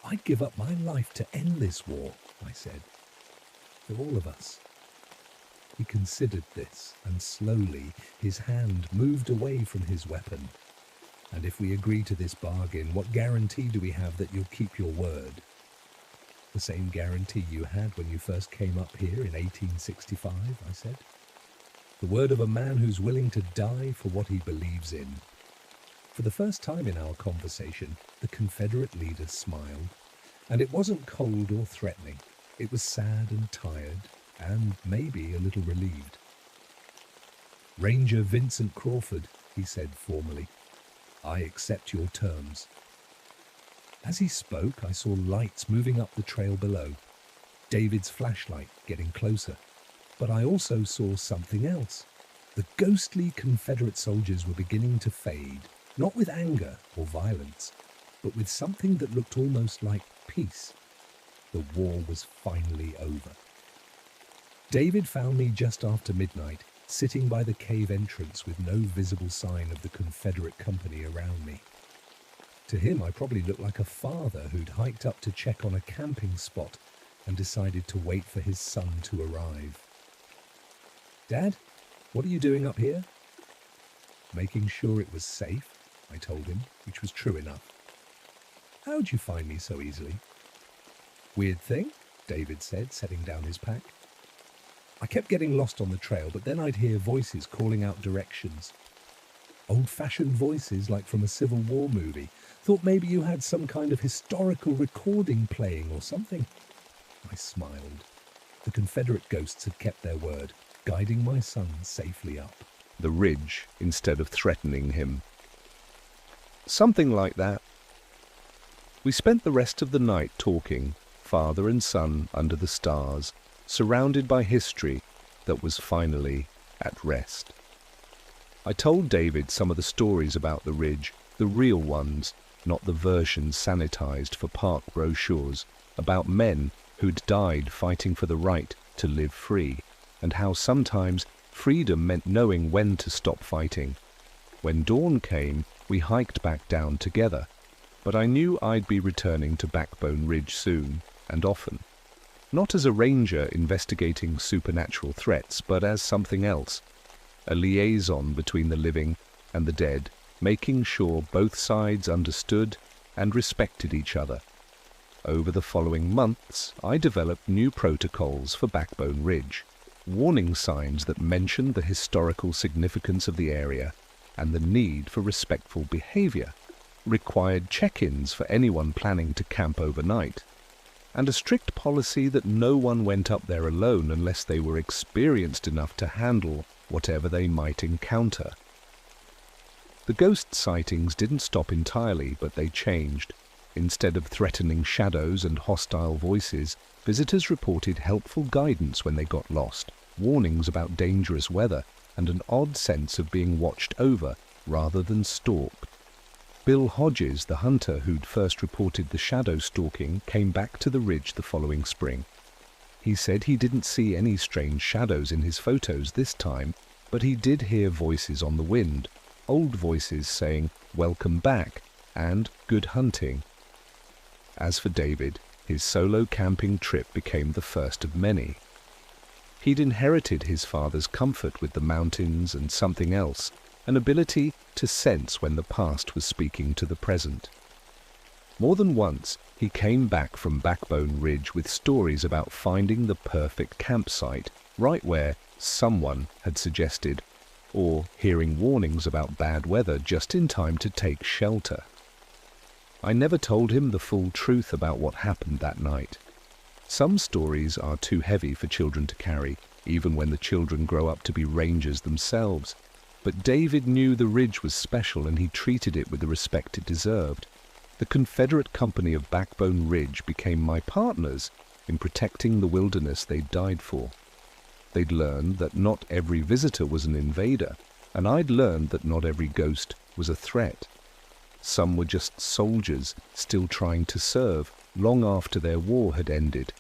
I'd give up my life to end this war, I said. For all of us. He considered this, and slowly his hand moved away from his weapon. And if we agree to this bargain, what guarantee do we have that you'll keep your word? The same guarantee you had when you first came up here in 1865, I said. The word of a man who's willing to die for what he believes in. For the first time in our conversation, the Confederate leader smiled, and it wasn't cold or threatening. It was sad and tired, and maybe a little relieved. Ranger Vincent Crawford, he said formally, I accept your terms. As he spoke, I saw lights moving up the trail below, David's flashlight getting closer. But I also saw something else. The ghostly Confederate soldiers were beginning to fade, not with anger or violence, but with something that looked almost like peace. The war was finally over. David found me just after midnight, sitting by the cave entrance with no visible sign of the Confederate company around me. To him, I probably looked like a father who'd hiked up to check on a camping spot and decided to wait for his son to arrive. Dad, what are you doing up here? Making sure it was safe, I told him, which was true enough. How'd you find me so easily? Weird thing, David said, setting down his pack. I kept getting lost on the trail, but then I'd hear voices calling out directions. Old-fashioned voices like from a Civil War movie. Thought maybe you had some kind of historical recording playing or something. I smiled. The Confederate ghosts had kept their word, guiding my son safely up the ridge instead of threatening him. Something like that. We spent the rest of the night talking, father and son under the stars, surrounded by history that was finally at rest. I told David some of the stories about the ridge, the real ones, not the versions sanitized for park brochures, about men who'd died fighting for the right to live free, and how sometimes freedom meant knowing when to stop fighting. When dawn came, we hiked back down together, but I knew I'd be returning to Backbone Ridge soon, and often. Not as a ranger investigating supernatural threats, but as something else, a liaison between the living and the dead, making sure both sides understood and respected each other. Over the following months, I developed new protocols for Backbone Ridge, warning signs that mentioned the historical significance of the area and the need for respectful behavior, required check-ins for anyone planning to camp overnight, and a strict policy that no one went up there alone unless they were experienced enough to handle whatever they might encounter. The ghost sightings didn't stop entirely, but they changed. Instead of threatening shadows and hostile voices, visitors reported helpful guidance when they got lost, warnings about dangerous weather, and an odd sense of being watched over rather than stalked. Bill Hodges, the hunter who'd first reported the shadow stalking, came back to the ridge the following spring. He said he didn't see any strange shadows in his photos this time, but he did hear voices on the wind, old voices saying, "Welcome back," and "Good hunting." As for David, his solo camping trip became the first of many. He'd inherited his father's comfort with the mountains and something else, an ability to sense when the past was speaking to the present. More than once, he came back from Backbone Ridge with stories about finding the perfect campsite, right where someone had suggested, or hearing warnings about bad weather just in time to take shelter. I never told him the full truth about what happened that night. Some stories are too heavy for children to carry, even when the children grow up to be rangers themselves. But David knew the ridge was special and he treated it with the respect it deserved. The Confederate Company of Backbone Ridge became my partners in protecting the wilderness they'd died for. They'd learned that not every visitor was an invader, and I'd learned that not every ghost was a threat. Some were just soldiers still trying to serve long after their war had ended.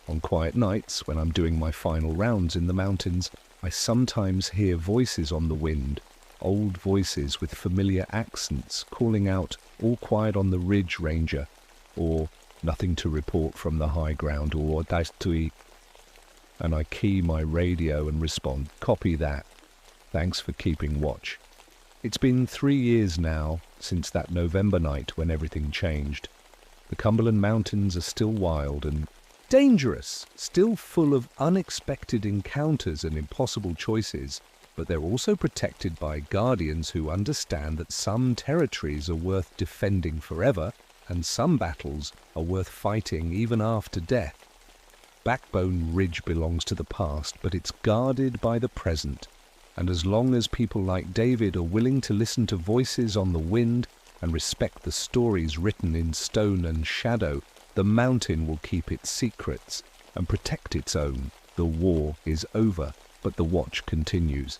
On quiet nights, when I'm doing my final rounds in the mountains, I sometimes hear voices on the wind, old voices with familiar accents calling out, "All quiet on the ridge, Ranger," or "Nothing to report from the high ground," or "Das tui." And I key my radio and respond, "Copy that. Thanks for keeping watch." It's been 3 years now since that November night when everything changed. The Cumberland Mountains are still wild and dangerous, still full of unexpected encounters and impossible choices, but they're also protected by guardians who understand that some territories are worth defending forever and some battles are worth fighting even after death. Backbone Ridge belongs to the past, but it's guarded by the present. And as long as people like David are willing to listen to voices on the wind and respect the stories written in stone and shadow, the mountain will keep its secrets and protect its own. The war is over, but the watch continues.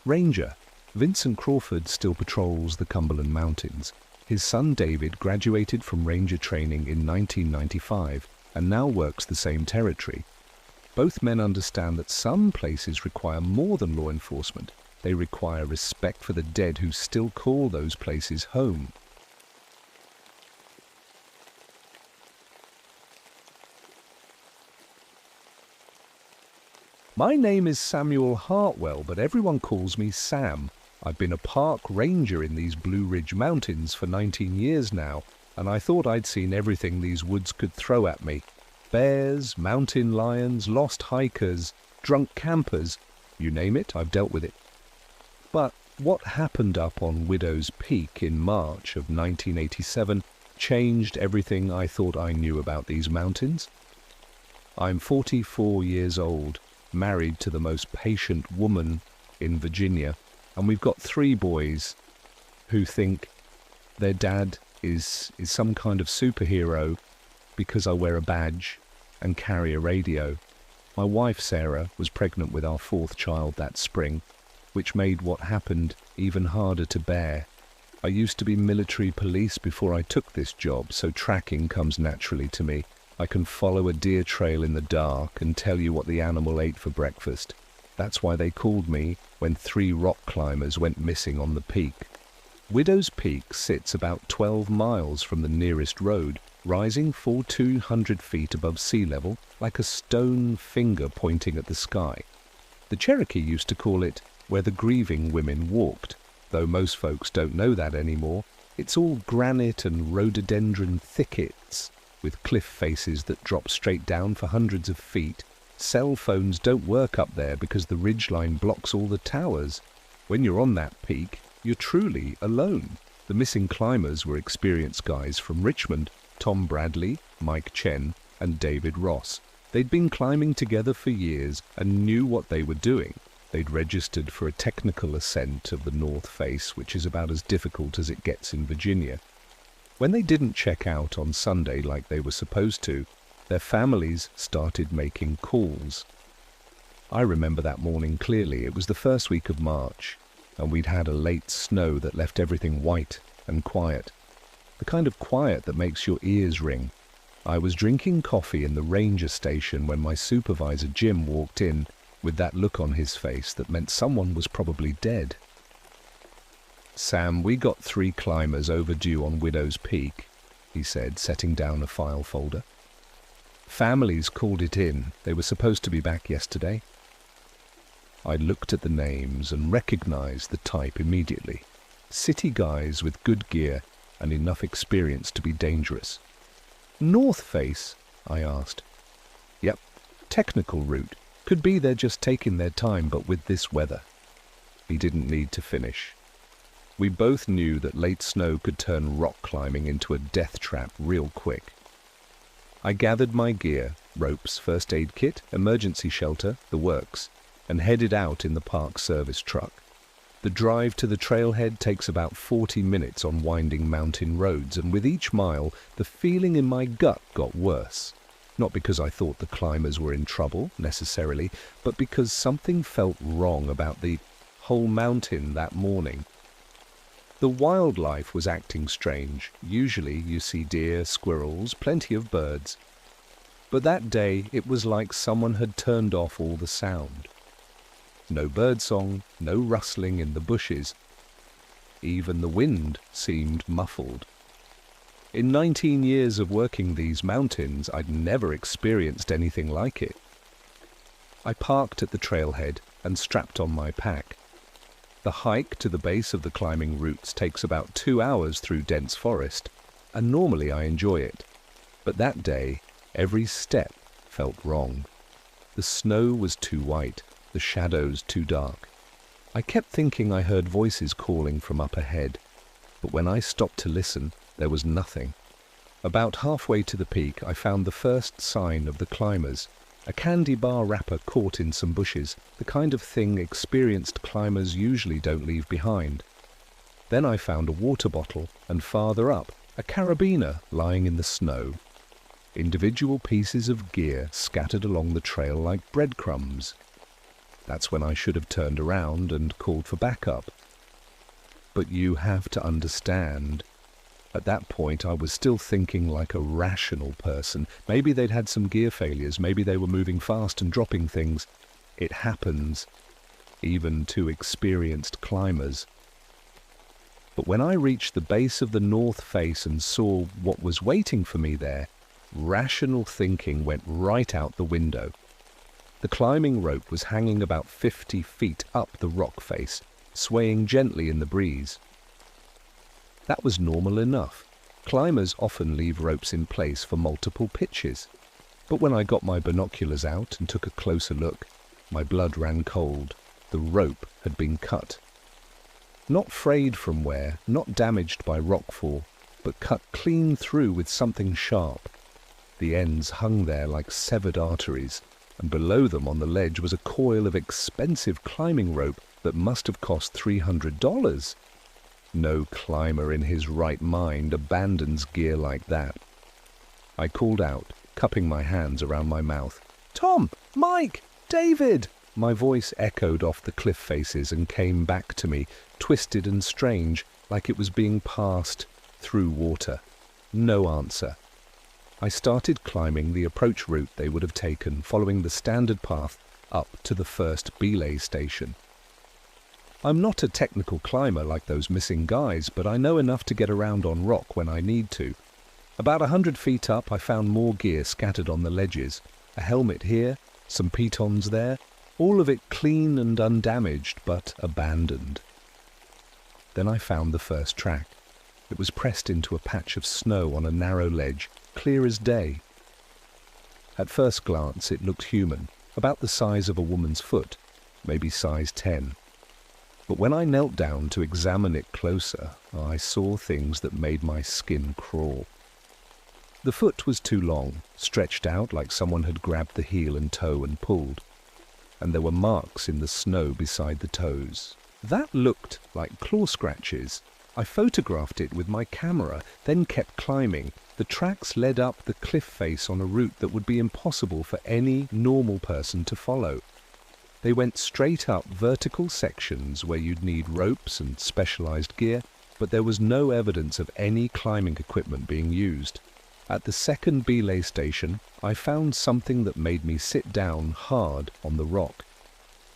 Ranger Vincent Crawford still patrols the Cumberland Mountains. His son David graduated from ranger training in 1995 and now works the same territory. Both men understand that some places require more than law enforcement. They require respect for the dead who still call those places home. My name is Samuel Hartwell, but everyone calls me Sam. I've been a park ranger in these Blue Ridge Mountains for 19 years now, and I thought I'd seen everything these woods could throw at me. Bears, mountain lions, lost hikers, drunk campers, you name it, I've dealt with it. But what happened up on Widow's Peak in March of 1987 changed everything I thought I knew about these mountains. I'm 44 years old, married to the most patient woman in Virginia, and we've got 3 boys who think their dad is some kind of superhero because I wear a badge and carry a radio. My wife, Sarah, was pregnant with our 4th child that spring, which made what happened even harder to bear. I used to be military police before I took this job, so tracking comes naturally to me. I can follow a deer trail in the dark and tell you what the animal ate for breakfast. That's why they called me when 3 rock climbers went missing on the peak. Widow's Peak sits about 12 miles from the nearest road, rising full 200 feet above sea level, like a stone finger pointing at the sky. The Cherokee used to call it where the grieving women walked, though most folks don't know that anymore. It's all granite and rhododendron thickets, with cliff faces that drop straight down for hundreds of feet. Cell phones don't work up there because the ridgeline blocks all the towers. When you're on that peak, you're truly alone. The missing climbers were experienced guys from Richmond, Tom Bradley, Mike Chen, and David Ross. They'd been climbing together for years and knew what they were doing. They'd registered for a technical ascent of the North Face, which is about as difficult as it gets in Virginia. When they didn't check out on Sunday like they were supposed to, their families started making calls. I remember that morning clearly. It was the first week of March, and we'd had a late snow that left everything white and quiet. The kind of quiet that makes your ears ring. I was drinking coffee in the ranger station when my supervisor Jim walked in with that look on his face that meant someone was probably dead. "Sam, we got 3 climbers overdue on Widow's Peak," he said, setting down a file folder. "Families called it in. They were supposed to be back yesterday." I looked at the names and recognized the type immediately. City guys with good gear and enough experience to be dangerous. "North Face?" I asked. "Yep, technical route. Could be they're just taking their time, but with this weather." He didn't need to finish. We both knew that late snow could turn rock climbing into a death trap real quick. I gathered my gear, ropes, first aid kit, emergency shelter, the works, and headed out in the park service truck. The drive to the trailhead takes about 40 minutes on winding mountain roads, and with each mile, the feeling in my gut got worse. Not because I thought the climbers were in trouble, necessarily, but because something felt wrong about the whole mountain that morning. The wildlife was acting strange. Usually you see deer, squirrels, plenty of birds. But that day it was like someone had turned off all the sound. No birdsong, no rustling in the bushes. Even the wind seemed muffled. In 19 years of working these mountains, I'd never experienced anything like it. I parked at the trailhead and strapped on my pack. The hike to the base of the climbing routes takes about 2 hours through dense forest, and normally I enjoy it. But that day, every step felt wrong. The snow was too white, the shadows too dark. I kept thinking I heard voices calling from up ahead, but when I stopped to listen, there was nothing. About halfway to the peak, I found the first sign of the climbers. A candy bar wrapper caught in some bushes, the kind of thing experienced climbers usually don't leave behind. Then I found a water bottle, and farther up, a carabiner lying in the snow. Individual pieces of gear scattered along the trail like breadcrumbs. That's when I should have turned around and called for backup. But you have to understand. At that point, I was still thinking like a rational person. Maybe they'd had some gear failures. Maybe they were moving fast and dropping things. It happens, even to experienced climbers. But when I reached the base of the North Face and saw what was waiting for me there, rational thinking went right out the window. The climbing rope was hanging about 50 feet up the rock face, swaying gently in the breeze. That was normal enough. Climbers often leave ropes in place for multiple pitches. But when I got my binoculars out and took a closer look, my blood ran cold. The rope had been cut. Not frayed from wear, not damaged by rockfall, but cut clean through with something sharp. The ends hung there like severed arteries, and below them on the ledge was a coil of expensive climbing rope that must have cost $300. No climber in his right mind abandons gear like that. I called out, cupping my hands around my mouth. "Tom! Mike! David!" My voice echoed off the cliff faces and came back to me, twisted and strange, like it was being passed through water. No answer. I started climbing the approach route they would have taken, following the standard path up to the first belay station. I'm not a technical climber like those missing guys, but I know enough to get around on rock when I need to. About 100 feet up, I found more gear scattered on the ledges. A helmet here, some pitons there, all of it clean and undamaged, but abandoned. Then I found the first track. It was pressed into a patch of snow on a narrow ledge, clear as day. At first glance, it looked human, about the size of a woman's foot, maybe size 10. But when I knelt down to examine it closer, I saw things that made my skin crawl. The foot was too long, stretched out like someone had grabbed the heel and toe and pulled, and there were marks in the snow beside the toes. That looked like claw scratches, I photographed it with my camera, then kept climbing. The tracks led up the cliff face on a route that would be impossible for any normal person to follow. They went straight up vertical sections where you'd need ropes and specialized gear, but there was no evidence of any climbing equipment being used. At the second belay station, I found something that made me sit down hard on the rock.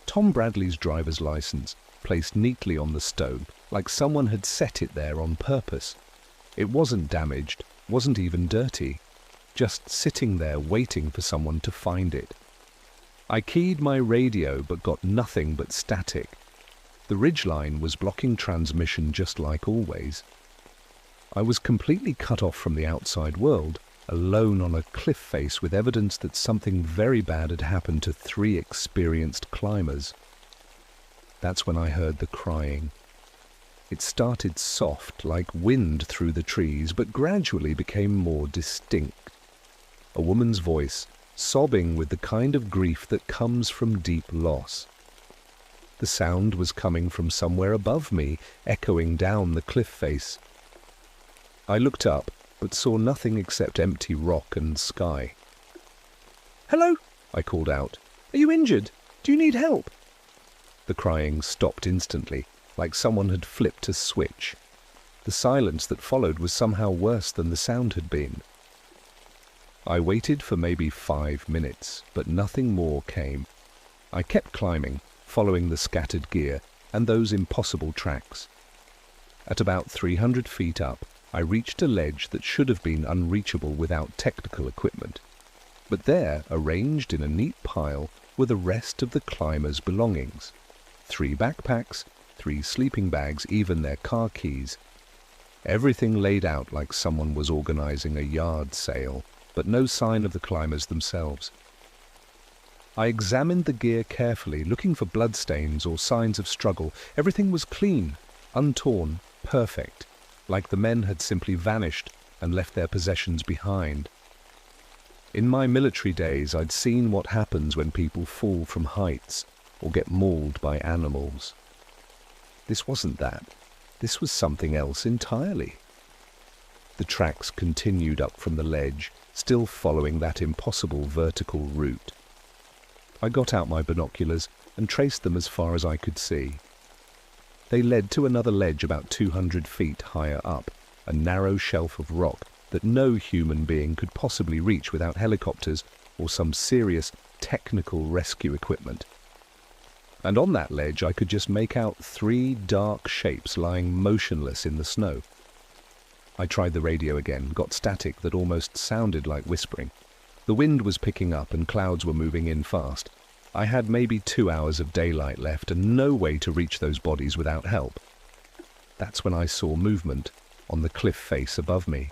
Tom Bradley's driver's license, placed neatly on the stone, like someone had set it there on purpose. It wasn't damaged, wasn't even dirty, just sitting there waiting for someone to find it. I keyed my radio but got nothing but static. The ridgeline was blocking transmission just like always. I was completely cut off from the outside world, alone on a cliff face with evidence that something very bad had happened to 3 experienced climbers. That's when I heard the crying. It started soft, like wind through the trees, but gradually became more distinct. A woman's voice, sobbing with the kind of grief that comes from deep loss. The sound was coming from somewhere above me, echoing down the cliff face. I looked up, but saw nothing except empty rock and sky. "Hello," I called out. "Are you injured? Do you need help?" The crying stopped instantly, like someone had flipped a switch. The silence that followed was somehow worse than the sound had been. I waited for maybe 5 minutes, but nothing more came. I kept climbing, following the scattered gear and those impossible tracks. At about 300 feet up, I reached a ledge that should have been unreachable without technical equipment. But there, arranged in a neat pile, were the rest of the climbers' belongings. 3 backpacks, 3 sleeping bags, even their car keys. Everything laid out like someone was organizing a yard sale, but no sign of the climbers themselves. I examined the gear carefully, looking for bloodstains or signs of struggle. Everything was clean, untorn, perfect, like the men had simply vanished and left their possessions behind. In my military days, I'd seen what happens when people fall from heights or get mauled by animals. This wasn't that. This was something else entirely. The tracks continued up from the ledge, still following that impossible vertical route. I got out my binoculars and traced them as far as I could see. They led to another ledge about 200 feet higher up, a narrow shelf of rock that no human being could possibly reach without helicopters or some serious technical rescue equipment. And on that ledge I could just make out 3 dark shapes lying motionless in the snow. I tried the radio again, got static that almost sounded like whispering. The wind was picking up and clouds were moving in fast. I had maybe 2 hours of daylight left and no way to reach those bodies without help. That's when I saw movement on the cliff face above me.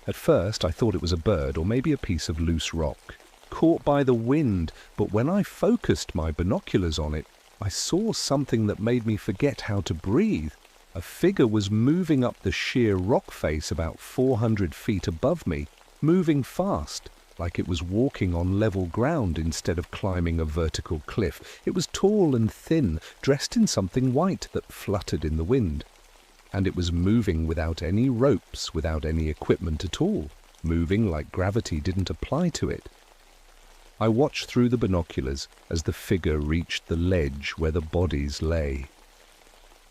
At first I thought it was a bird or maybe a piece of loose rock, caught by the wind, but when I focused my binoculars on it, I saw something that made me forget how to breathe. A figure was moving up the sheer rock face about 400 feet above me, moving fast, like it was walking on level ground instead of climbing a vertical cliff. It was tall and thin, dressed in something white that fluttered in the wind. And it was moving without any ropes, without any equipment at all, moving like gravity didn't apply to it. I watched through the binoculars as the figure reached the ledge where the bodies lay.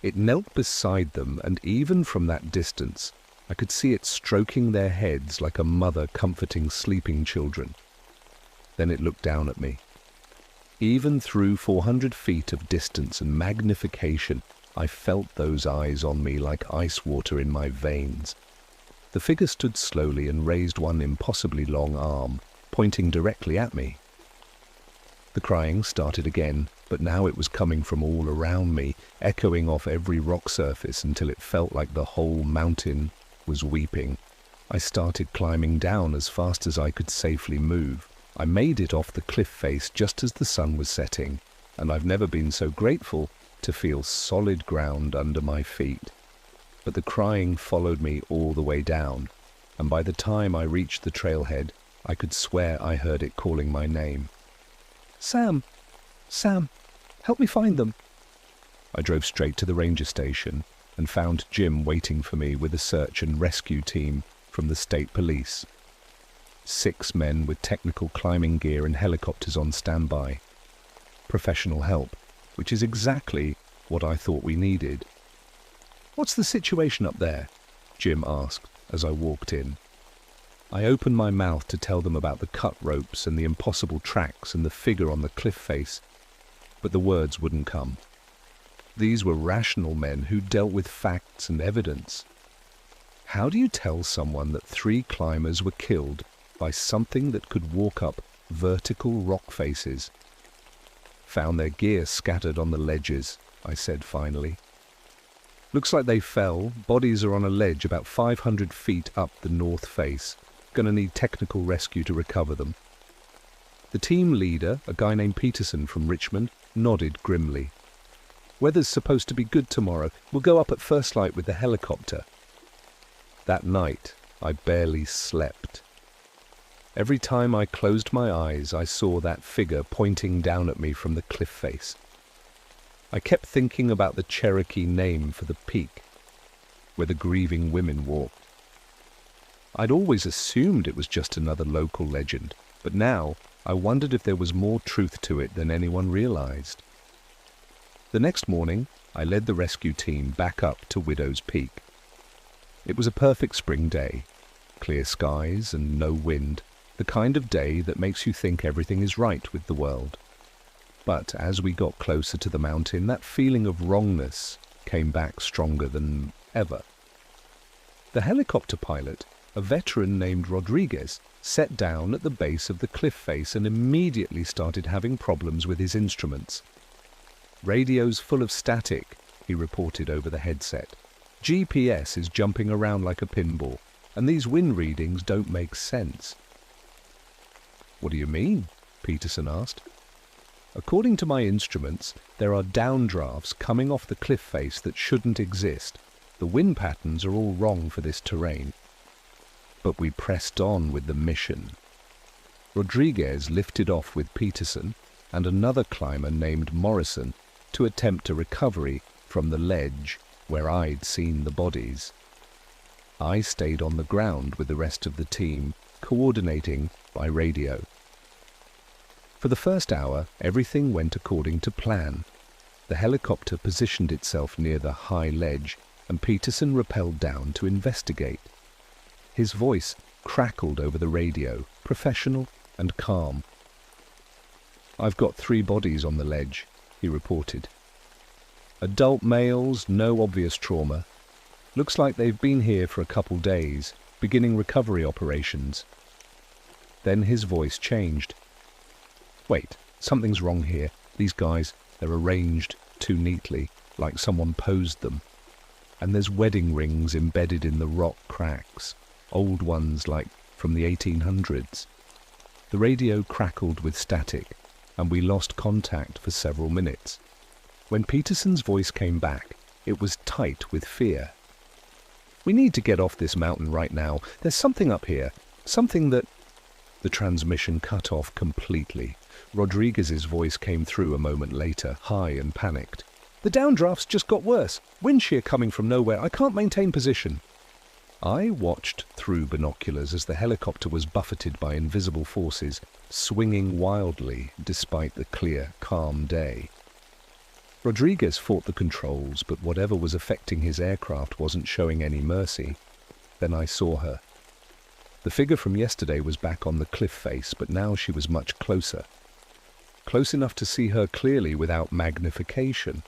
It knelt beside them, and even from that distance, I could see it stroking their heads like a mother comforting sleeping children. Then it looked down at me. Even through 400 feet of distance and magnification, I felt those eyes on me like ice water in my veins. The figure stood slowly and raised one impossibly long arm, pointing directly at me. The crying started again, but now it was coming from all around me, echoing off every rock surface until it felt like the whole mountain was weeping. I started climbing down as fast as I could safely move. I made it off the cliff face just as the sun was setting, and I've never been so grateful to feel solid ground under my feet. But the crying followed me all the way down, and by the time I reached the trailhead, I could swear I heard it calling my name. "Sam! Sam! Help me find them!" I drove straight to the ranger station and found Jim waiting for me with a search and rescue team from the state police. 6 men with technical climbing gear and helicopters on standby. Professional help, which is exactly what I thought we needed. "What's the situation up there?" Jim asked as I walked in. I opened my mouth to tell them about the cut ropes and the impossible tracks and the figure on the cliff face, but the words wouldn't come. These were rational men who dealt with facts and evidence. How do you tell someone that 3 climbers were killed by something that could walk up vertical rock faces? "Found their gear scattered on the ledges," I said finally. "Looks like they fell. Bodies are on a ledge about 500 feet up the north face. Gonna need technical rescue to recover them." The team leader, a guy named Peterson from Richmond, nodded grimly. "Weather's supposed to be good tomorrow. We'll go up at first light with the helicopter." That night, I barely slept. Every time I closed my eyes, I saw that figure pointing down at me from the cliff face. I kept thinking about the Cherokee name for the peak, where the grieving women walked. I'd always assumed it was just another local legend, but now I wondered if there was more truth to it than anyone realized. The next morning, I led the rescue team back up to Widow's Peak. It was a perfect spring day, clear skies and no wind, the kind of day that makes you think everything is right with the world. But as we got closer to the mountain, that feeling of wrongness came back stronger than ever. The helicopter pilot, a veteran named Rodriguez, sat down at the base of the cliff face and immediately started having problems with his instruments. "Radio's full of static," he reported over the headset. "GPS is jumping around like a pinball, and these wind readings don't make sense." "What do you mean?" Peterson asked. "According to my instruments, there are downdrafts coming off the cliff face that shouldn't exist. The wind patterns are all wrong for this terrain." But we pressed on with the mission. Rodriguez lifted off with Peterson and another climber named Morrison to attempt a recovery from the ledge where I'd seen the bodies. I stayed on the ground with the rest of the team, coordinating by radio. For the first hour, everything went according to plan. The helicopter positioned itself near the high ledge, and Peterson rappelled down to investigate. His voice crackled over the radio, professional and calm. "I've got 3 bodies on the ledge," he reported. "Adult males, no obvious trauma. Looks like they've been here for a couple days, beginning recovery operations." Then his voice changed. "Wait, something's wrong here. These guys, they're arranged too neatly, like someone posed them. And there's wedding rings embedded in the rock cracks. Old ones like from the 1800s. The radio crackled with static, and we lost contact for several minutes. When Peterson's voice came back, it was tight with fear. "We need to get off this mountain right now. There's something up here, something that—" The transmission cut off completely. Rodriguez's voice came through a moment later, high and panicked. "The downdrafts just got worse. Wind shear coming from nowhere. I can't maintain position." I watched through binoculars as the helicopter was buffeted by invisible forces, swinging wildly despite the clear, calm day. Rodriguez fought the controls, but whatever was affecting his aircraft wasn't showing any mercy. Then I saw her. The figure from yesterday was back on the cliff face, but now she was much closer. Close enough to see her clearly without magnification.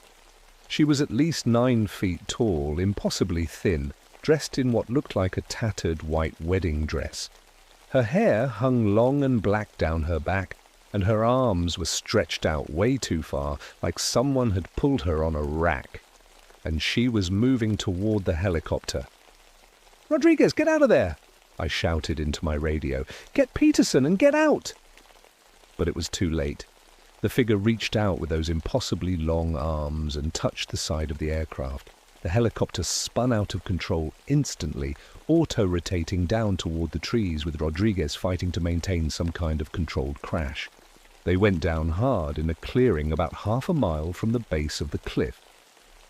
She was at least 9 feet tall, impossibly thin, dressed in what looked like a tattered white wedding dress. Her hair hung long and black down her back, and her arms were stretched out way too far, like someone had pulled her on a rack. And she was moving toward the helicopter. "Rodriguez, get out of there!" I shouted into my radio. "Get Peterson and get out!" But it was too late. The figure reached out with those impossibly long arms and touched the side of the aircraft. The helicopter spun out of control instantly, auto-rotating down toward the trees with Rodriguez fighting to maintain some kind of controlled crash. They went down hard in a clearing about half a mile from the base of the cliff.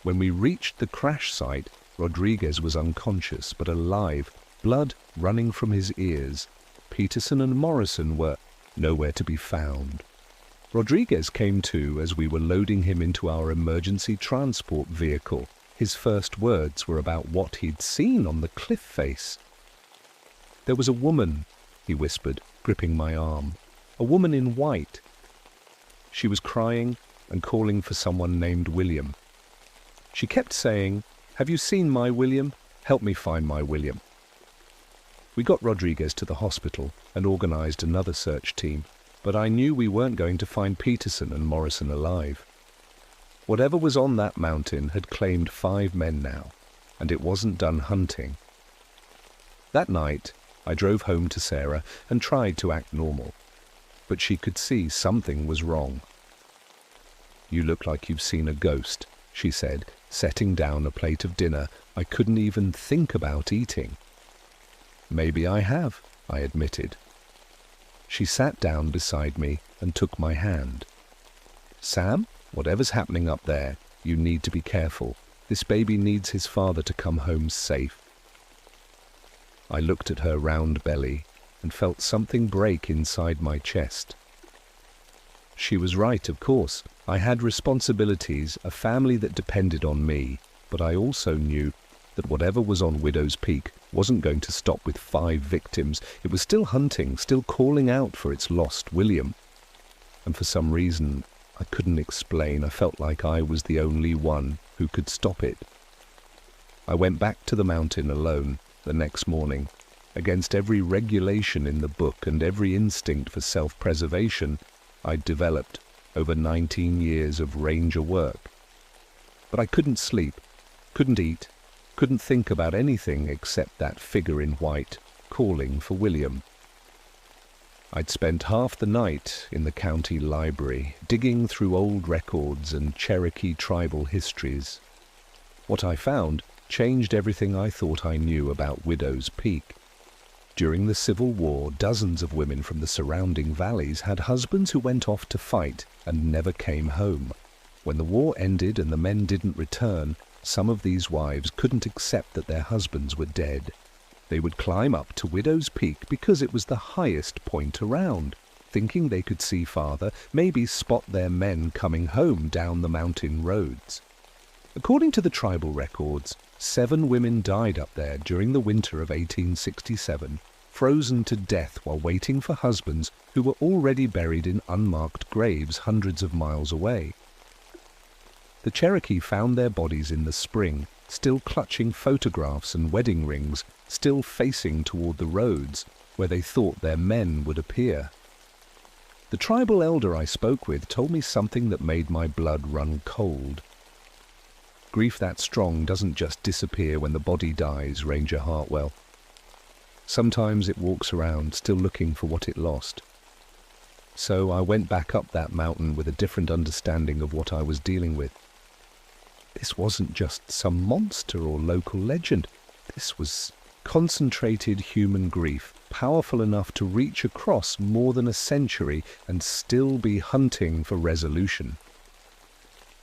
When we reached the crash site, Rodriguez was unconscious but alive, blood running from his ears. Peterson and Morrison were nowhere to be found. Rodriguez came to as we were loading him into our emergency transport vehicle. His first words were about what he'd seen on the cliff face. "There was a woman," he whispered, gripping my arm. "A woman in white. She was crying and calling for someone named William. She kept saying, 'Have you seen my William? Help me find my William.'" We got Rodriguez to the hospital and organized another search team, but I knew we weren't going to find Peterson and Morrison alive. Whatever was on that mountain had claimed 5 men now, and it wasn't done hunting. That night, I drove home to Sarah and tried to act normal, but she could see something was wrong. "You look like you've seen a ghost," she said, setting down a plate of dinner I couldn't even think about eating. "Maybe I have," I admitted. She sat down beside me and took my hand. "Sam, whatever's happening up there, you need to be careful. This baby needs his father to come home safe." I looked at her round belly and felt something break inside my chest. She was right, of course. I had responsibilities, a family that depended on me, but I also knew that whatever was on Widow's Peak wasn't going to stop with 5 victims. It was still hunting, still calling out for its lost William. And for some reason I couldn't explain, I felt like I was the only one who could stop it. I went back to the mountain alone the next morning. Against every regulation in the book and every instinct for self-preservation I'd developed over 19 years of ranger work. But I couldn't sleep, couldn't eat, couldn't think about anything except that figure in white calling for William. I'd spent half the night in the county library, digging through old records and Cherokee tribal histories. What I found changed everything I thought I knew about Widow's Peak. During the Civil War, dozens of women from the surrounding valleys had husbands who went off to fight and never came home. When the war ended and the men didn't return, some of these wives couldn't accept that their husbands were dead. They would climb up to Widow's Peak because it was the highest point around, thinking they could see farther, maybe spot their men coming home down the mountain roads. According to the tribal records, 7 women died up there during the winter of 1867, frozen to death while waiting for husbands who were already buried in unmarked graves hundreds of miles away. The Cherokee found their bodies in the spring, still clutching photographs and wedding rings, still facing toward the roads where they thought their men would appear. The tribal elder I spoke with told me something that made my blood run cold. Grief that strong doesn't just disappear when the body dies, Ranger Hartwell. Sometimes it walks around, still looking for what it lost. So I went back up that mountain with a different understanding of what I was dealing with. This wasn't just some monster or local legend. This was concentrated human grief, powerful enough to reach across more than a century and still be hunting for resolution.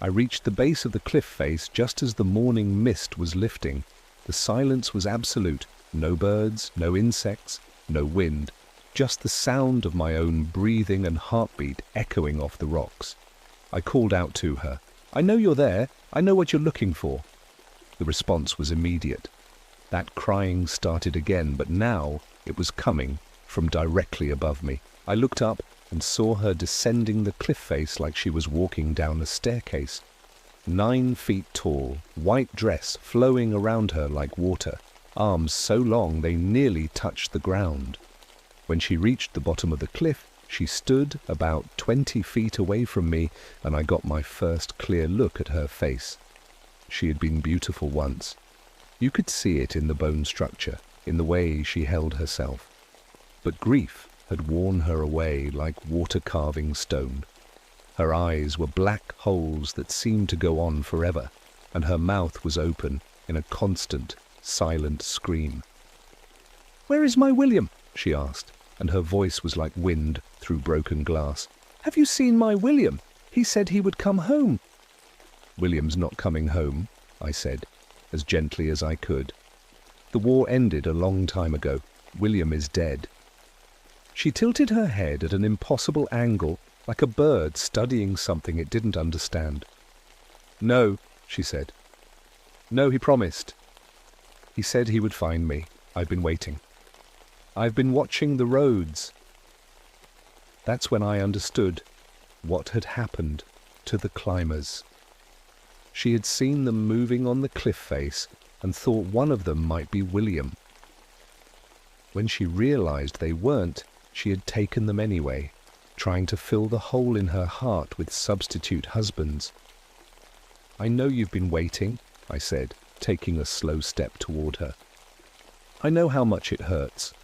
I reached the base of the cliff face just as the morning mist was lifting. The silence was absolute. No birds, no insects, no wind. Just the sound of my own breathing and heartbeat echoing off the rocks. I called out to her, "I know you're there. I know what you're looking for." The response was immediate. That crying started again, but now it was coming from directly above me. I looked up and saw her descending the cliff face like she was walking down a staircase. 9 feet tall, white dress flowing around her like water, arms so long they nearly touched the ground. When she reached the bottom of the cliff, she stood about 20 feet away from me, and I got my first clear look at her face. She had been beautiful once. You could see it in the bone structure, in the way she held herself. But grief had worn her away like water-carving stone. Her eyes were black holes that seemed to go on forever, and her mouth was open in a constant, silent scream. "Where is my William?" she asked, and her voice was like wind through broken glass. "Have you seen my William? He said he would come home." "William's not coming home," I said, as gently as I could. "The war ended a long time ago. William is dead." She tilted her head at an impossible angle, like a bird studying something it didn't understand. "No," she said. "No, he promised. He said he would find me. I've been waiting. I've been watching the roads." That's when I understood what had happened to the climbers. She had seen them moving on the cliff face and thought one of them might be William. When she realized they weren't, she had taken them anyway, trying to fill the hole in her heart with substitute husbands. "I know you've been waiting," I said, taking a slow step toward her. "I know how much it hurts.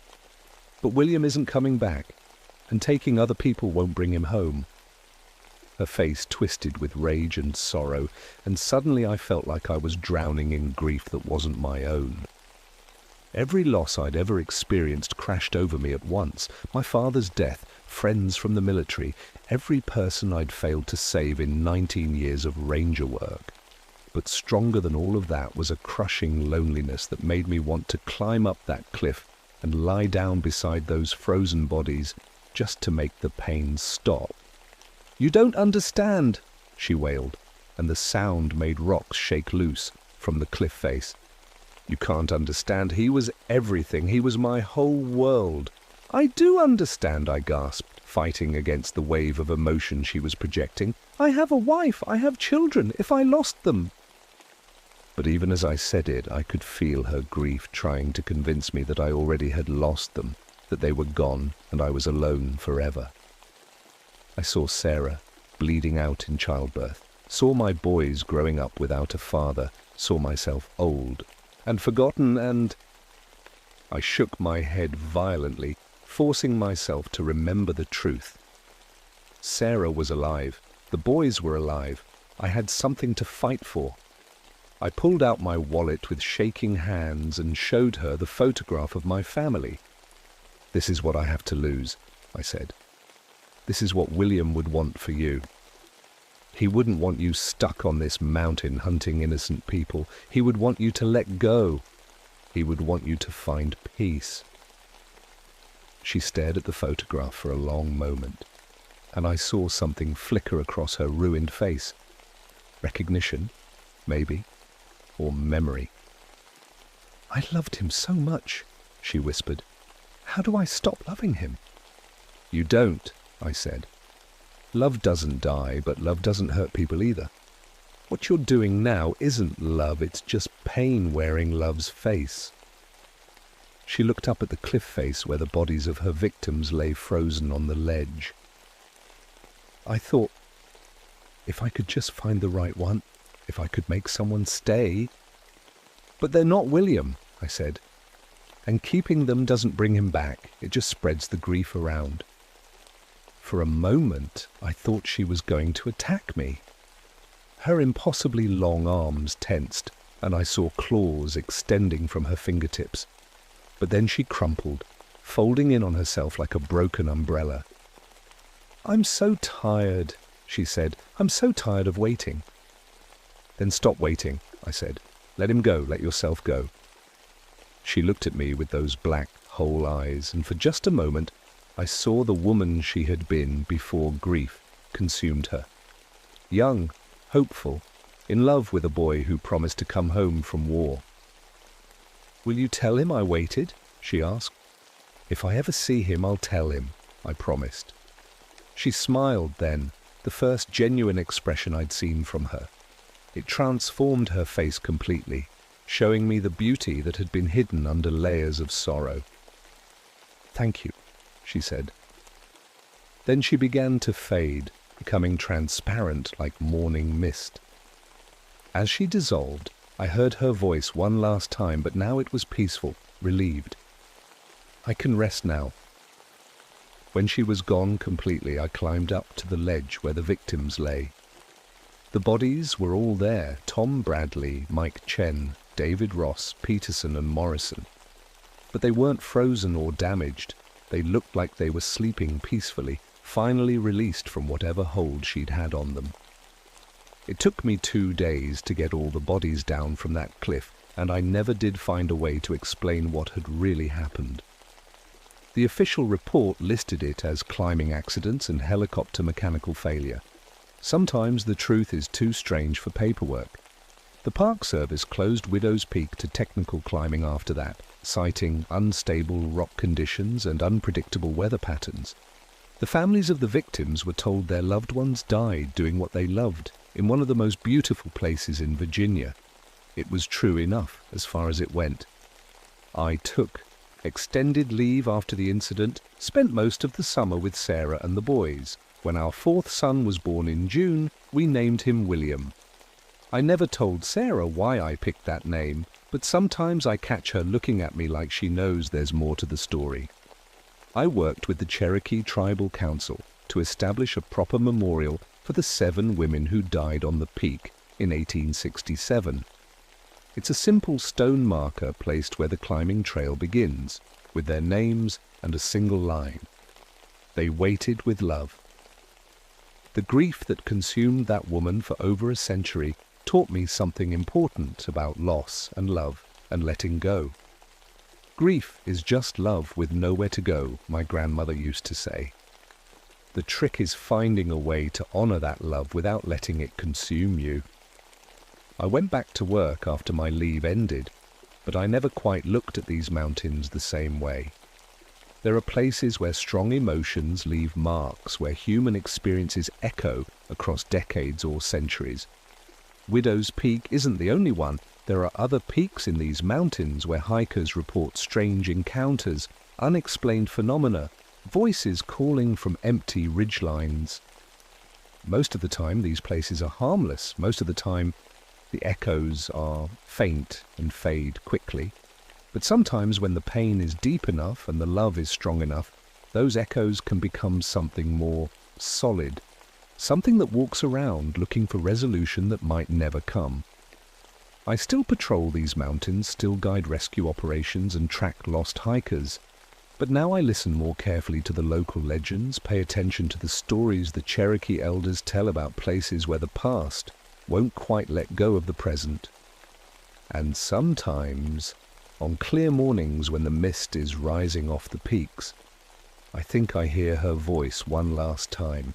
But William isn't coming back, and taking other people won't bring him home." Her face twisted with rage and sorrow, and suddenly I felt like I was drowning in grief that wasn't my own. Every loss I'd ever experienced crashed over me at once. My father's death, friends from the military, every person I'd failed to save in 19 years of ranger work. But stronger than all of that was a crushing loneliness that made me want to climb up that cliff and lie down beside those frozen bodies just to make the pain stop. "You don't understand," she wailed, and the sound made rocks shake loose from the cliff face. "You can't understand. He was everything. He was my whole world." "I do understand," I gasped, fighting against the wave of emotion she was projecting. "I have a wife. I have children. If I lost them..." But even as I said it, I could feel her grief trying to convince me that I already had lost them, that they were gone and I was alone forever. I saw Sarah bleeding out in childbirth, saw my boys growing up without a father, saw myself old and forgotten and... I shook my head violently, forcing myself to remember the truth. Sarah was alive. The boys were alive. I had something to fight for. I pulled out my wallet with shaking hands and showed her the photograph of my family. "This is what I have to lose," I said. "This is what William would want for you. He wouldn't want you stuck on this mountain hunting innocent people. He would want you to let go. He would want you to find peace." She stared at the photograph for a long moment, and I saw something flicker across her ruined face. Recognition, maybe, or memory. "I loved him so much," she whispered. "How do I stop loving him?" "You don't," I said. "Love doesn't die, but love doesn't hurt people either. What you're doing now isn't love, it's just pain wearing love's face." She looked up at the cliff face where the bodies of her victims lay frozen on the ledge. I thought, if I could just find the right one, if I could make someone stay. "But they're not William," I said. "And keeping them doesn't bring him back. It just spreads the grief around." For a moment, I thought she was going to attack me. Her impossibly long arms tensed, and I saw claws extending from her fingertips. But then she crumpled, folding in on herself like a broken umbrella. "I'm so tired," she said. "I'm so tired of waiting." "Then stop waiting," I said. "Let him go. Let yourself go." She looked at me with those black, whole eyes, and for just a moment I saw the woman she had been before grief consumed her. Young, hopeful, in love with a boy who promised to come home from war. "Will you tell him I waited?" she asked. "If I ever see him, I'll tell him," I promised. She smiled then, the first genuine expression I'd seen from her. It transformed her face completely, showing me the beauty that had been hidden under layers of sorrow. "Thank you," she said. Then she began to fade, becoming transparent like morning mist. As she dissolved, I heard her voice one last time, but now it was peaceful, relieved. "I can rest now." When she was gone completely, I climbed up to the ledge where the victims lay. The bodies were all there: Tom Bradley, Mike Chen, David Ross, Peterson and Morrison. But they weren't frozen or damaged. They looked like they were sleeping peacefully, finally released from whatever hold she'd had on them. It took me 2 days to get all the bodies down from that cliff, and I never did find a way to explain what had really happened. The official report listed it as climbing accidents and helicopter mechanical failure. Sometimes the truth is too strange for paperwork. The Park Service closed Widow's Peak to technical climbing after that, citing unstable rock conditions and unpredictable weather patterns. The families of the victims were told their loved ones died doing what they loved in one of the most beautiful places in Virginia. It was true enough as far as it went. I took extended leave after the incident, spent most of the summer with Sarah and the boys. When our 4th son was born in June, we named him William. I never told Sarah why I picked that name, but sometimes I catch her looking at me like she knows there's more to the story. I worked with the Cherokee Tribal Council to establish a proper memorial for the 7 women who died on the peak in 1867. It's a simple stone marker placed where the climbing trail begins, with their names and a single line. They waited with love. The grief that consumed that woman for over a century taught me something important about loss and love and letting go. Grief is just love with nowhere to go, my grandmother used to say. The trick is finding a way to honor that love without letting it consume you. I went back to work after my leave ended, but I never quite looked at these mountains the same way. There are places where strong emotions leave marks, where human experiences echo across decades or centuries. Widow's Peak isn't the only one. There are other peaks in these mountains where hikers report strange encounters, unexplained phenomena, voices calling from empty ridgelines. Most of the time these places are harmless. Most of the time the echoes are faint and fade quickly. But sometimes when the pain is deep enough and the love is strong enough, those echoes can become something more solid, something that walks around looking for resolution that might never come. I still patrol these mountains, still guide rescue operations and track lost hikers, but now I listen more carefully to the local legends, pay attention to the stories the Cherokee elders tell about places where the past won't quite let go of the present. And sometimes, on clear mornings when the mist is rising off the peaks, I think I hear her voice one last time.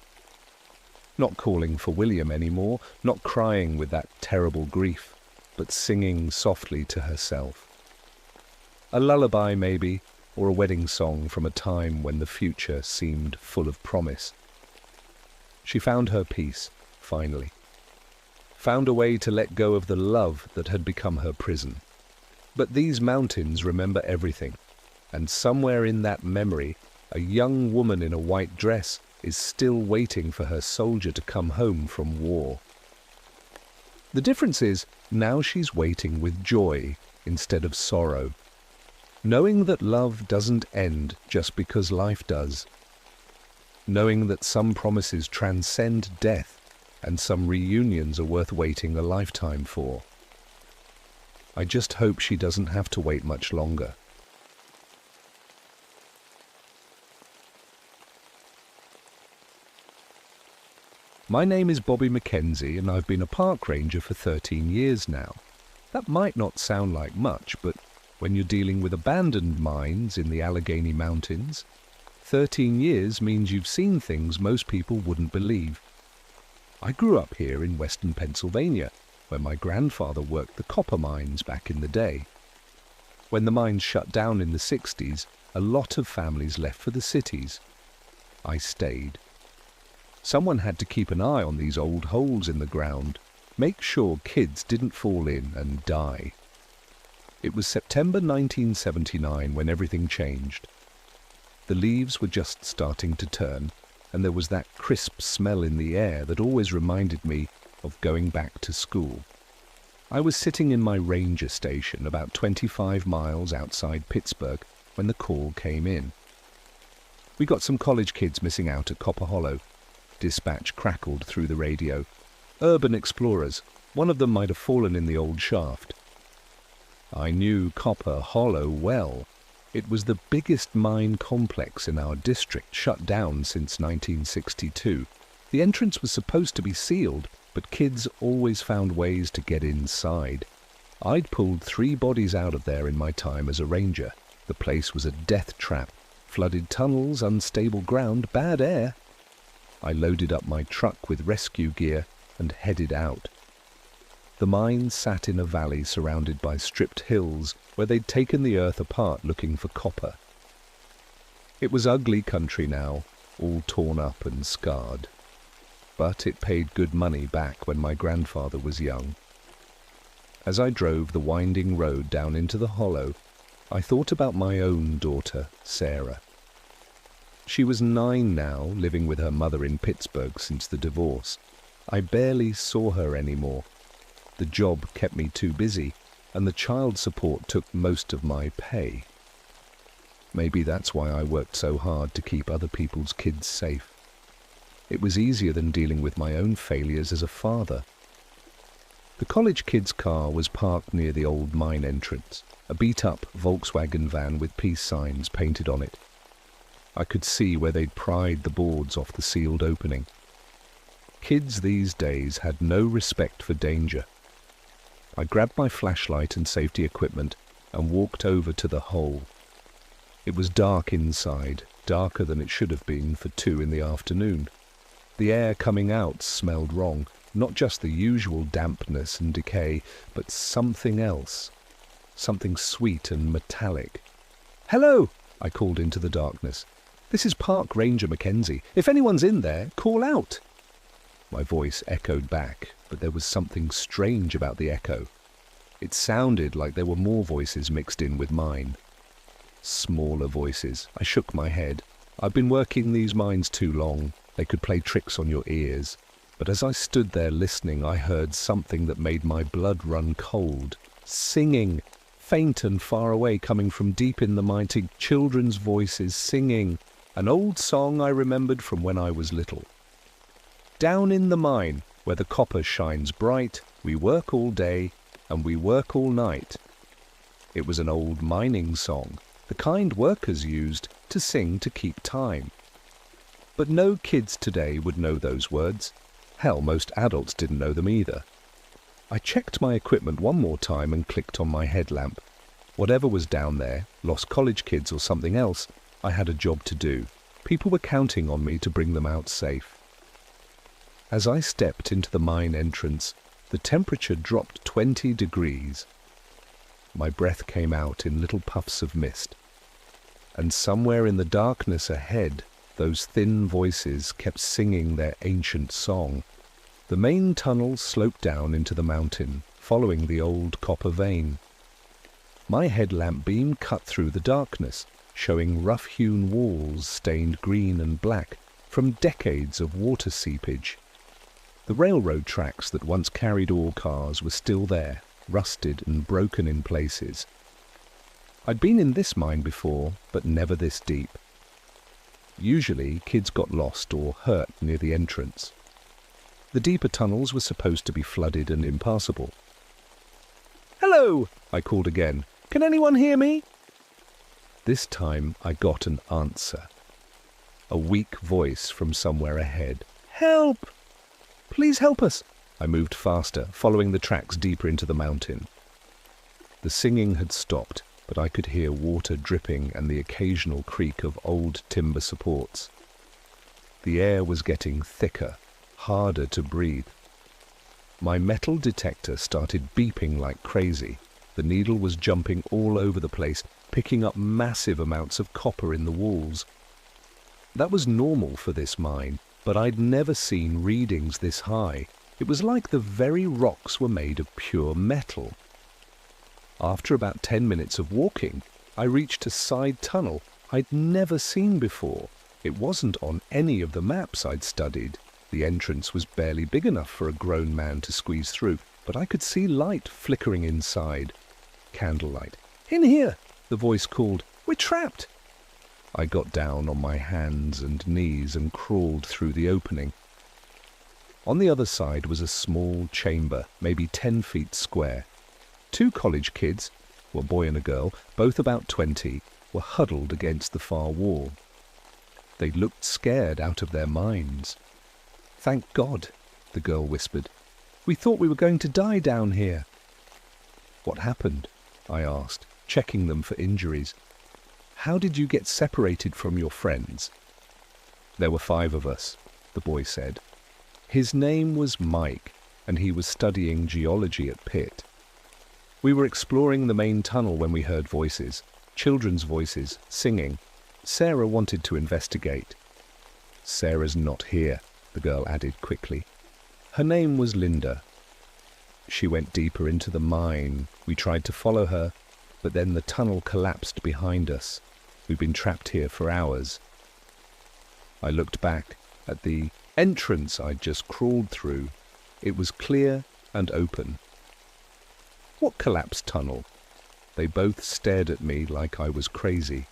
Not calling for William anymore, not crying with that terrible grief, but singing softly to herself. A lullaby maybe, or a wedding song from a time when the future seemed full of promise. She found her peace, finally. Found a way to let go of the love that had become her prison. But these mountains remember everything, and somewhere in that memory, a young woman in a white dress is still waiting for her soldier to come home from war. The difference is, now she's waiting with joy instead of sorrow, knowing that love doesn't end just because life does, knowing that some promises transcend death and some reunions are worth waiting a lifetime for. I just hope she doesn't have to wait much longer. My name is Bobby Mackenzie and I've been a park ranger for 13 years now. That might not sound like much, but when you're dealing with abandoned mines in the Allegheny Mountains, 13 years means you've seen things most people wouldn't believe. I grew up here in western Pennsylvania, where my grandfather worked the copper mines back in the day. When the mines shut down in the 60s, a lot of families left for the cities. I stayed. Someone had to keep an eye on these old holes in the ground, make sure kids didn't fall in and die. It was September 1979 when everything changed. The leaves were just starting to turn, and there was that crisp smell in the air that always reminded me of going back to school. I was sitting in my ranger station about 25 miles outside Pittsburgh when the call came in. We got some college kids missing out at Copper Hollow. Dispatch crackled through the radio. Urban explorers. One of them might have fallen in the old shaft. I knew Copper Hollow well. It was the biggest mine complex in our district, shut down since 1962. The entrance was supposed to be sealed, but kids always found ways to get inside. I'd pulled 3 bodies out of there in my time as a ranger. The place was a death trap. Flooded tunnels, unstable ground, bad air. I loaded up my truck with rescue gear and headed out. The mine sat in a valley surrounded by stripped hills where they'd taken the earth apart looking for copper. It was ugly country now, all torn up and scarred. But it paid good money back when my grandfather was young. As I drove the winding road down into the hollow, I thought about my own daughter, Sarah. She was 9 now, living with her mother in Pittsburgh since the divorce. I barely saw her anymore. The job kept me too busy, and the child support took most of my pay. Maybe that's why I worked so hard to keep other people's kids safe. It was easier than dealing with my own failures as a father. The college kid's car was parked near the old mine entrance, a beat-up Volkswagen van with peace signs painted on it. I could see where they'd pried the boards off the sealed opening. Kids these days had no respect for danger. I grabbed my flashlight and safety equipment and walked over to the hole. It was dark inside, darker than it should have been for 2 in the afternoon. The air coming out smelled wrong, not just the usual dampness and decay, but something else, something sweet and metallic. "Hello," I called into the darkness. "This is Park Ranger Mackenzie. If anyone's in there, call out." My voice echoed back, but there was something strange about the echo. It sounded like there were more voices mixed in with mine. Smaller voices. I shook my head. I've been working these mines too long. They could play tricks on your ears. But as I stood there listening, I heard something that made my blood run cold. Singing, faint and far away, coming from deep in the mighty children's voices, singing an old song I remembered from when I was little. "Down in the mine, where the copper shines bright, we work all day and we work all night." It was an old mining song, the kind workers used to sing to keep time. But no kids today would know those words. Hell, most adults didn't know them either. I checked my equipment one more time and clicked on my headlamp. Whatever was down there, lost college kids or something else, I had a job to do. People were counting on me to bring them out safe. As I stepped into the mine entrance, the temperature dropped 20 degrees. My breath came out in little puffs of mist. And somewhere in the darkness ahead, those thin voices kept singing their ancient song. The main tunnel sloped down into the mountain, following the old copper vein. My headlamp beam cut through the darkness, showing rough-hewn walls stained green and black from decades of water seepage. The railroad tracks that once carried ore cars were still there, rusted and broken in places. I'd been in this mine before, but never this deep. Usually, kids got lost or hurt near the entrance. The deeper tunnels were supposed to be flooded and impassable. "Hello," I called again. "Can anyone hear me?" This time I got an answer. A weak voice from somewhere ahead. "Help! Please help us!" I moved faster, following the tracks deeper into the mountain. The singing had stopped, but I could hear water dripping and the occasional creak of old timber supports. The air was getting thicker, harder to breathe. My metal detector started beeping like crazy. The needle was jumping all over the place, picking up massive amounts of copper in the walls. That was normal for this mine, but I'd never seen readings this high. It was like the very rocks were made of pure metal. After about 10 minutes of walking, I reached a side tunnel I'd never seen before. It wasn't on any of the maps I'd studied. The entrance was barely big enough for a grown man to squeeze through, but I could see light flickering inside. Candlelight. "In here!" the voice called. "We're trapped!" I got down on my hands and knees and crawled through the opening. On the other side was a small chamber, maybe 10 feet square. 2 college kids, a boy and a girl, both about 20, were huddled against the far wall. They looked scared out of their minds. "Thank God," the girl whispered. We thought we were going to die down here." "What happened?" I asked, checking them for injuries. "How did you get separated from your friends?" "There were 5 of us," the boy said. His name was Mike, and he was studying geology at Pitt. "We were exploring the main tunnel when we heard voices, children's voices, singing. Sarah wanted to investigate." "Sarah's not here," the girl added quickly. "Her name was Linda. She went deeper into the mine. We tried to follow her, but then the tunnel collapsed behind us. We've been trapped here for hours." I looked back at the entrance I'd just crawled through. It was clear and open. "What collapsed tunnel?" They both stared at me like I was crazy.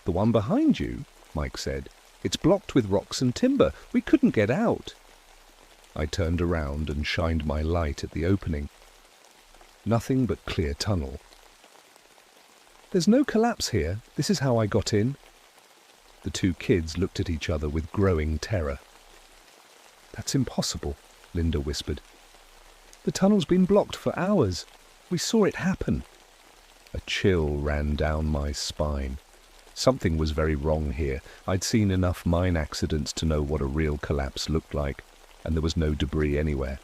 "The one behind you," Mike said. "It's blocked with rocks and timber. We couldn't get out." I turned around and shined my light at the opening. Nothing but clear tunnel. "There's no collapse here. This is how I got in." The 2 kids looked at each other with growing terror. "That's impossible," Linda whispered. "The tunnel's been blocked for hours. We saw it happen." A chill ran down my spine. Something was very wrong here. I'd seen enough mine accidents to know what a real collapse looked like, and there was no debris anywhere.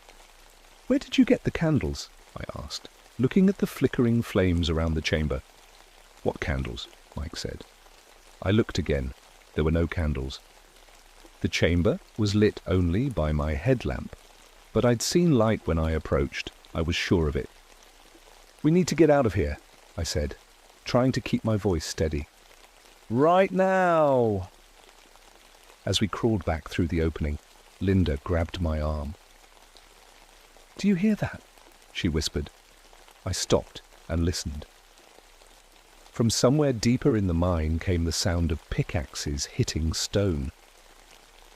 "Where did you get the candles?" I asked, looking at the flickering flames around the chamber. "What candles?" Mike said. I looked again. There were no candles. The chamber was lit only by my headlamp, but I'd seen light when I approached. I was sure of it. "We need to get out of here," I said, trying to keep my voice steady. "Right now!" As we crawled back through the opening, Linda grabbed my arm. "Do you hear that?" she whispered. I stopped and listened. From somewhere deeper in the mine came the sound of pickaxes hitting stone,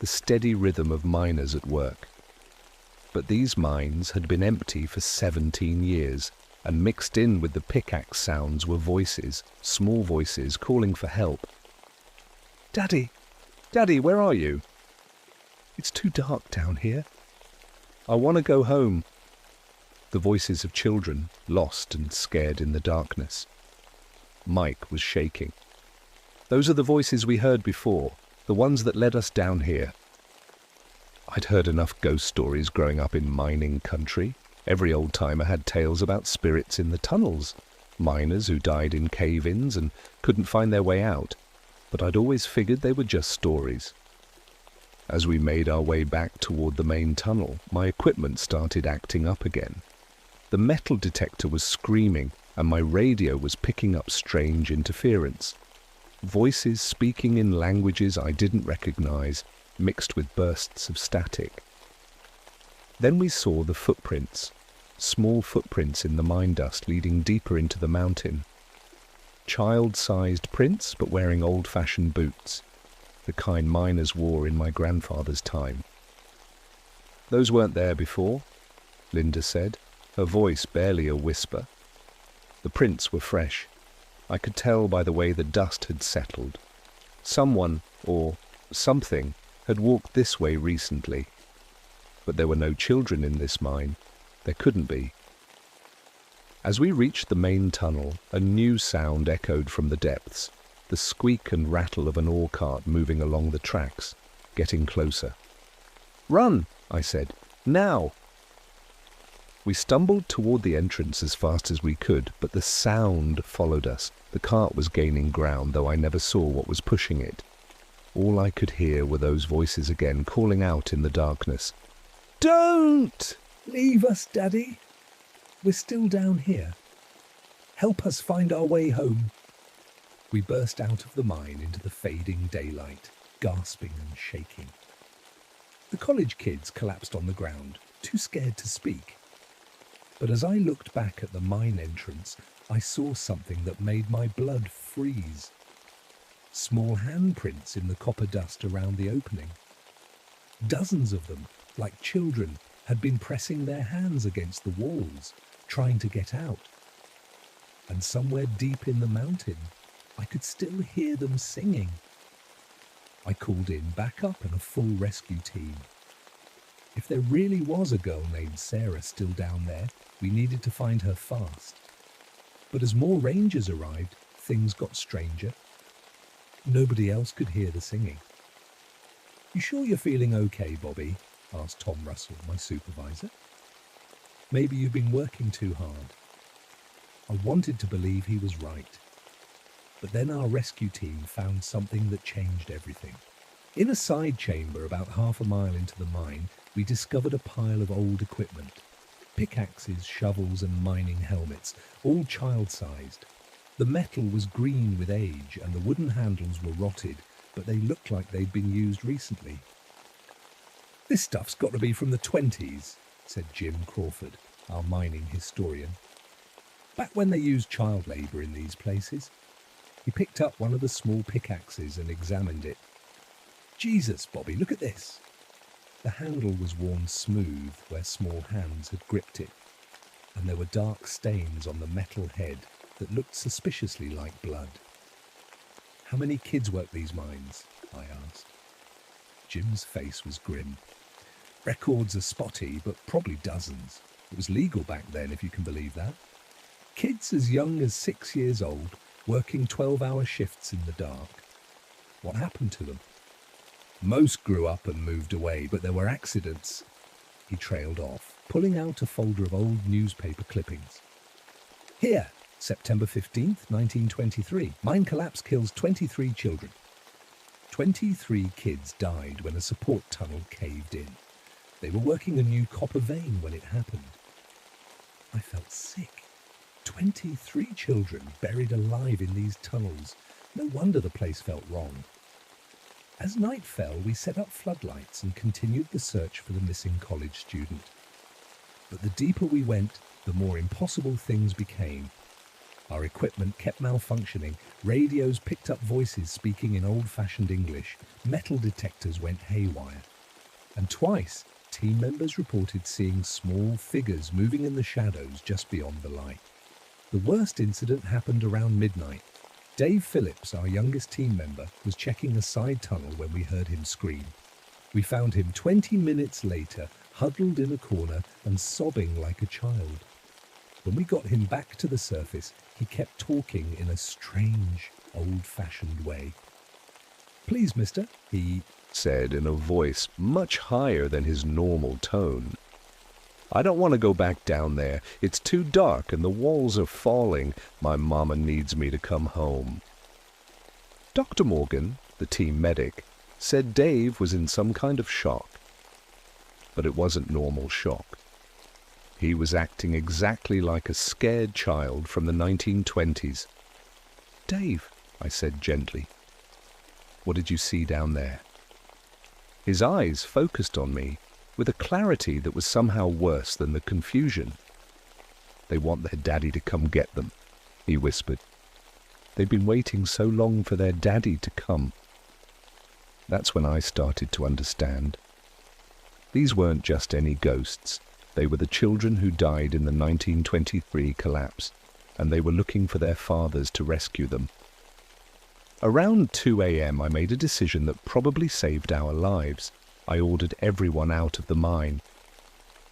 the steady rhythm of miners at work. But these mines had been empty for 17 years, and mixed in with the pickaxe sounds were voices, small voices calling for help. "Daddy! Daddy, where are you?" "It's too dark down here." "I want to go home." The voices of children, lost and scared in the darkness. Mike was shaking. "Those are the voices we heard before, the ones that led us down here." I'd heard enough ghost stories growing up in mining country. Every old-timer had tales about spirits in the tunnels, miners who died in cave-ins and couldn't find their way out, but I'd always figured they were just stories. As we made our way back toward the main tunnel, my equipment started acting up again. The metal detector was screaming, and my radio was picking up strange interference. Voices speaking in languages I didn't recognize, mixed with bursts of static. Then we saw the footprints, small footprints in the mine dust leading deeper into the mountain. Child-sized prints, but wearing old-fashioned boots, the kind miners wore in my grandfather's time. "Those weren't there before," Linda said, her voice barely a whisper. The prints were fresh. I could tell by the way the dust had settled. Someone, or something, had walked this way recently. But there were no children in this mine. There couldn't be. As we reached the main tunnel, a new sound echoed from the depths, the squeak and rattle of an ore cart moving along the tracks, getting closer. "Run!" I said. "Now!" We stumbled toward the entrance as fast as we could, but the sound followed us. The cart was gaining ground, though I never saw what was pushing it. All I could hear were those voices again, calling out in the darkness. "Don't! Leave us, Daddy. We're still down here. Help us find our way home." We burst out of the mine into the fading daylight, gasping and shaking. The college kids collapsed on the ground, too scared to speak. But as I looked back at the mine entrance, I saw something that made my blood freeze. Small handprints in the copper dust around the opening. Dozens of them, like children, had been pressing their hands against the walls, trying to get out. And somewhere deep in the mountain, I could still hear them singing. I called in backup and a full rescue team. If there really was a girl named Sarah still down there, we needed to find her fast. But as more rangers arrived, things got stranger. Nobody else could hear the singing. "You sure you're feeling okay, Bobby?" asked Tom Russell, my supervisor. "Maybe you've been working too hard." I wanted to believe he was right. But then our rescue team found something that changed everything. In a side chamber about half a mile into the mine, we discovered a pile of old equipment. Pickaxes, shovels and mining helmets, all child-sized. The metal was green with age and the wooden handles were rotted, but they looked like they'd been used recently. "This stuff's got to be from the 20s, said Jim Crawford, our mining historian. "Back when they used child labour in these places." He picked up one of the small pickaxes and examined it. "Jesus, Bobby, look at this." The handle was worn smooth where small hands had gripped it, and there were dark stains on the metal head that looked suspiciously like blood. "How many kids work these mines?" I asked. Jim's face was grim. "Records are spotty, but probably dozens. It was legal back then, if you can believe that. Kids as young as 6 years old, working 12-hour shifts in the dark. What happened to them? Most grew up and moved away, but there were accidents." He trailed off, pulling out a folder of old newspaper clippings. "Here, September 15th, 1923. Mine collapse kills 23 children. 23 kids died when a support tunnel caved in. They were working a new copper vein when it happened." I felt sick. 23 children buried alive in these tunnels. No wonder the place felt wrong. As night fell, we set up floodlights and continued the search for the missing college student. But the deeper we went, the more impossible things became. Our equipment kept malfunctioning, radios picked up voices speaking in old-fashioned English, metal detectors went haywire. And twice, team members reported seeing small figures moving in the shadows just beyond the light. The worst incident happened around midnight. Dave Phillips, our youngest team member, was checking a side tunnel when we heard him scream. We found him 20 minutes later, huddled in a corner and sobbing like a child. When we got him back to the surface, he kept talking in a strange, old-fashioned way. "Please, mister," he said in a voice much higher than his normal tone. "I don't want to go back down there. It's too dark and the walls are falling. My mama needs me to come home." Dr. Morgan, the team medic, said Dave was in some kind of shock. But it wasn't normal shock. He was acting exactly like a scared child from the 1920s. "Dave," I said gently, "what did you see down there?" His eyes focused on me with a clarity that was somehow worse than the confusion. "They want their daddy to come get them," he whispered. "They've been waiting so long for their daddy to come." That's when I started to understand. These weren't just any ghosts. They were the children who died in the 1923 collapse, and they were looking for their fathers to rescue them. Around 2 a.m. I made a decision that probably saved our lives. I ordered everyone out of the mine.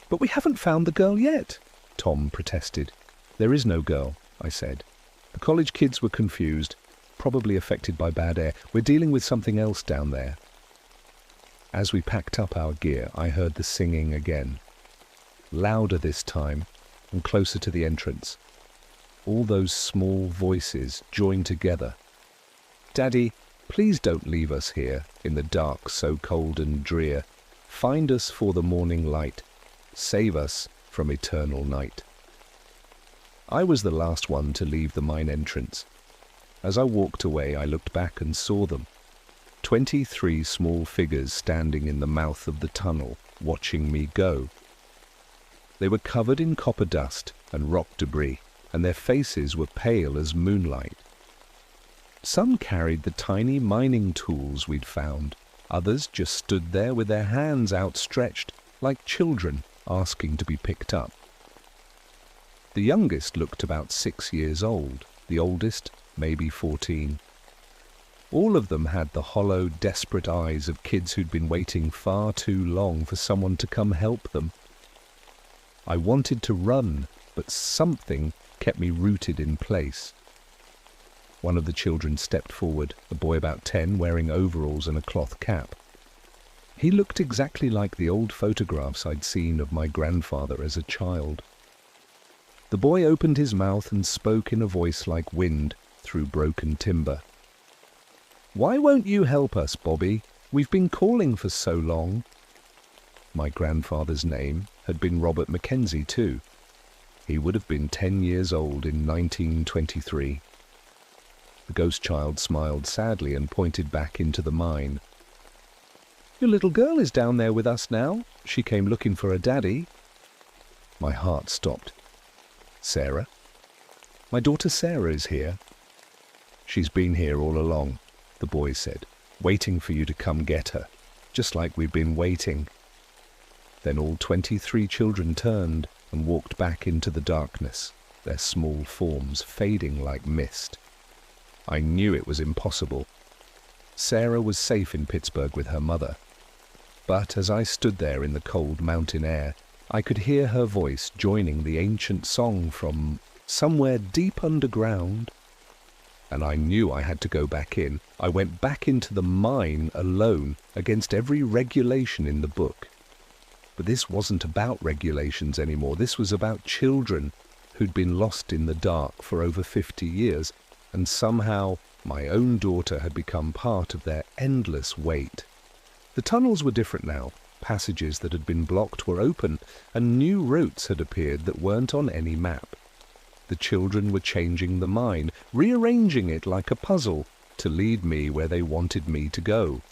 "But we haven't found the girl yet," Tom protested. "There is no girl," I said. "The college kids were confused, probably affected by bad air. We're dealing with something else down there." As we packed up our gear, I heard the singing again. Louder this time, and closer to the entrance. All those small voices joined together. "Daddy, please don't leave us here, in the dark so cold and drear. Find us for the morning light. Save us from eternal night." I was the last one to leave the mine entrance. As I walked away, I looked back and saw them. 23 small figures standing in the mouth of the tunnel, watching me go. They were covered in copper dust and rock debris, and their faces were pale as moonlight. Some carried the tiny mining tools we'd found. Others just stood there with their hands outstretched, like children asking to be picked up. The youngest looked about 6 years old, the oldest maybe 14. All of them had the hollow, desperate eyes of kids who'd been waiting far too long for someone to come help them. I wanted to run, but something kept me rooted in place. One of the children stepped forward, a boy about 10 wearing overalls and a cloth cap. He looked exactly like the old photographs I'd seen of my grandfather as a child. The boy opened his mouth and spoke in a voice like wind through broken timber. "Why won't you help us, Bobby? We've been calling for so long." My grandfather's name had been Robert Mackenzie too. He would have been 10 years old in 1923. The ghost child smiled sadly and pointed back into the mine. "Your little girl is down there with us now. She came looking for her daddy." My heart stopped. "Sarah? My daughter Sarah is here." "She's been here all along," the boy said, "waiting for you to come get her, just like we've been waiting." Then all 23 children turned and walked back into the darkness, their small forms fading like mist. I knew it was impossible. Sarah was safe in Pittsburgh with her mother. But as I stood there in the cold mountain air, I could hear her voice joining the ancient song from somewhere deep underground. And I knew I had to go back in. I went back into the mine alone against every regulation in the book. But this wasn't about regulations anymore. This was about children who'd been lost in the dark for over 50 years, and somehow my own daughter had become part of their endless wait. The tunnels were different now. Passages that had been blocked were open, and new routes had appeared that weren't on any map. The children were changing the mine, rearranging it like a puzzle to lead me where they wanted me to go.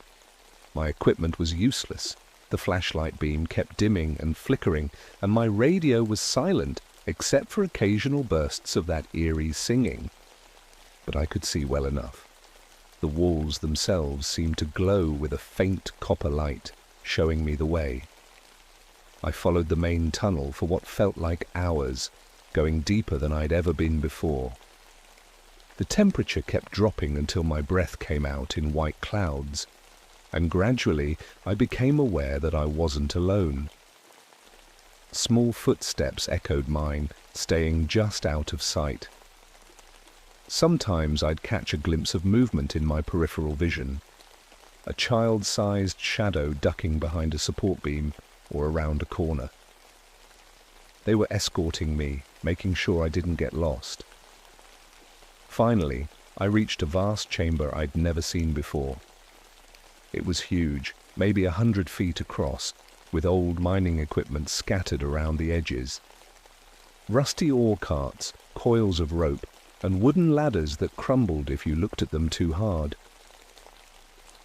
My equipment was useless. The flashlight beam kept dimming and flickering, and my radio was silent except for occasional bursts of that eerie singing. But I could see well enough. The walls themselves seemed to glow with a faint copper light, showing me the way. I followed the main tunnel for what felt like hours, going deeper than I'd ever been before. The temperature kept dropping until my breath came out in white clouds, and gradually I became aware that I wasn't alone. Small footsteps echoed mine, staying just out of sight. Sometimes I'd catch a glimpse of movement in my peripheral vision, a child-sized shadow ducking behind a support beam or around a corner. They were escorting me, making sure I didn't get lost. Finally, I reached a vast chamber I'd never seen before. It was huge, maybe 100 feet across, with old mining equipment scattered around the edges. Rusty ore carts, coils of rope, and wooden ladders that crumbled if you looked at them too hard.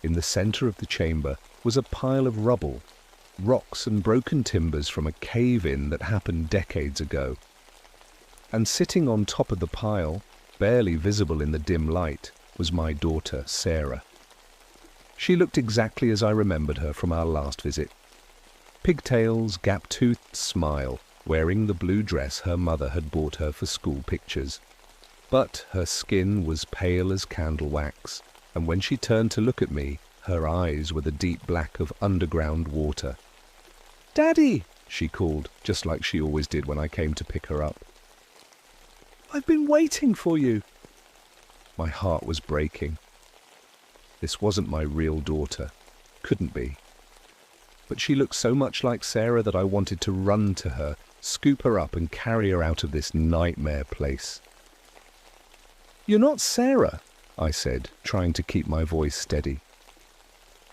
In the center of the chamber was a pile of rubble, rocks and broken timbers from a cave-in that happened decades ago. And sitting on top of the pile, barely visible in the dim light, was my daughter, Sarah. She looked exactly as I remembered her from our last visit. Pigtails, gap-toothed smile, wearing the blue dress her mother had bought her for school pictures. But her skin was pale as candle wax, and when she turned to look at me, her eyes were the deep black of underground water. "Daddy!" she called, just like she always did when I came to pick her up. "I've been waiting for you." My heart was breaking. This wasn't my real daughter. Couldn't be. But she looked so much like Sarah that I wanted to run to her, scoop her up and carry her out of this nightmare place. "You're not Sarah," I said, trying to keep my voice steady.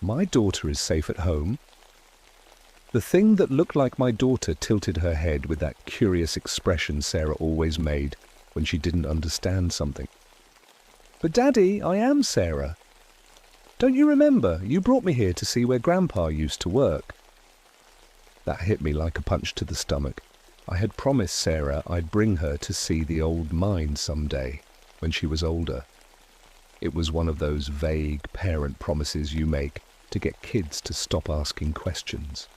"My daughter is safe at home." The thing that looked like my daughter tilted her head with that curious expression Sarah always made when she didn't understand something. "But Daddy, I am Sarah. Don't you remember? You brought me here to see where Grandpa used to work." That hit me like a punch to the stomach. I had promised Sarah I'd bring her to see the old mine someday, when she was older. It was one of those vague parent promises you make to get kids to stop asking questions.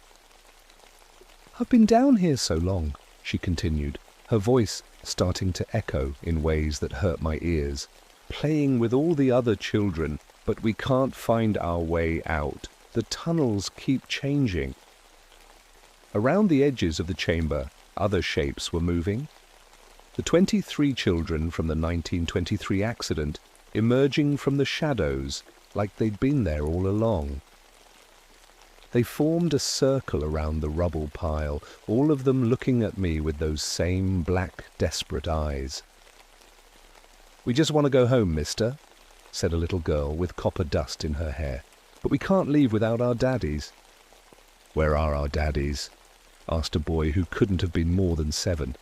"I've been down here so long," she continued, her voice starting to echo in ways that hurt my ears, playing with all the other children but we can't find our way out. The tunnels keep changing. Around the edges of the chamber, other shapes were moving. The 23 children from the 1923 accident emerging from the shadows like they'd been there all along. They formed a circle around the rubble pile, all of them looking at me with those same black, desperate eyes. "We just want to go home, mister," said a little girl with copper dust in her hair. "But we can't leave without our daddies." "Where are our daddies?" asked a boy who couldn't have been more than 7.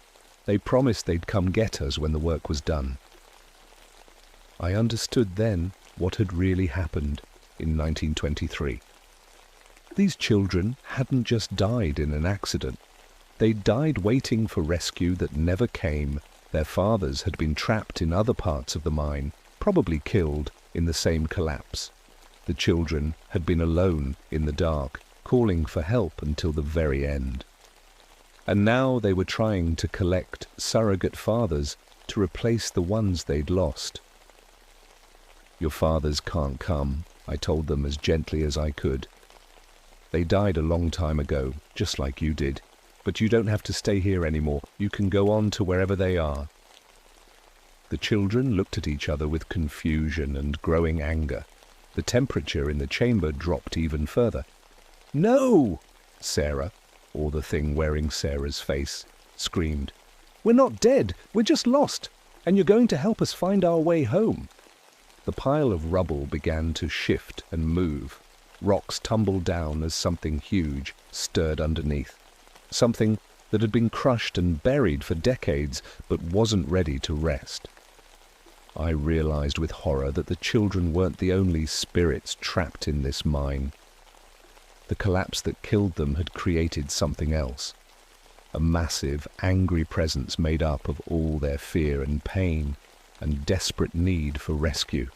"They promised they'd come get us when the work was done." I understood then what had really happened in 1923. These children hadn't just died in an accident. They'd died waiting for rescue that never came. Their fathers had been trapped in other parts of the mine, probably killed in the same collapse. The children had been alone in the dark, calling for help until the very end. And now they were trying to collect surrogate fathers to replace the ones they'd lost. "Your fathers can't come," I told them as gently as I could. "They died a long time ago, just like you did. But you don't have to stay here anymore. You can go on to wherever they are." The children looked at each other with confusion and growing anger. The temperature in the chamber dropped even further. "No!" Sarah, or the thing wearing Sarah's face, screamed. "We're not dead. We're just lost. And you're going to help us find our way home." The pile of rubble began to shift and move. Rocks tumbled down as something huge stirred underneath. Something that had been crushed and buried for decades but wasn't ready to rest. I realized with horror that the children weren't the only spirits trapped in this mine. The collapse that killed them had created something else. A massive, angry presence made up of all their fear and pain and desperate need for rescue.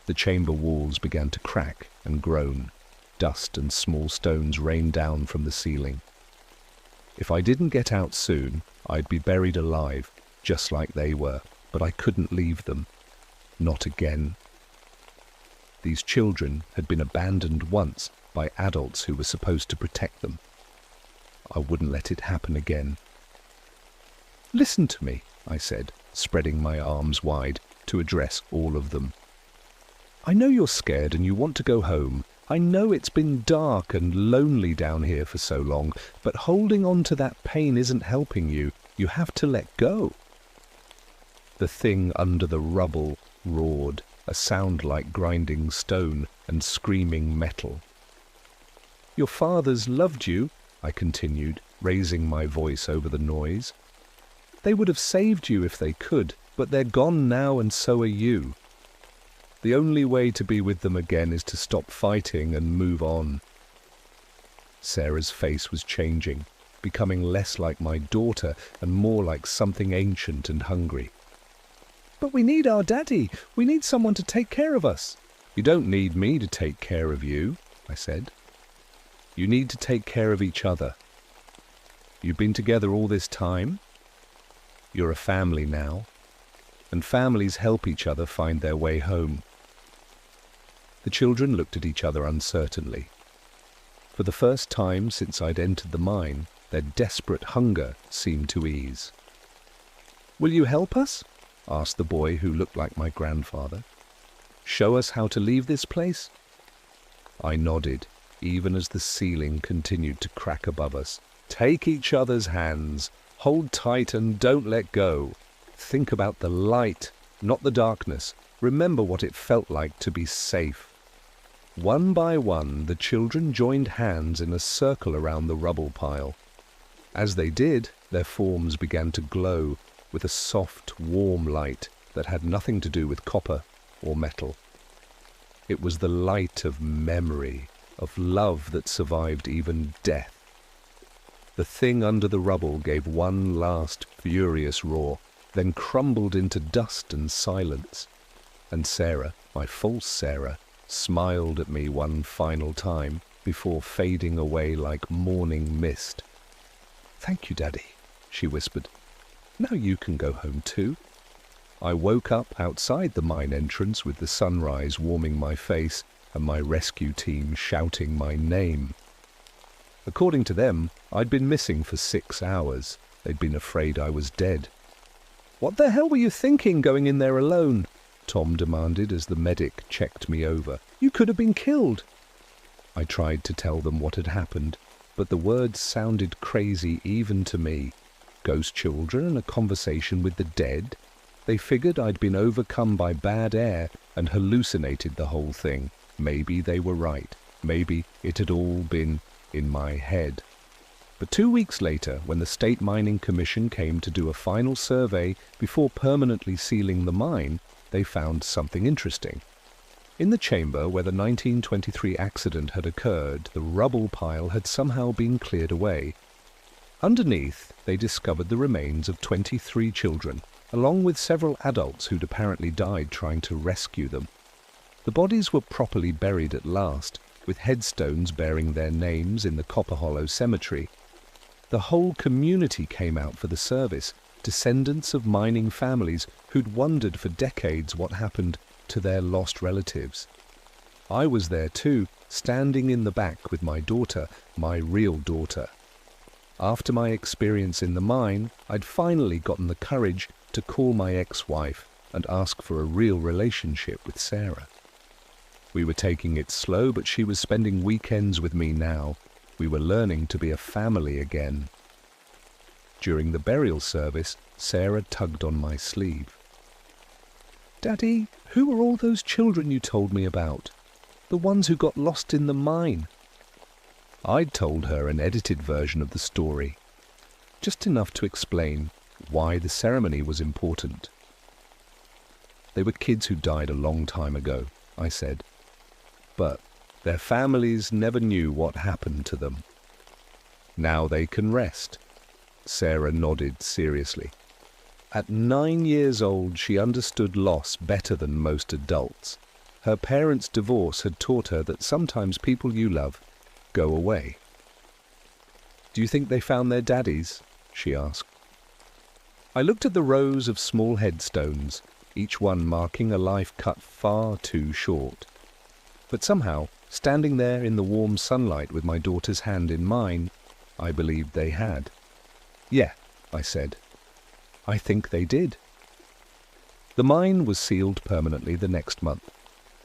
The chamber walls began to crack and groan. Dust and small stones rained down from the ceiling. If I didn't get out soon, I'd be buried alive, just like they were, but I couldn't leave them. Not again. These children had been abandoned once by adults who were supposed to protect them. I wouldn't let it happen again. "Listen to me," I said, spreading my arms wide to address all of them. "I know you're scared and you want to go home. I know it's been dark and lonely down here for so long, but holding on to that pain isn't helping you. You have to let go." The thing under the rubble roared, a sound like grinding stone and screaming metal. "Your fathers loved you," I continued, raising my voice over the noise. "They would have saved you if they could, but they're gone now and so are you. The only way to be with them again is to stop fighting and move on." Sarah's face was changing, becoming less like my daughter and more like something ancient and hungry. "But we need our daddy. We need someone to take care of us." "You don't need me to take care of you," I said. "You need to take care of each other. You've been together all this time. You're a family now, and families help each other find their way home." The children looked at each other uncertainly. For the first time since I'd entered the mine, their desperate hunger seemed to ease. "Will you help us?" asked the boy who looked like my grandfather. "Show us how to leave this place?" I nodded, even as the ceiling continued to crack above us. "Take each other's hands, hold tight and don't let go. Think about the light, not the darkness. Remember what it felt like to be safe." One by one, the children joined hands in a circle around the rubble pile. As they did, their forms began to glow with a soft, warm light that had nothing to do with copper or metal. It was the light of memory, of love that survived even death. The thing under the rubble gave one last furious roar, then crumbled into dust and silence. And Sarah, my false Sarah, smiled at me one final time before fading away like morning mist. "Thank you, Daddy," she whispered. "Now you can go home too." I woke up outside the mine entrance with the sunrise warming my face and my rescue team shouting my name. According to them, I'd been missing for 6 hours. They'd been afraid I was dead. "What the hell were you thinking going in there alone?" Tom demanded as the medic checked me over. "You could have been killed." I tried to tell them what had happened, but the words sounded crazy even to me. Ghost children and a conversation with the dead? They figured I'd been overcome by bad air and hallucinated the whole thing. Maybe they were right. Maybe it had all been in my head. But 2 weeks later, when the State Mining Commission came to do a final survey before permanently sealing the mine, they found something interesting. In the chamber where the 1923 accident had occurred, the rubble pile had somehow been cleared away. Underneath, they discovered the remains of 23 children, along with several adults who'd apparently died trying to rescue them. The bodies were properly buried at last, with headstones bearing their names in the Copper Hollow Cemetery. The whole community came out for the service, descendants of mining families who'd wondered for decades what happened to their lost relatives. I was there too, standing in the back with my daughter, my real daughter. After my experience in the mine, I'd finally gotten the courage to call my ex-wife and ask for a real relationship with Sarah. We were taking it slow, but she was spending weekends with me now. We were learning to be a family again. During the burial service, Sarah tugged on my sleeve. "Daddy, who are all those children you told me about? The ones who got lost in the mine?" I'd told her an edited version of the story, just enough to explain why the ceremony was important. "They were kids who died a long time ago," I said. "But their families never knew what happened to them. Now they can rest." Sarah nodded seriously. At 9 years old, she understood loss better than most adults. Her parents' divorce had taught her that sometimes people you love go away. "Do you think they found their daddies?" she asked. I looked at the rows of small headstones, each one marking a life cut far too short. But somehow, standing there in the warm sunlight with my daughter's hand in mine, I believed they had. "Yeah," I said. "I think they did." The mine was sealed permanently the next month.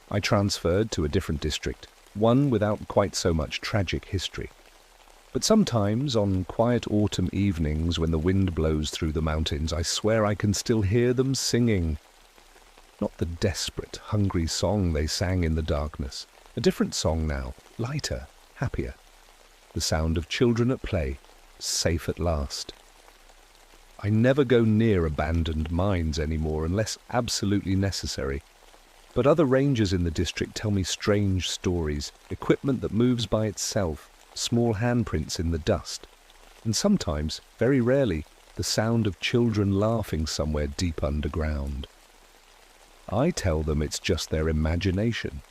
I transferred to a different district, one without quite so much tragic history. But sometimes, on quiet autumn evenings when the wind blows through the mountains, I swear I can still hear them singing. Not the desperate, hungry song they sang in the darkness. A different song now, lighter, happier. The sound of children at play, safe at last. I never go near abandoned mines anymore unless absolutely necessary. But other rangers in the district tell me strange stories, equipment that moves by itself, small handprints in the dust, and sometimes, very rarely, the sound of children laughing somewhere deep underground. I tell them it's just their imagination.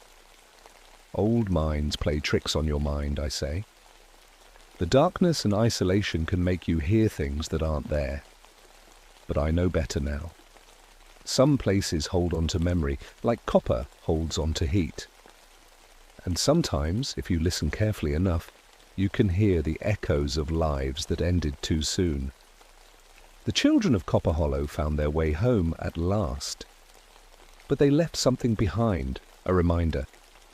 Old mines play tricks on your mind, I say. The darkness and isolation can make you hear things that aren't there. But I know better now. Some places hold on to memory, like copper holds on to heat. And sometimes, if you listen carefully enough, you can hear the echoes of lives that ended too soon. The children of Copper Hollow found their way home at last. But they left something behind, a reminder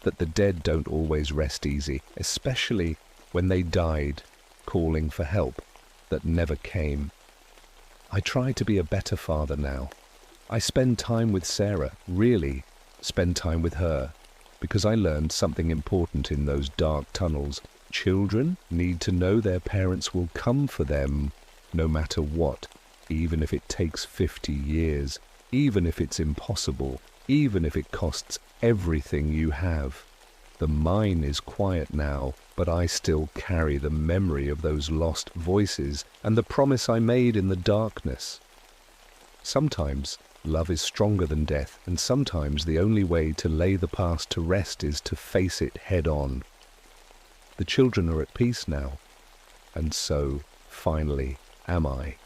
that the dead don't always rest easy, especially when they died, calling for help that never came. I try to be a better father now. I spend time with Sarah, really spend time with her, because I learned something important in those dark tunnels. Children need to know their parents will come for them, no matter what, even if it takes 50 years, even if it's impossible, even if it costs everything you have. The mine is quiet now, but I still carry the memory of those lost voices and the promise I made in the darkness. Sometimes love is stronger than death, and sometimes the only way to lay the past to rest is to face it head on. The children are at peace now, and so, finally, am I.